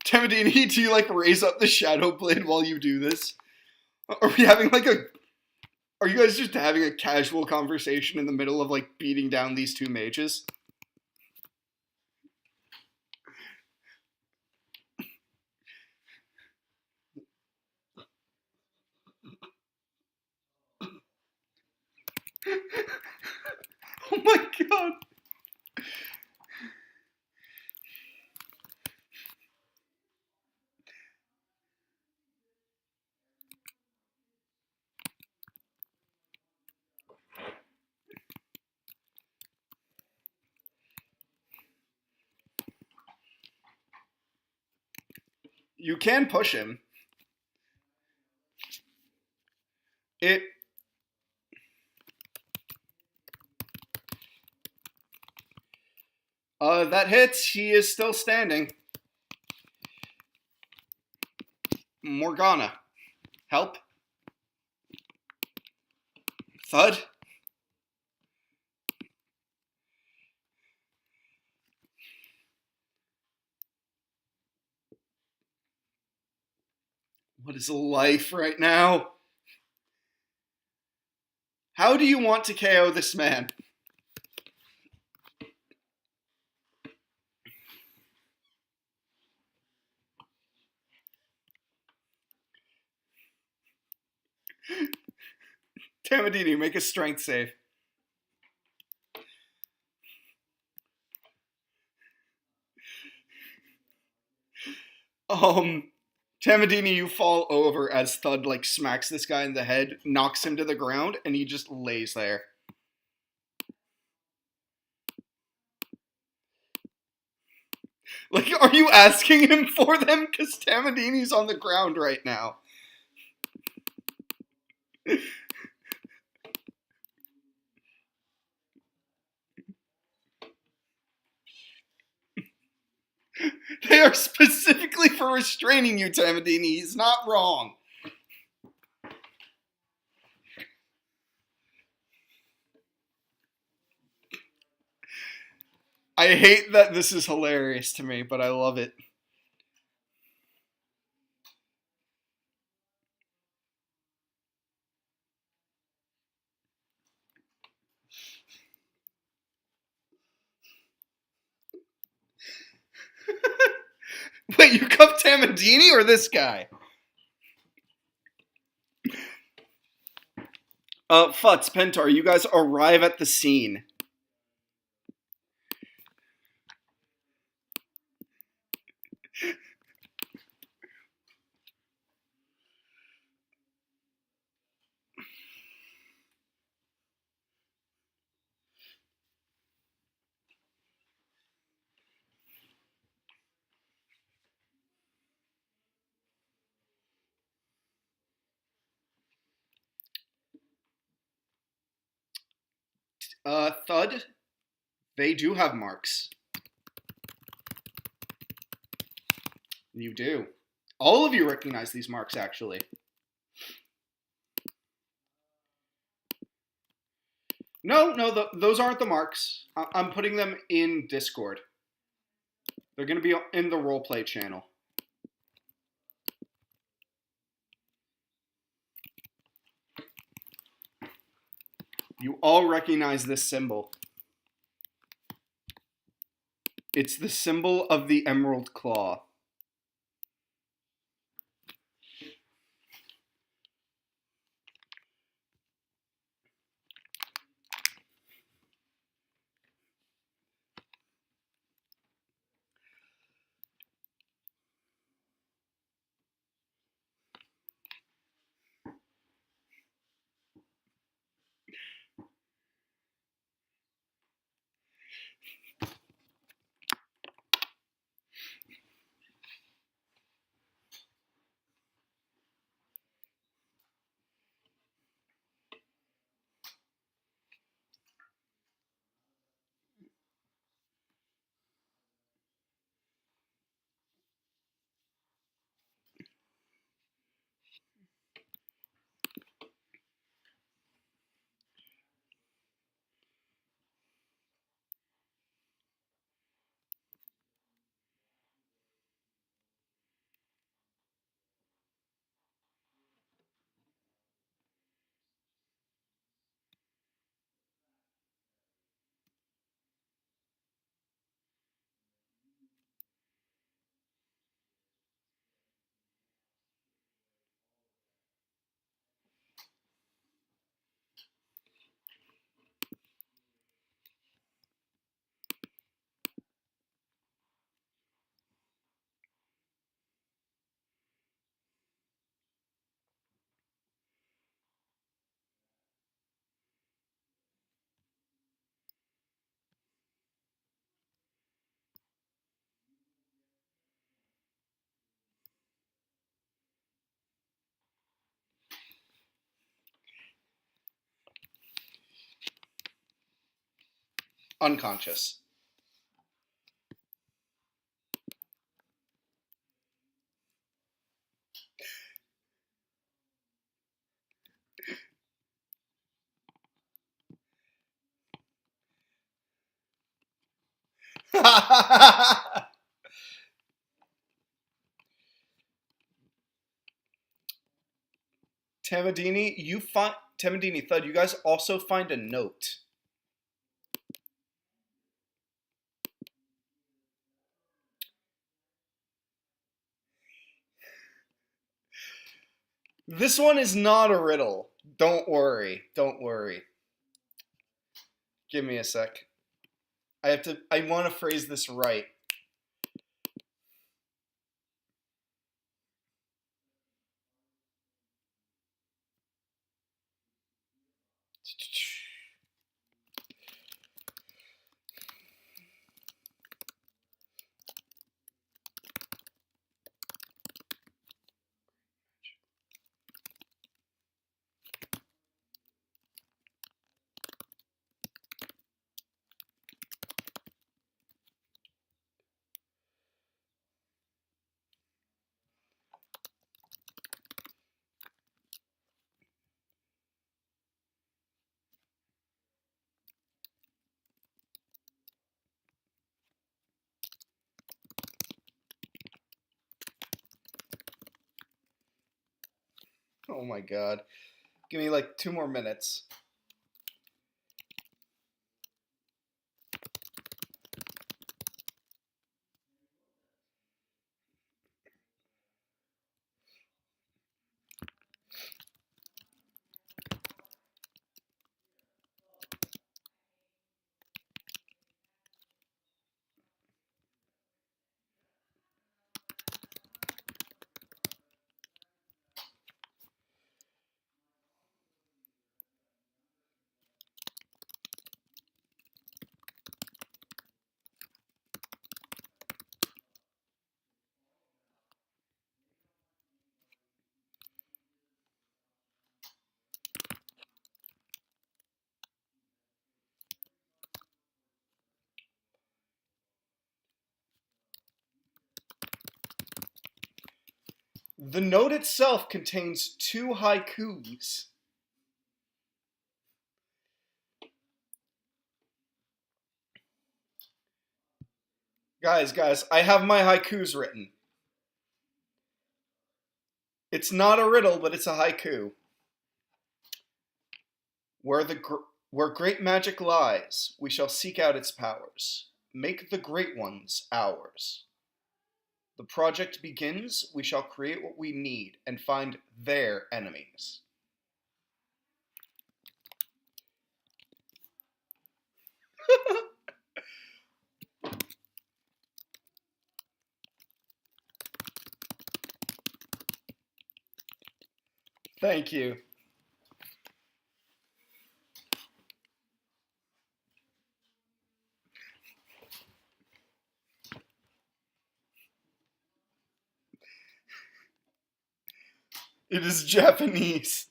Tamadini, do you raise up the Shadow Blade while you do this? Are we having are you guys just having a casual conversation in the middle of beating down these 2 mages? Oh my god. You can push him. That hits. He is still standing. Morgana. Help. Thud. What is life right now? How do you want to KO this man? Tamadini, make a strength save. Tamadini, you fall over as Thud like smacks this guy in the head, knocks him to the ground, and he just lays there. Like, are you asking him for them? Because Tamadini's on the ground right now. They are specifically for restraining you, Tamadini. He's not wrong. I hate that this is hilarious to me, but I love it. Wait, you cuffed Tamadini or this guy? Futz, Pentar, you guys arrive at the scene. Thud, they do have marks. You do. All of you recognize these marks, actually. No, those aren't the marks. I'm putting them in Discord. They're going to be in the roleplay channel. You all recognize this symbol. It's the symbol of the Emerald Claw. Unconscious. Tamadini, Thud, you guys also find a note. This one is not a riddle. Don't worry. Don't worry. Give me a sec. I want to phrase this right. Oh my god. Give me like 2 more minutes. The note itself contains 2 haikus. Guys, I have my haikus written. It's not a riddle, but it's a haiku. Where great magic lies, we shall seek out its powers. Make the great ones ours. The project begins, we shall create what we need and find their enemies. Thank you. It is Japanese.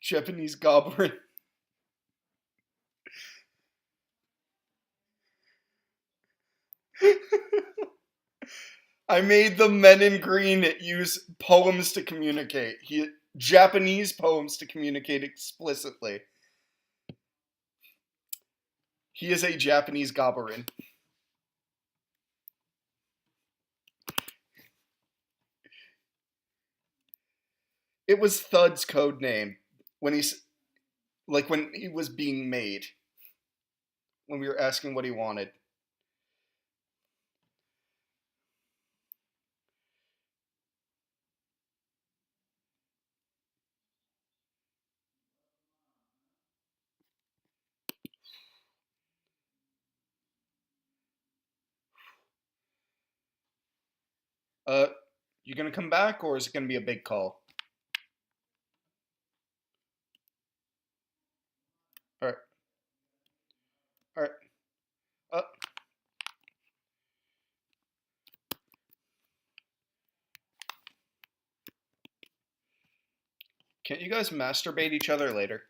Japanese goblin. I made the men in green use poems to communicate. Japanese poems to communicate explicitly. He is a Japanese goblin. It was Thud's code name when when he was being made. When we were asking what he wanted. You gonna come back, or is it gonna be a big call? All right. All right. Uh, can't you guys masturbate each other later?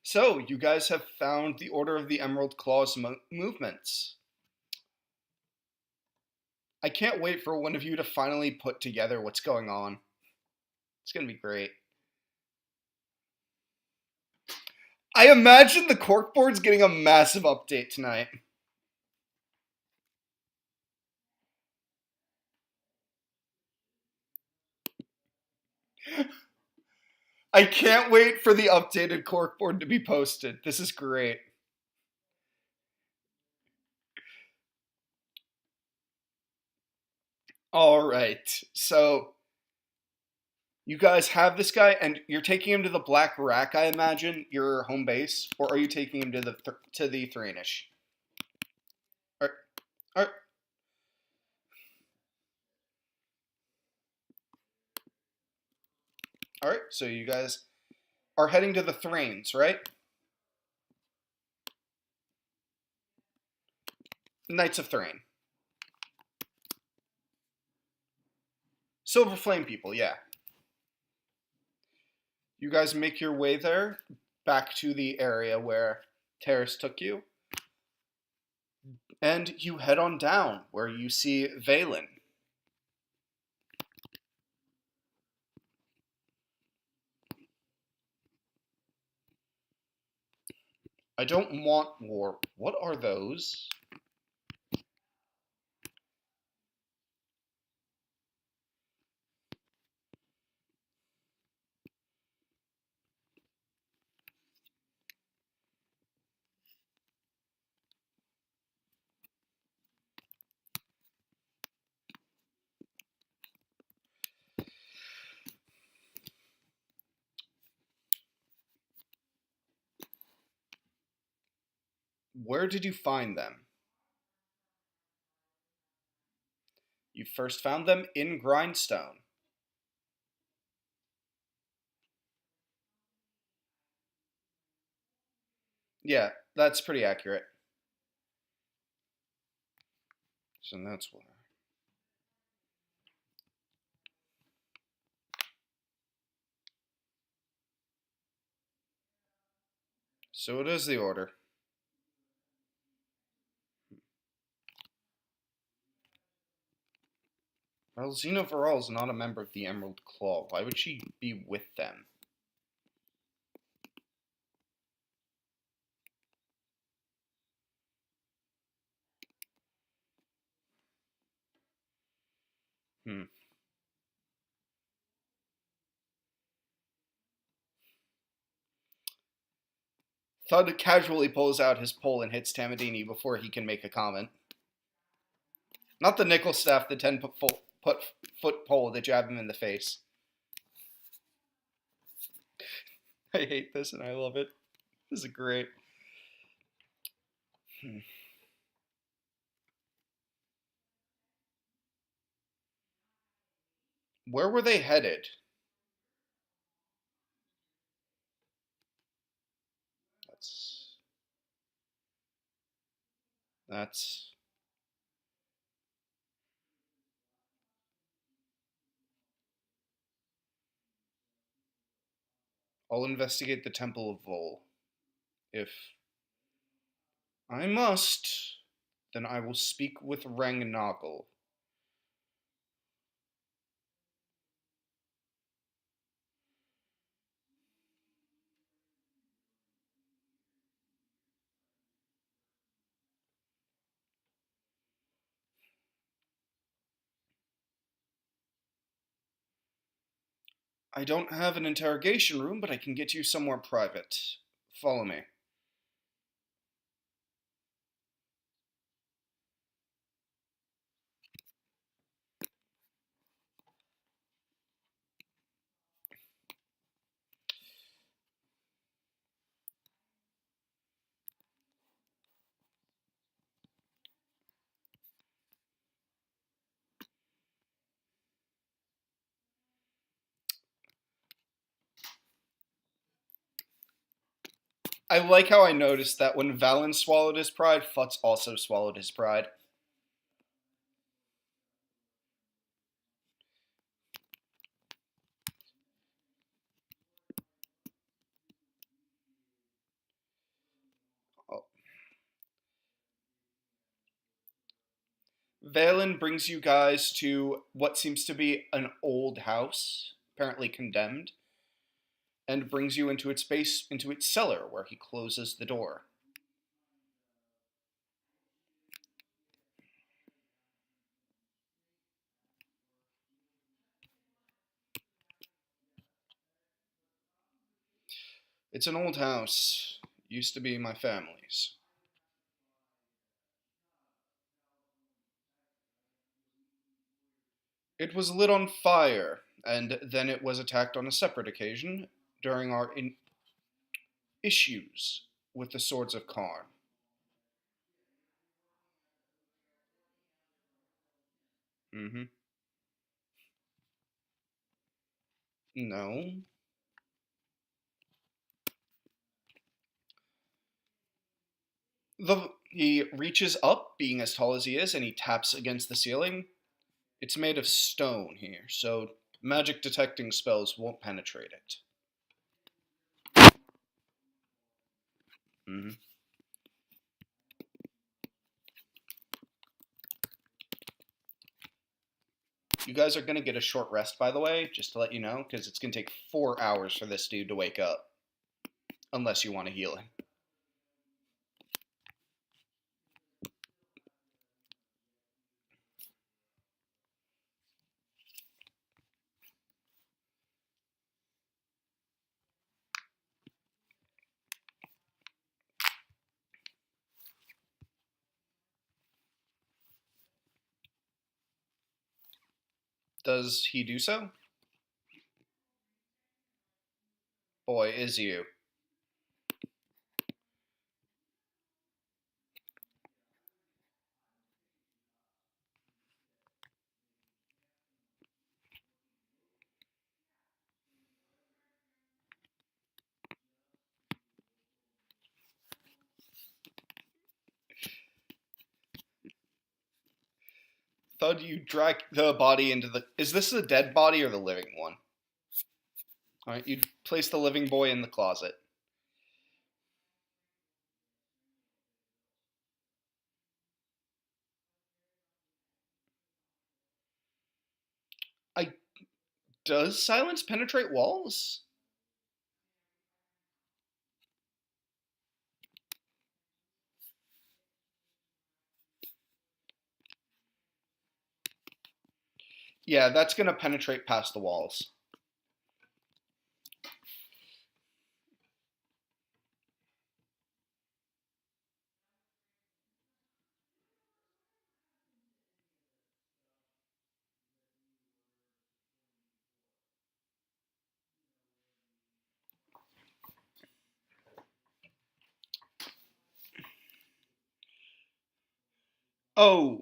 So, you guys have found the Order of the Emerald Claw's movements. I can't wait for one of you to finally put together what's going on. It's gonna be great. I imagine the corkboard's getting a massive update tonight. I can't wait for the updated corkboard to be posted. This is great. All right. So you guys have this guy, and you're taking him to the Black Rack, I imagine, your home base, or are you taking him to the Thrainish? All right. All right. All right. So you guys are heading to the Thrains, right? Knights of Thrain. Silver Flame people, yeah. You guys make your way there, back to the area where Terrace took you, and you head on down where you see Valen. I don't want war. What are those? Where did you find them? You first found them in Grindstone. Yeah, that's pretty accurate. So that's where. So it is the order. Well, Xena Varel is not a member of the Emerald Claw. Why would she be with them? Hmm. Thud casually pulls out his pole and hits Tamadini before he can make a comment. Not the nickel staff, the 10-foot pole that jab him in the face. I hate this and I love it. This is great. Where were they headed? That's. I'll investigate the Temple of Vol. If I must, then I will speak with Rangnagel. I don't have an interrogation room, but I can get you somewhere private. Follow me. I like how I noticed that when Valen swallowed his pride, Futz also swallowed his pride. Oh. Valen brings you guys to what seems to be an old house, apparently condemned, and brings you into its base, into its cellar, where he closes the door. It's an old house. Used to be my family's. It was lit on fire, and then it was attacked on a separate occasion during our issues with the Swords of Karn. Mm-hmm. No. He reaches up, being as tall as he is, and he taps against the ceiling. It's made of stone here, so magic detecting spells won't penetrate it. Mm-hmm. You guys are gonna get a short rest, by the way, just to let you know, because it's gonna take 4 hours for this dude to wake up, unless you want to heal him. Does he do so? Boy, is you. Thud, you drag the body into the. Is this the dead body or the living one? Alright, you place the living boy in the closet. I. Does silence penetrate walls? Yeah, that's gonna penetrate past the walls. Oh.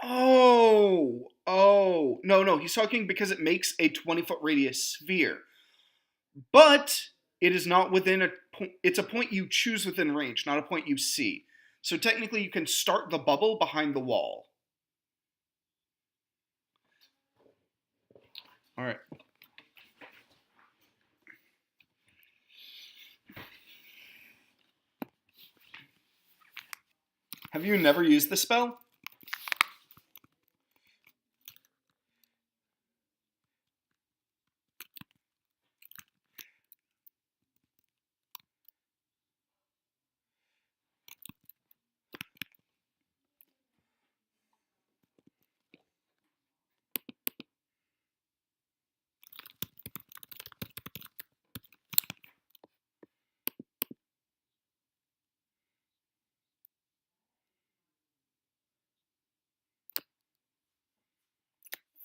Oh. No, he's talking because it makes a 20-foot radius sphere. But it is not within a point. It's a point you choose within range, not a point you see. So technically, you can start the bubble behind the wall. All right. Have you never used the spell?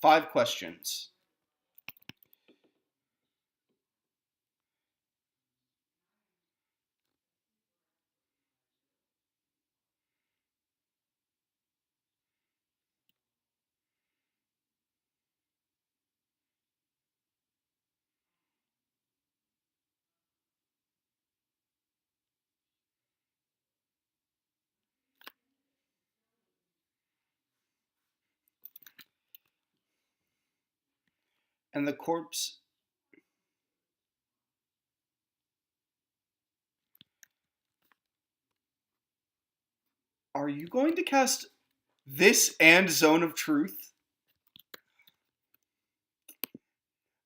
Five questions. And the corpse. Are you going to cast this and Zone of Truth?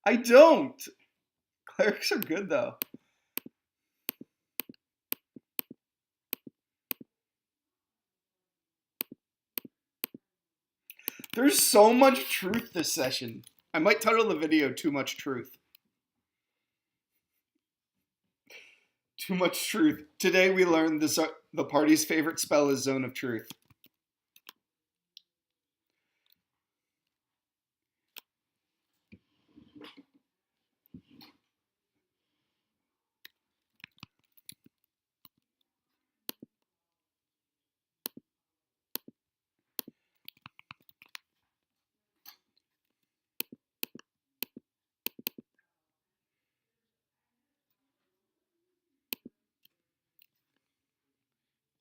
I don't. Clerics are good, though. There's so much truth this session. I might title the video Too Much Truth. Too much truth. Today we learned the party's favorite spell is Zone of Truth.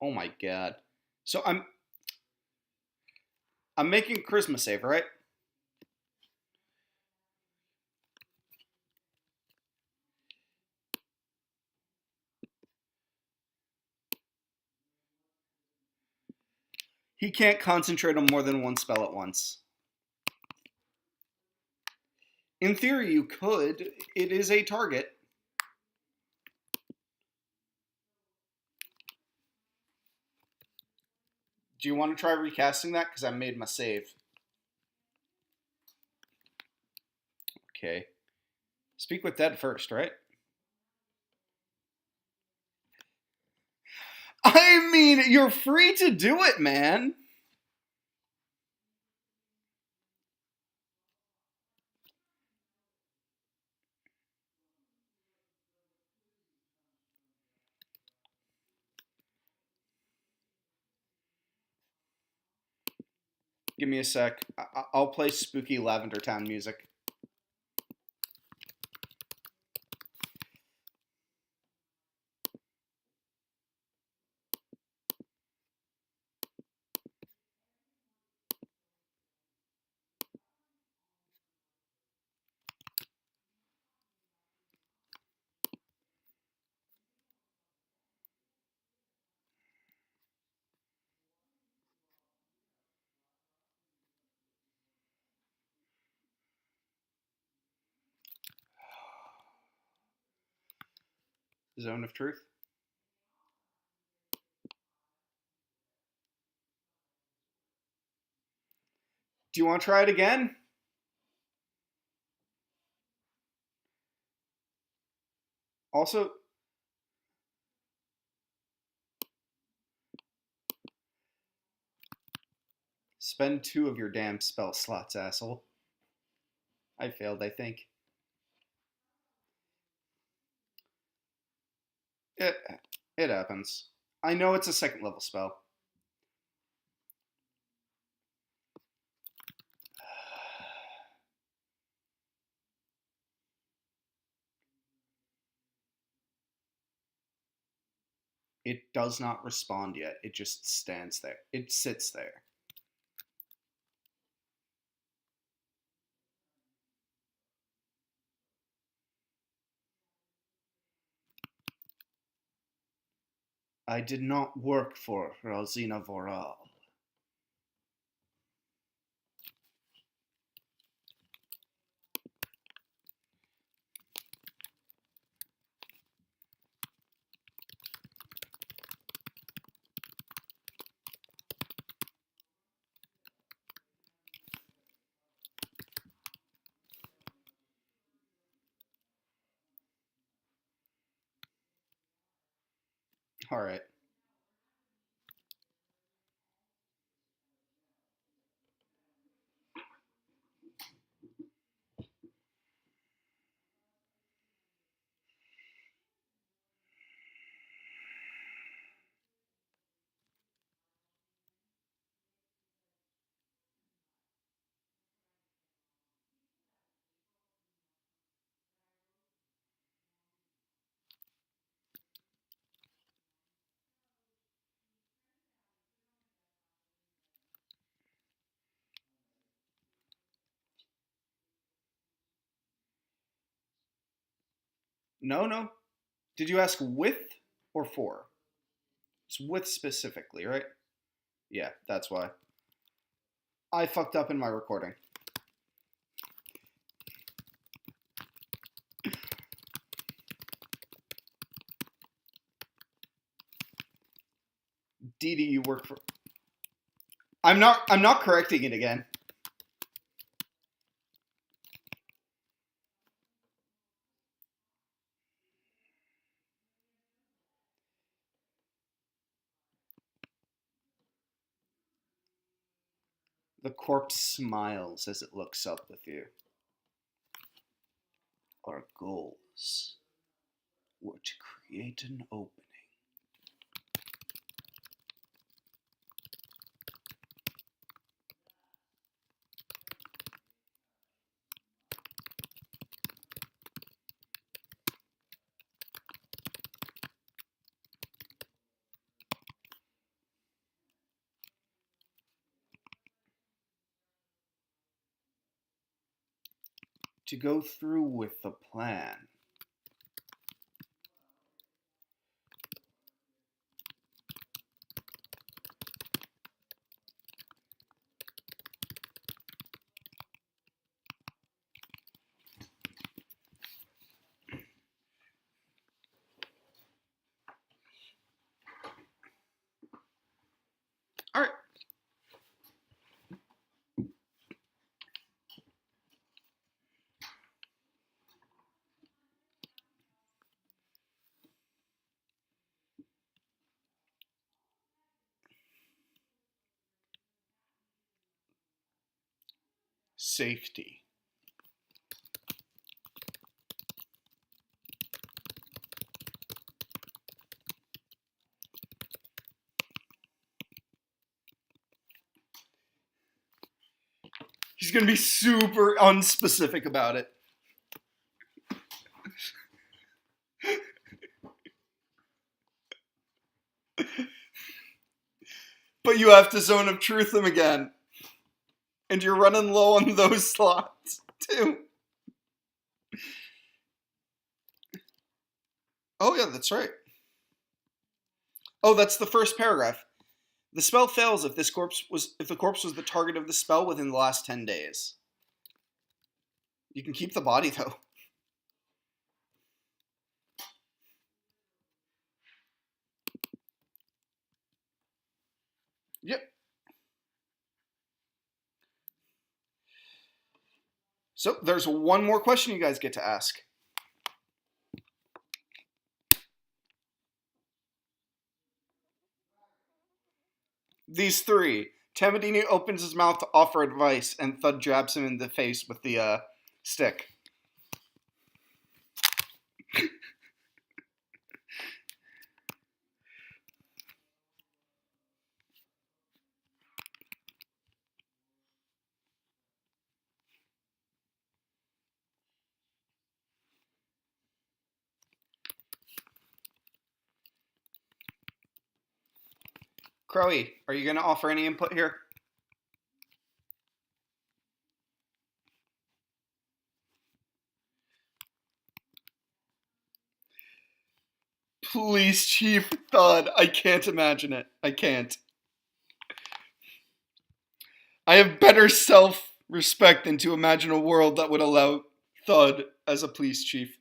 Oh my god. So I'm making charisma save, right? He can't concentrate on more than one spell at once. In theory, you could. It is a target. Do you want to try recasting that? Because I made my save. Okay. Speak with dead first, right? I mean, you're free to do it, man. Give me a sec. I'll play spooky Lavender Town music. Zone of Truth. Do you want to try it again? Also, spend 2 of your damn spell slots, asshole. I failed, I think. It, it happens. I know it's a 2nd level spell. It does not respond yet. It just stands there. It sits there. I did not work for Rosina Voral. Alright. No. Did you ask with or for? It's with specifically, right? Yeah, that's why. I fucked up in my recording. Dee Dee, you work for... I'm not correcting it again. The corpse smiles as it looks up with you. Our goals were to create an opening. To go through with the plan. All right. Safety. He's going to be super unspecific about it. But you have to Zone of Truth him again. And you're running low on those slots, too. Oh, yeah, that's right. Oh, that's the first paragraph. The spell fails if the corpse was the target of the spell within the last 10 days. You can keep the body, though. Yep. So there's one more question you guys get to ask. These three. Tamadini opens his mouth to offer advice, and Thud jabs him in the face with the stick. Crowy, are you going to offer any input here? Police Chief Thud. I can't imagine it. I can't. I have better self-respect than to imagine a world that would allow Thud as a police chief.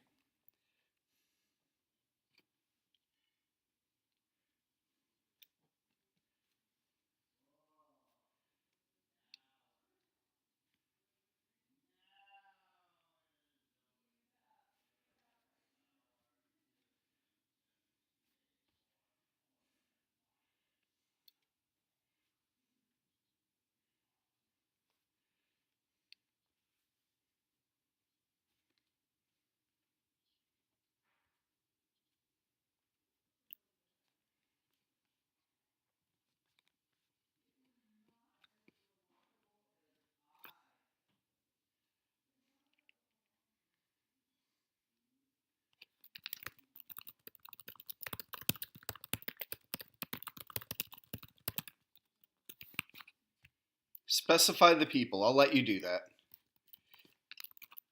Specify the people. I'll let you do that.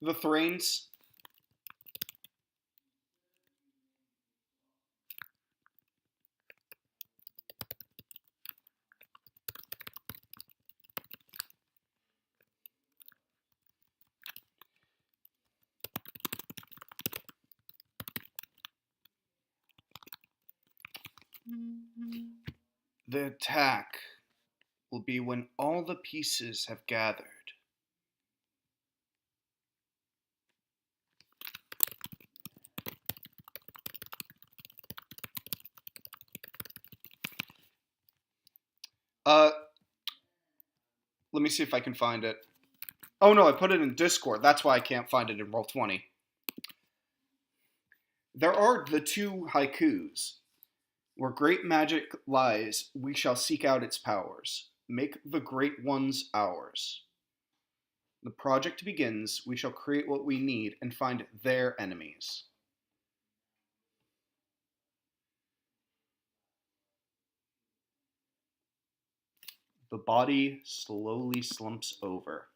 The Thrains. The attack will be when all the pieces have gathered. Let me see if I can find it. Oh no, I put it in Discord. That's why I can't find it in Roll20. There are the two haikus. Where great magic lies, we shall seek out its powers. Make the great ones ours. The project begins, we shall create what we need and find their enemies. The body slowly slumps over.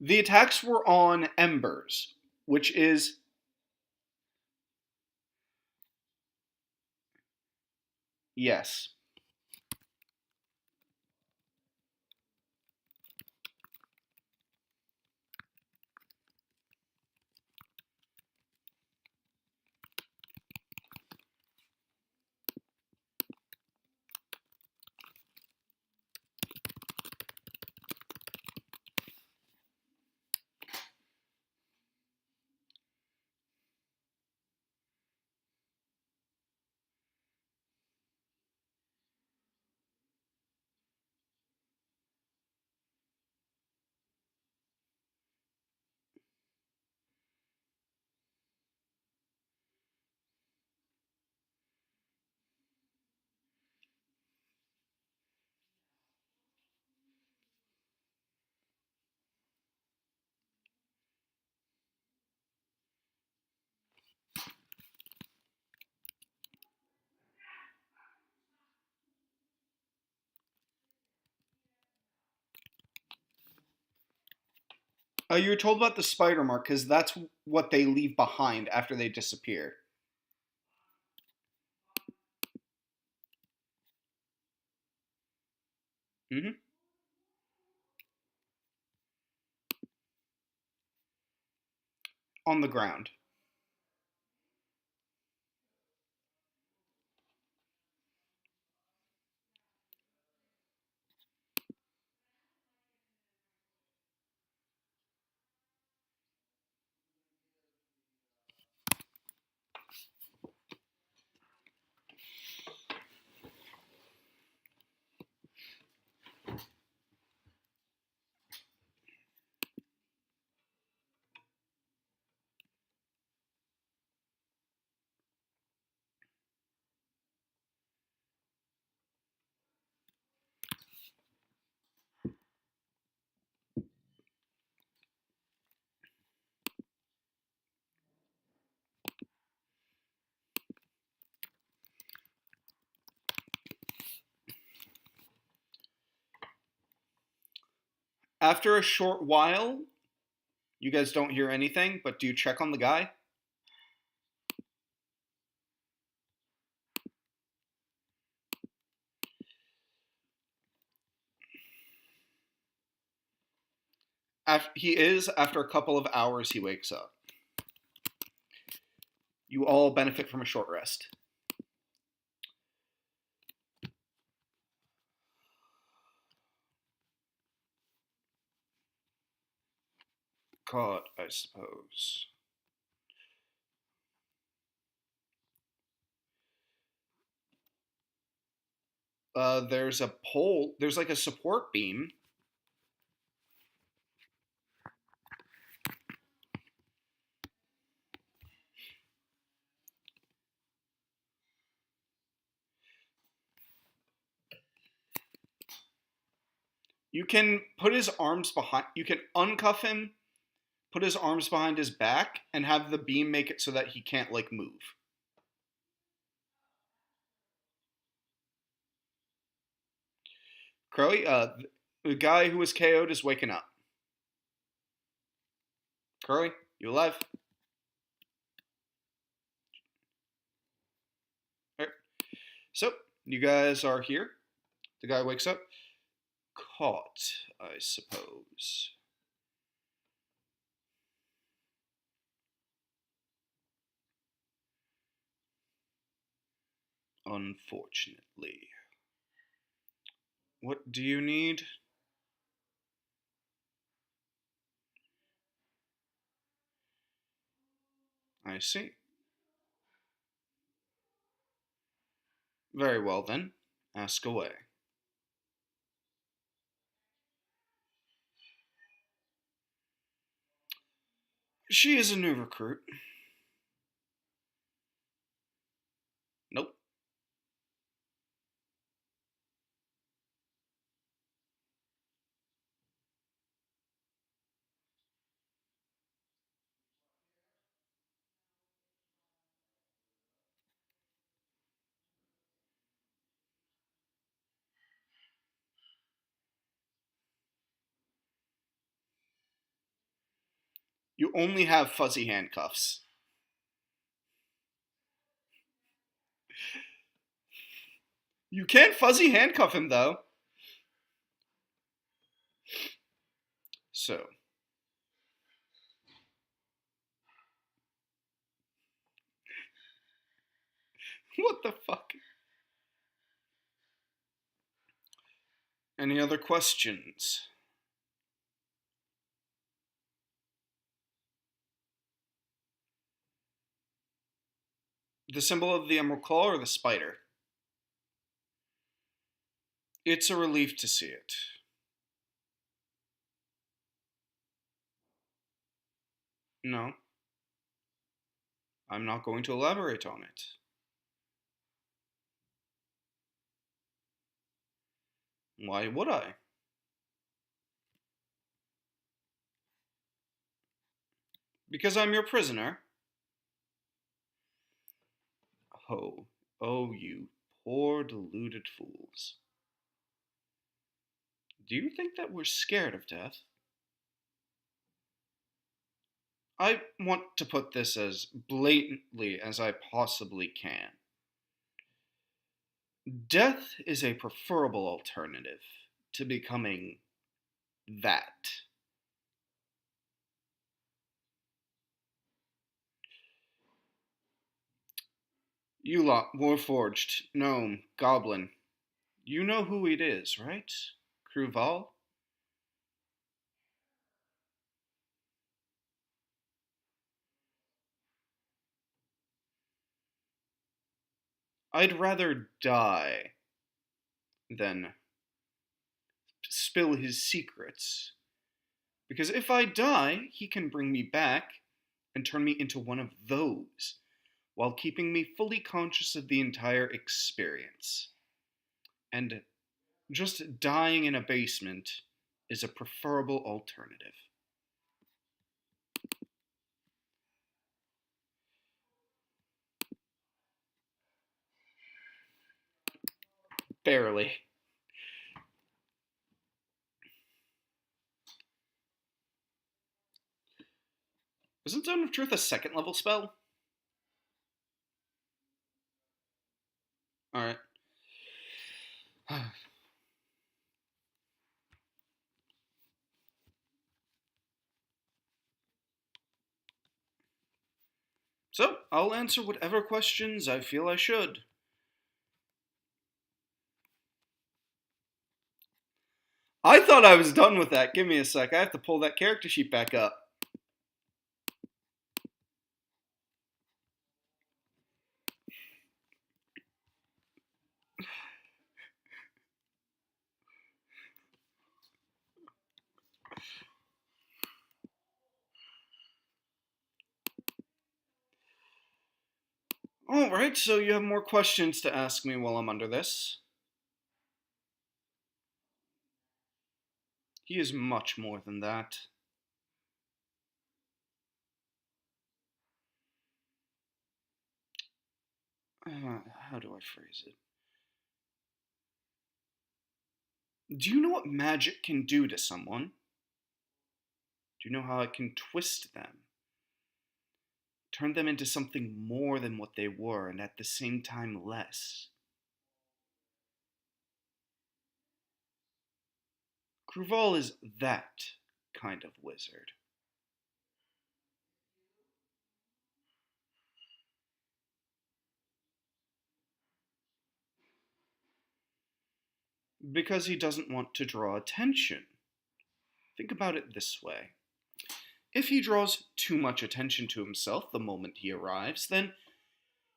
The attacks were on embers, which is... Yes. You were told about the spider mark because that's what they leave behind after they disappear. Mm-hmm. On the ground. After a short while, you guys don't hear anything, but do you check on the guy? After a couple of hours, he wakes up. You all benefit from a short rest. God, I suppose. There's a pole. There's like a support beam. You can put his arms behind. You can uncuff him, put his arms behind his back, and have the beam make it so that he can't like move. Curly, the guy who was KO'd is waking up. Curly, you alive? All right. So you guys are here. The guy wakes up. Caught, I suppose. Unfortunately. What do you need? I see. Very well then. Ask away. She is a new recruit. Nope. You only have fuzzy handcuffs. You can't fuzzy handcuff him though. So. What the fuck? Any other questions? The symbol of the emerald claw or the spider? It's a relief to see it. No. I'm not going to elaborate on it. Why would I? Because I'm your prisoner. Oh, oh, you poor deluded fools. Do you think that we're scared of death? I want to put this as blatantly as I possibly can. Death is a preferable alternative to becoming that. You lot, Warforged, Gnome, Goblin, you know who it is, right? Cruval? I'd rather die than spill his secrets. Because if I die, he can bring me back and turn me into one of those, while keeping me fully conscious of the entire experience. And just dying in a basement is a preferable alternative. Barely. Isn't Zone of Truth a second level spell? Alright. So, I'll answer whatever questions I feel I should. I thought I was done with that. Give me a sec. I have to pull that character sheet back up. Alright, so you have more questions to ask me while I'm under this. He is much more than that. How do I phrase it? Do you know what magic can do to someone? Do you know how it can twist them? Turn them into something more than what they were, and at the same time less. Cruval is that kind of wizard. Because he doesn't want to draw attention. Think about it this way. If he draws too much attention to himself the moment he arrives, then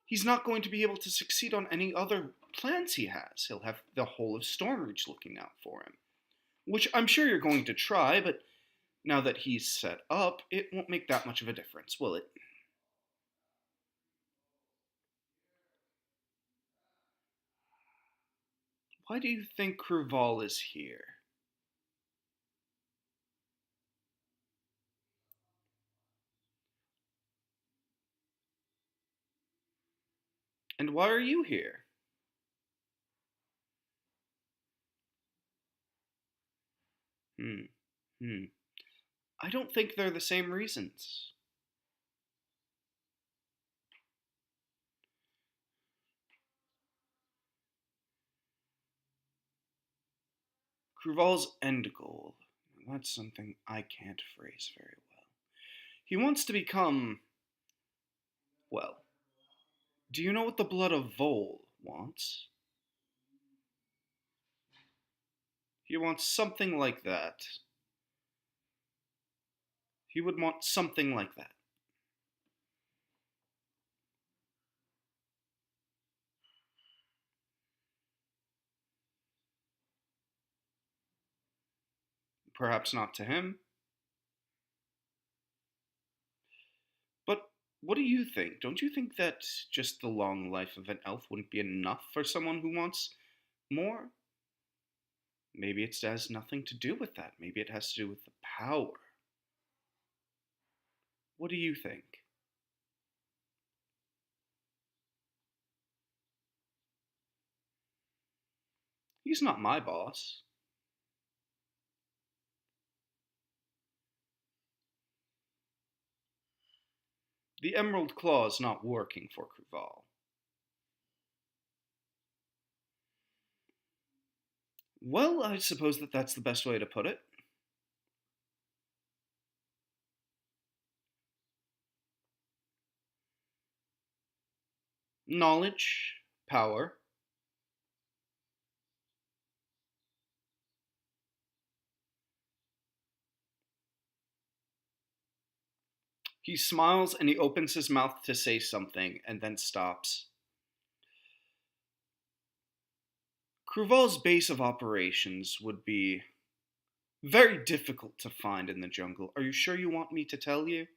he's not going to be able to succeed on any other plans he has. He'll have the whole of Stormreach looking out for him. Which I'm sure you're going to try, but now that he's set up, it won't make that much of a difference, will it? Why do you think Cruval is here? And why are you here? Hmm. Hmm. I don't think they're the same reasons. Cruval's end goal. That's something I can't phrase very well. He wants to become. Well, do you know what the blood of Vol wants? He wants something like that. He would want something like that. Perhaps not to him. But what do you think? Don't you think that just the long life of an elf wouldn't be enough for someone who wants more? Maybe it has nothing to do with that. Maybe it has to do with the power. What do you think? He's not my boss. The Emerald Claw's not working for Cruval. Well, I suppose that that's the best way to put it. Knowledge, power. He smiles and he opens his mouth to say something and then stops. Cruval's base of operations would be very difficult to find in the jungle. Are you sure you want me to tell you?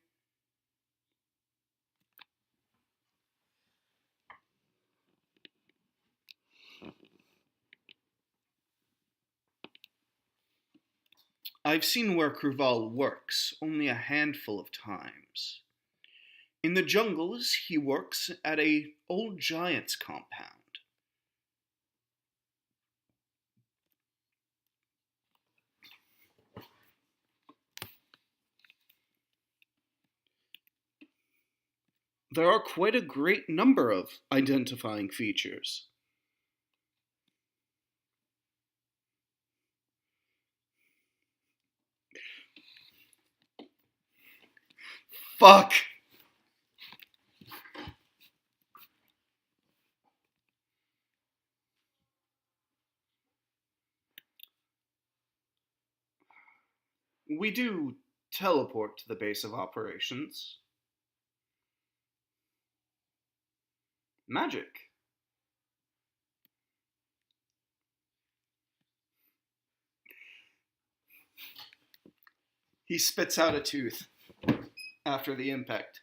I've seen where Cruval works only a handful of times. In the jungles, he works at a old giant's compound. There are quite a great number of identifying features. Fuck! We do teleport to the base of operations. Magic. He spits out a tooth after the impact.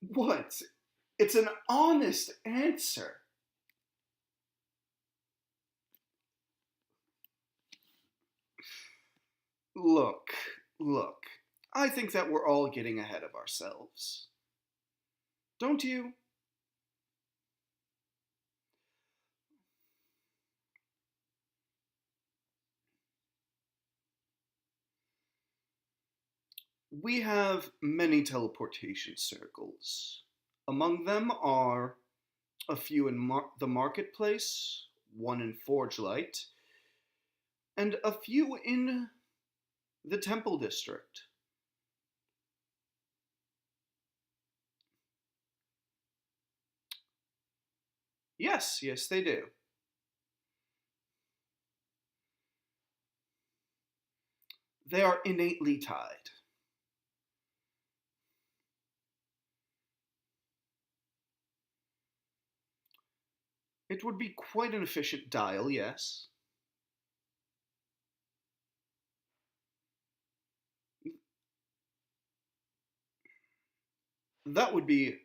What? It's an honest answer. Look, look. I think that we're all getting ahead of ourselves. Don't you? We have many teleportation circles. Among them are a few in the marketplace, one in Forge Light, and a few in the Temple District. Yes, yes, they do. They are innately tied. It would be quite an efficient dial, yes. That would be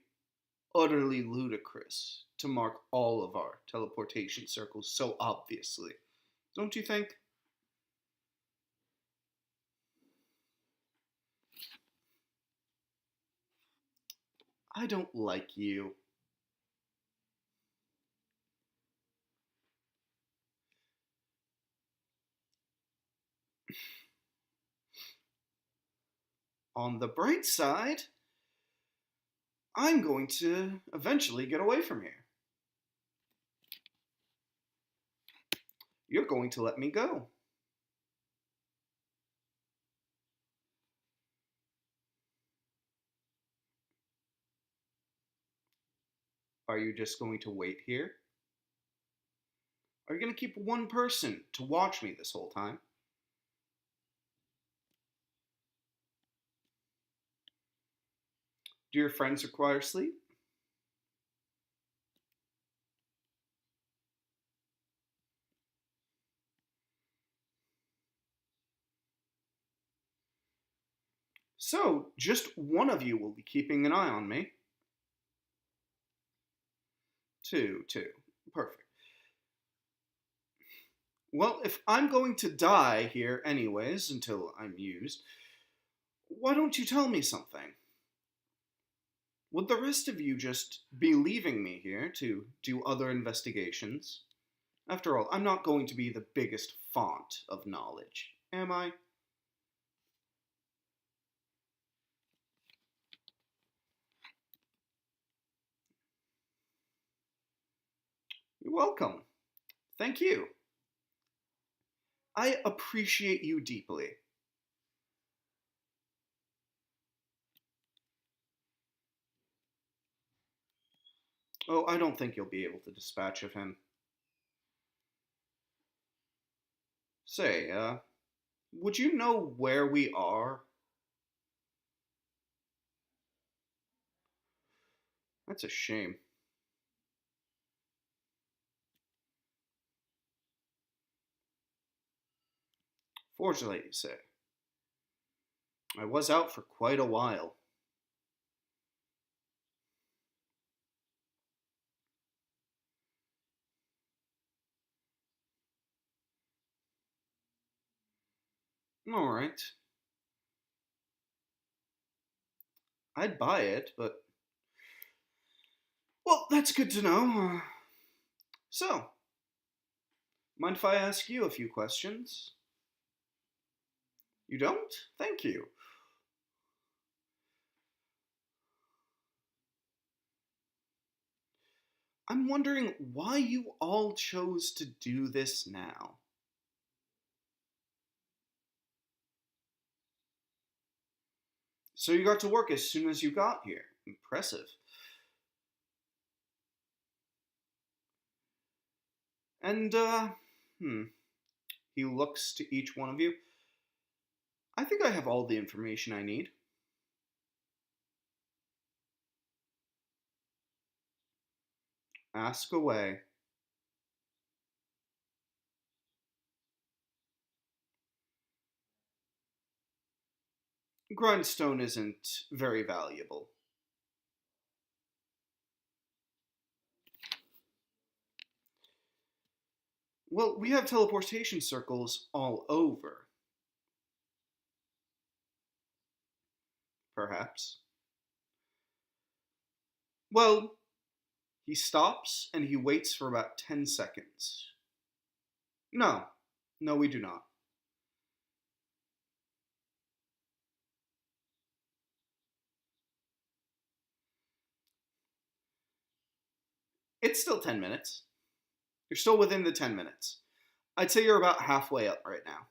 utterly ludicrous to mark all of our teleportation circles so obviously. Don't you think? I don't like you. On the bright side, I'm going to eventually get away from here. You're going to let me go. Are you just going to wait here? Are you going to keep one person to watch me this whole time? Do your friends require sleep? So, just one of you will be keeping an eye on me. Two, two. Perfect. Well, if I'm going to die here anyways until I'm used, why don't you tell me something? Would the rest of you just be leaving me here to do other investigations? After all, I'm not going to be the biggest font of knowledge, am I? You're welcome. Thank you. I appreciate you deeply. Oh, I don't think you'll be able to dispatch of him. Say, would you know where we are? That's a shame. Fortunately, you say. I was out for quite a while. All right. I'd buy it, but well, that's good to know. So, mind if I ask you a few questions? You don't? Thank you. I'm wondering why you all chose to do this now. So you got to work as soon as you got here. Impressive. And, hmm. He looks to each one of you. I think I have all the information I need. Ask away. Grindstone isn't very valuable. Well, we have teleportation circles all over, perhaps. Well, he stops and he waits for about 10 seconds. No, no, we do not. It's still 10 minutes. You're still within the 10 minutes. I'd say you're about halfway up right now.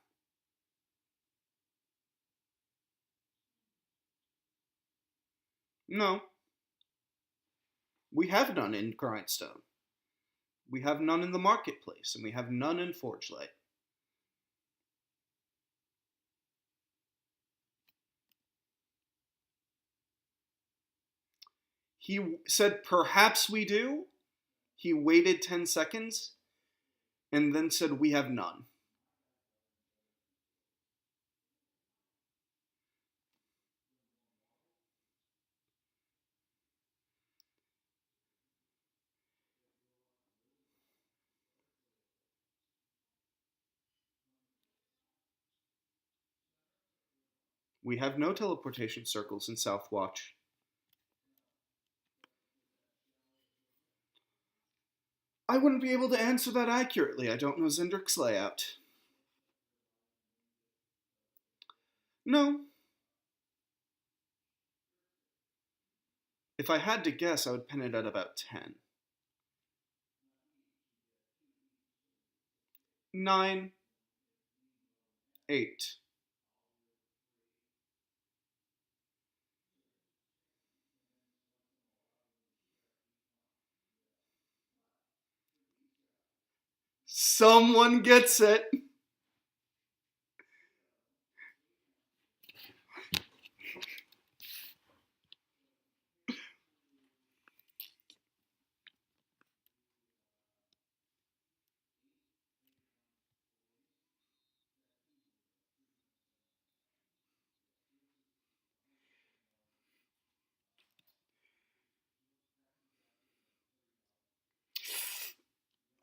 No, we have none in Grindstone. We have none in the marketplace, and we have none in Forgelight. He said, perhaps we do. He waited 10 seconds and then said, we have none. We have no teleportation circles in Southwatch. I wouldn't be able to answer that accurately. I don't know Zendrik's layout. No. If I had to guess, I would pin it at about 10. 9. 8. Someone gets it.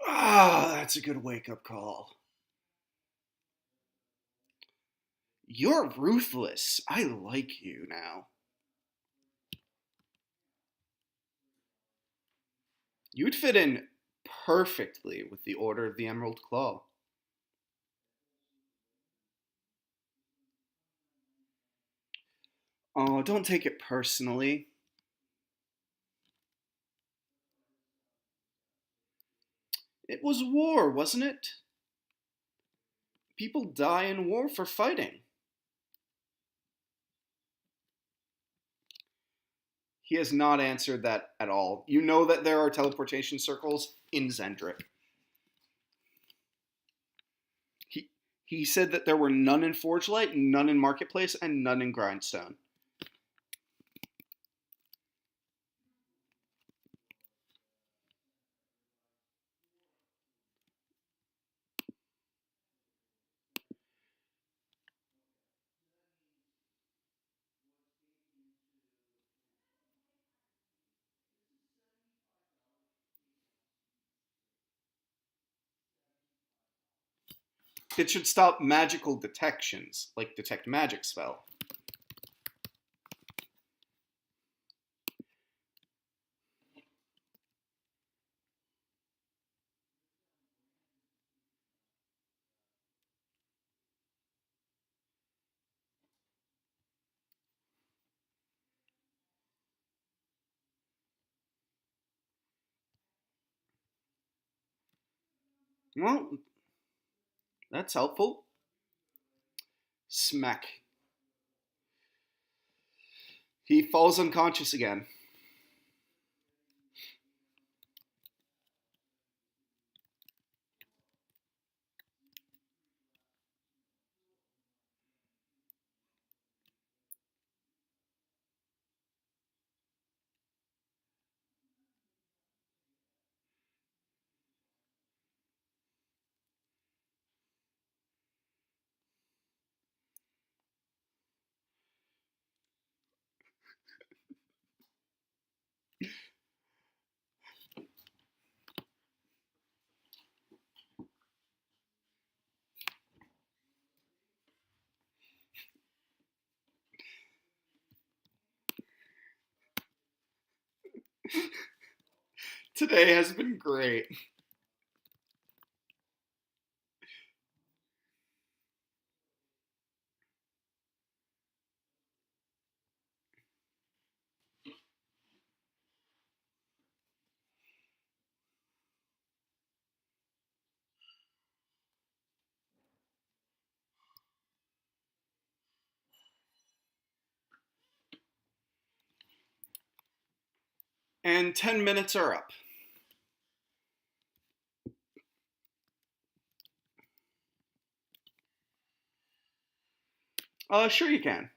Ah, that's a good wake-up call. You're ruthless. I like you now. You'd fit in perfectly with the Order of the Emerald Claw. Oh, don't take it personally. It was war, wasn't it? People die in war for fighting. He has not answered that at all. You know that there are teleportation circles in Zendrik. He he said that there were none in Forgelight, none in Marketplace, and none in Grindstone. It should stop magical detections, like detect magic spell. Well, that's helpful. Smack. He falls unconscious again. Today has been great. And 10 minutes are up. Sure you can.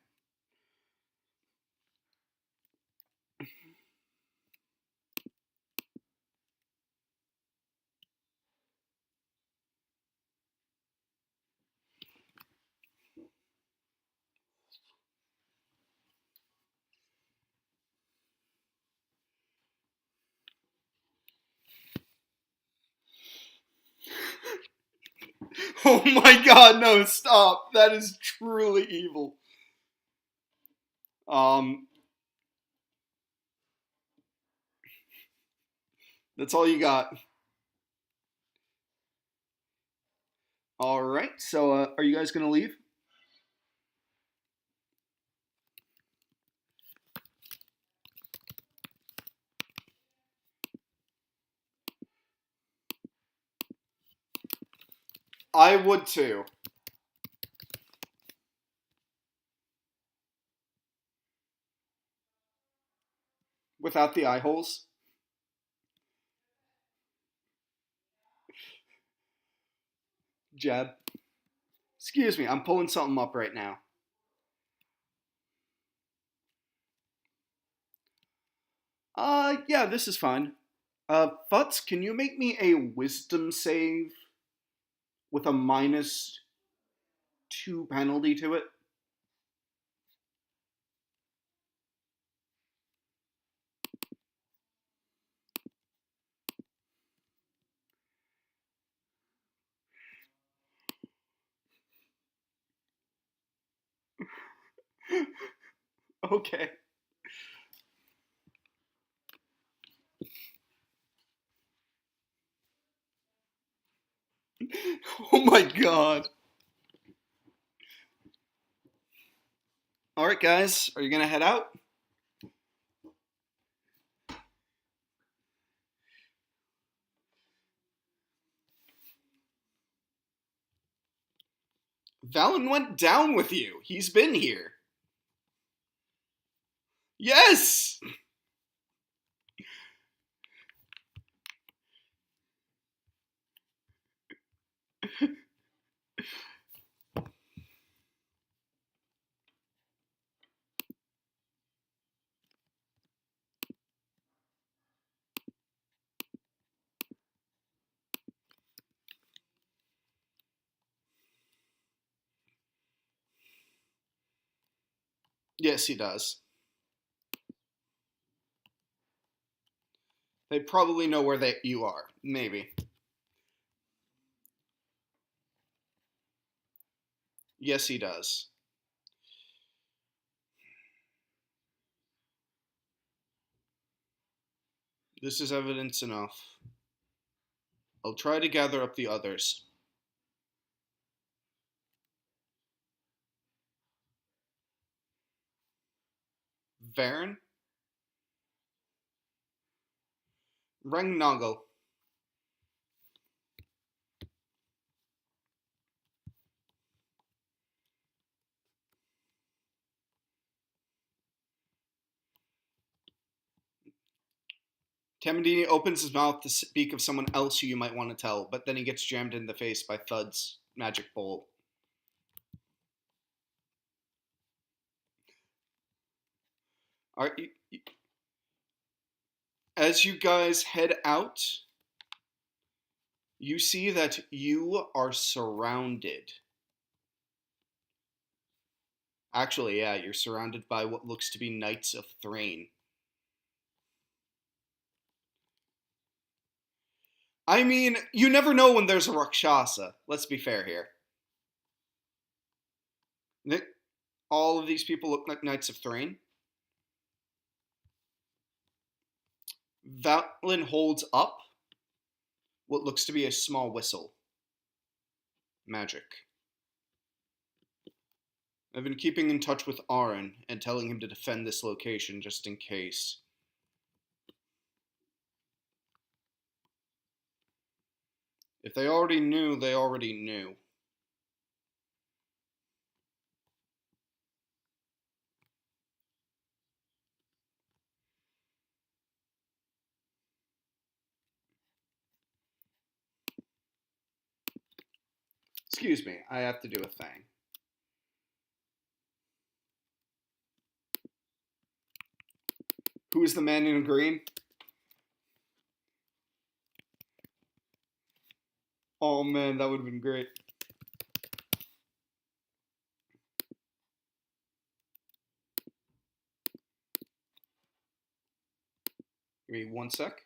Oh my god, no, stop. That is truly evil. Um, that's all you got. Alright, so are you guys gonna leave? I would too. Without the eye holes. Jab. Excuse me, I'm pulling something up right now. Yeah, this is fine. Futz, can you make me a wisdom save with a -2 penalty to it? Okay. Oh my god. Alright, guys, are you gonna head out? Valen went down with you. He's been here. Yes! Yes, he does. They probably know where you are. Maybe. Yes, he does. This is evidence enough. I'll try to gather up the others. Varen? Rengnagel. Tamandini opens his mouth to speak of someone else who you might want to tell, but then he gets jammed in the face by Thud's magic bolt. Are you, as you guys head out, you see that you are surrounded. Actually, yeah, you're surrounded by what looks to be Knights of Thrain. I mean, you never know when there's a Rakshasa. Let's be fair here. All of these people look like Knights of Thrain. Valen holds up what looks to be a small whistle. Magic. I've been keeping in touch with Aaron and telling him to defend this location just in case. If they already knew, they already knew. Excuse me, I have to do a thing. Who is the man in green? Oh man, that would have been great. Give me 1 sec.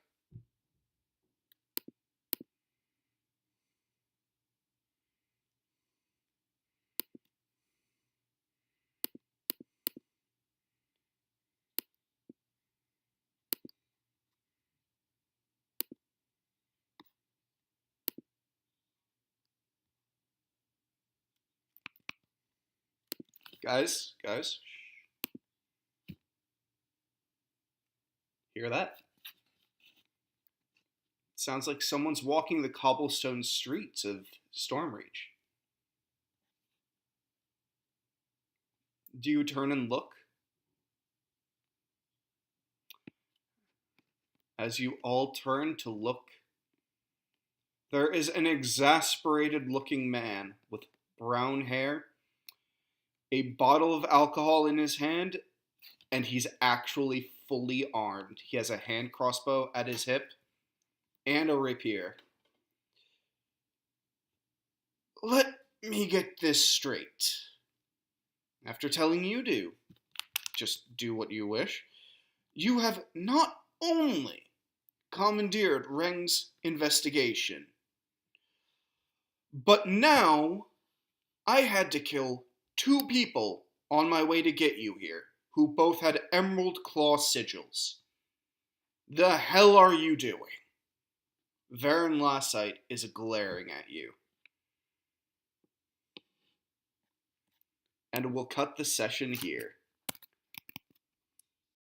Guys, hear that? Sounds like someone's walking the cobblestone streets of Stormreach. Do you turn and look? As you all turn to look, there is an exasperated looking man with brown hair, a bottle of alcohol in his hand, and he's actually fully armed. He has a hand crossbow at his hip and a rapier. Let me get this straight. After telling you to just do what you wish, you have not only commandeered Reng's investigation, but now I had to kill 2 people on my way to get you here, who both had Emerald Claw sigils. The hell are you doing? Varen Lassite is glaring at you. And we'll cut the session here.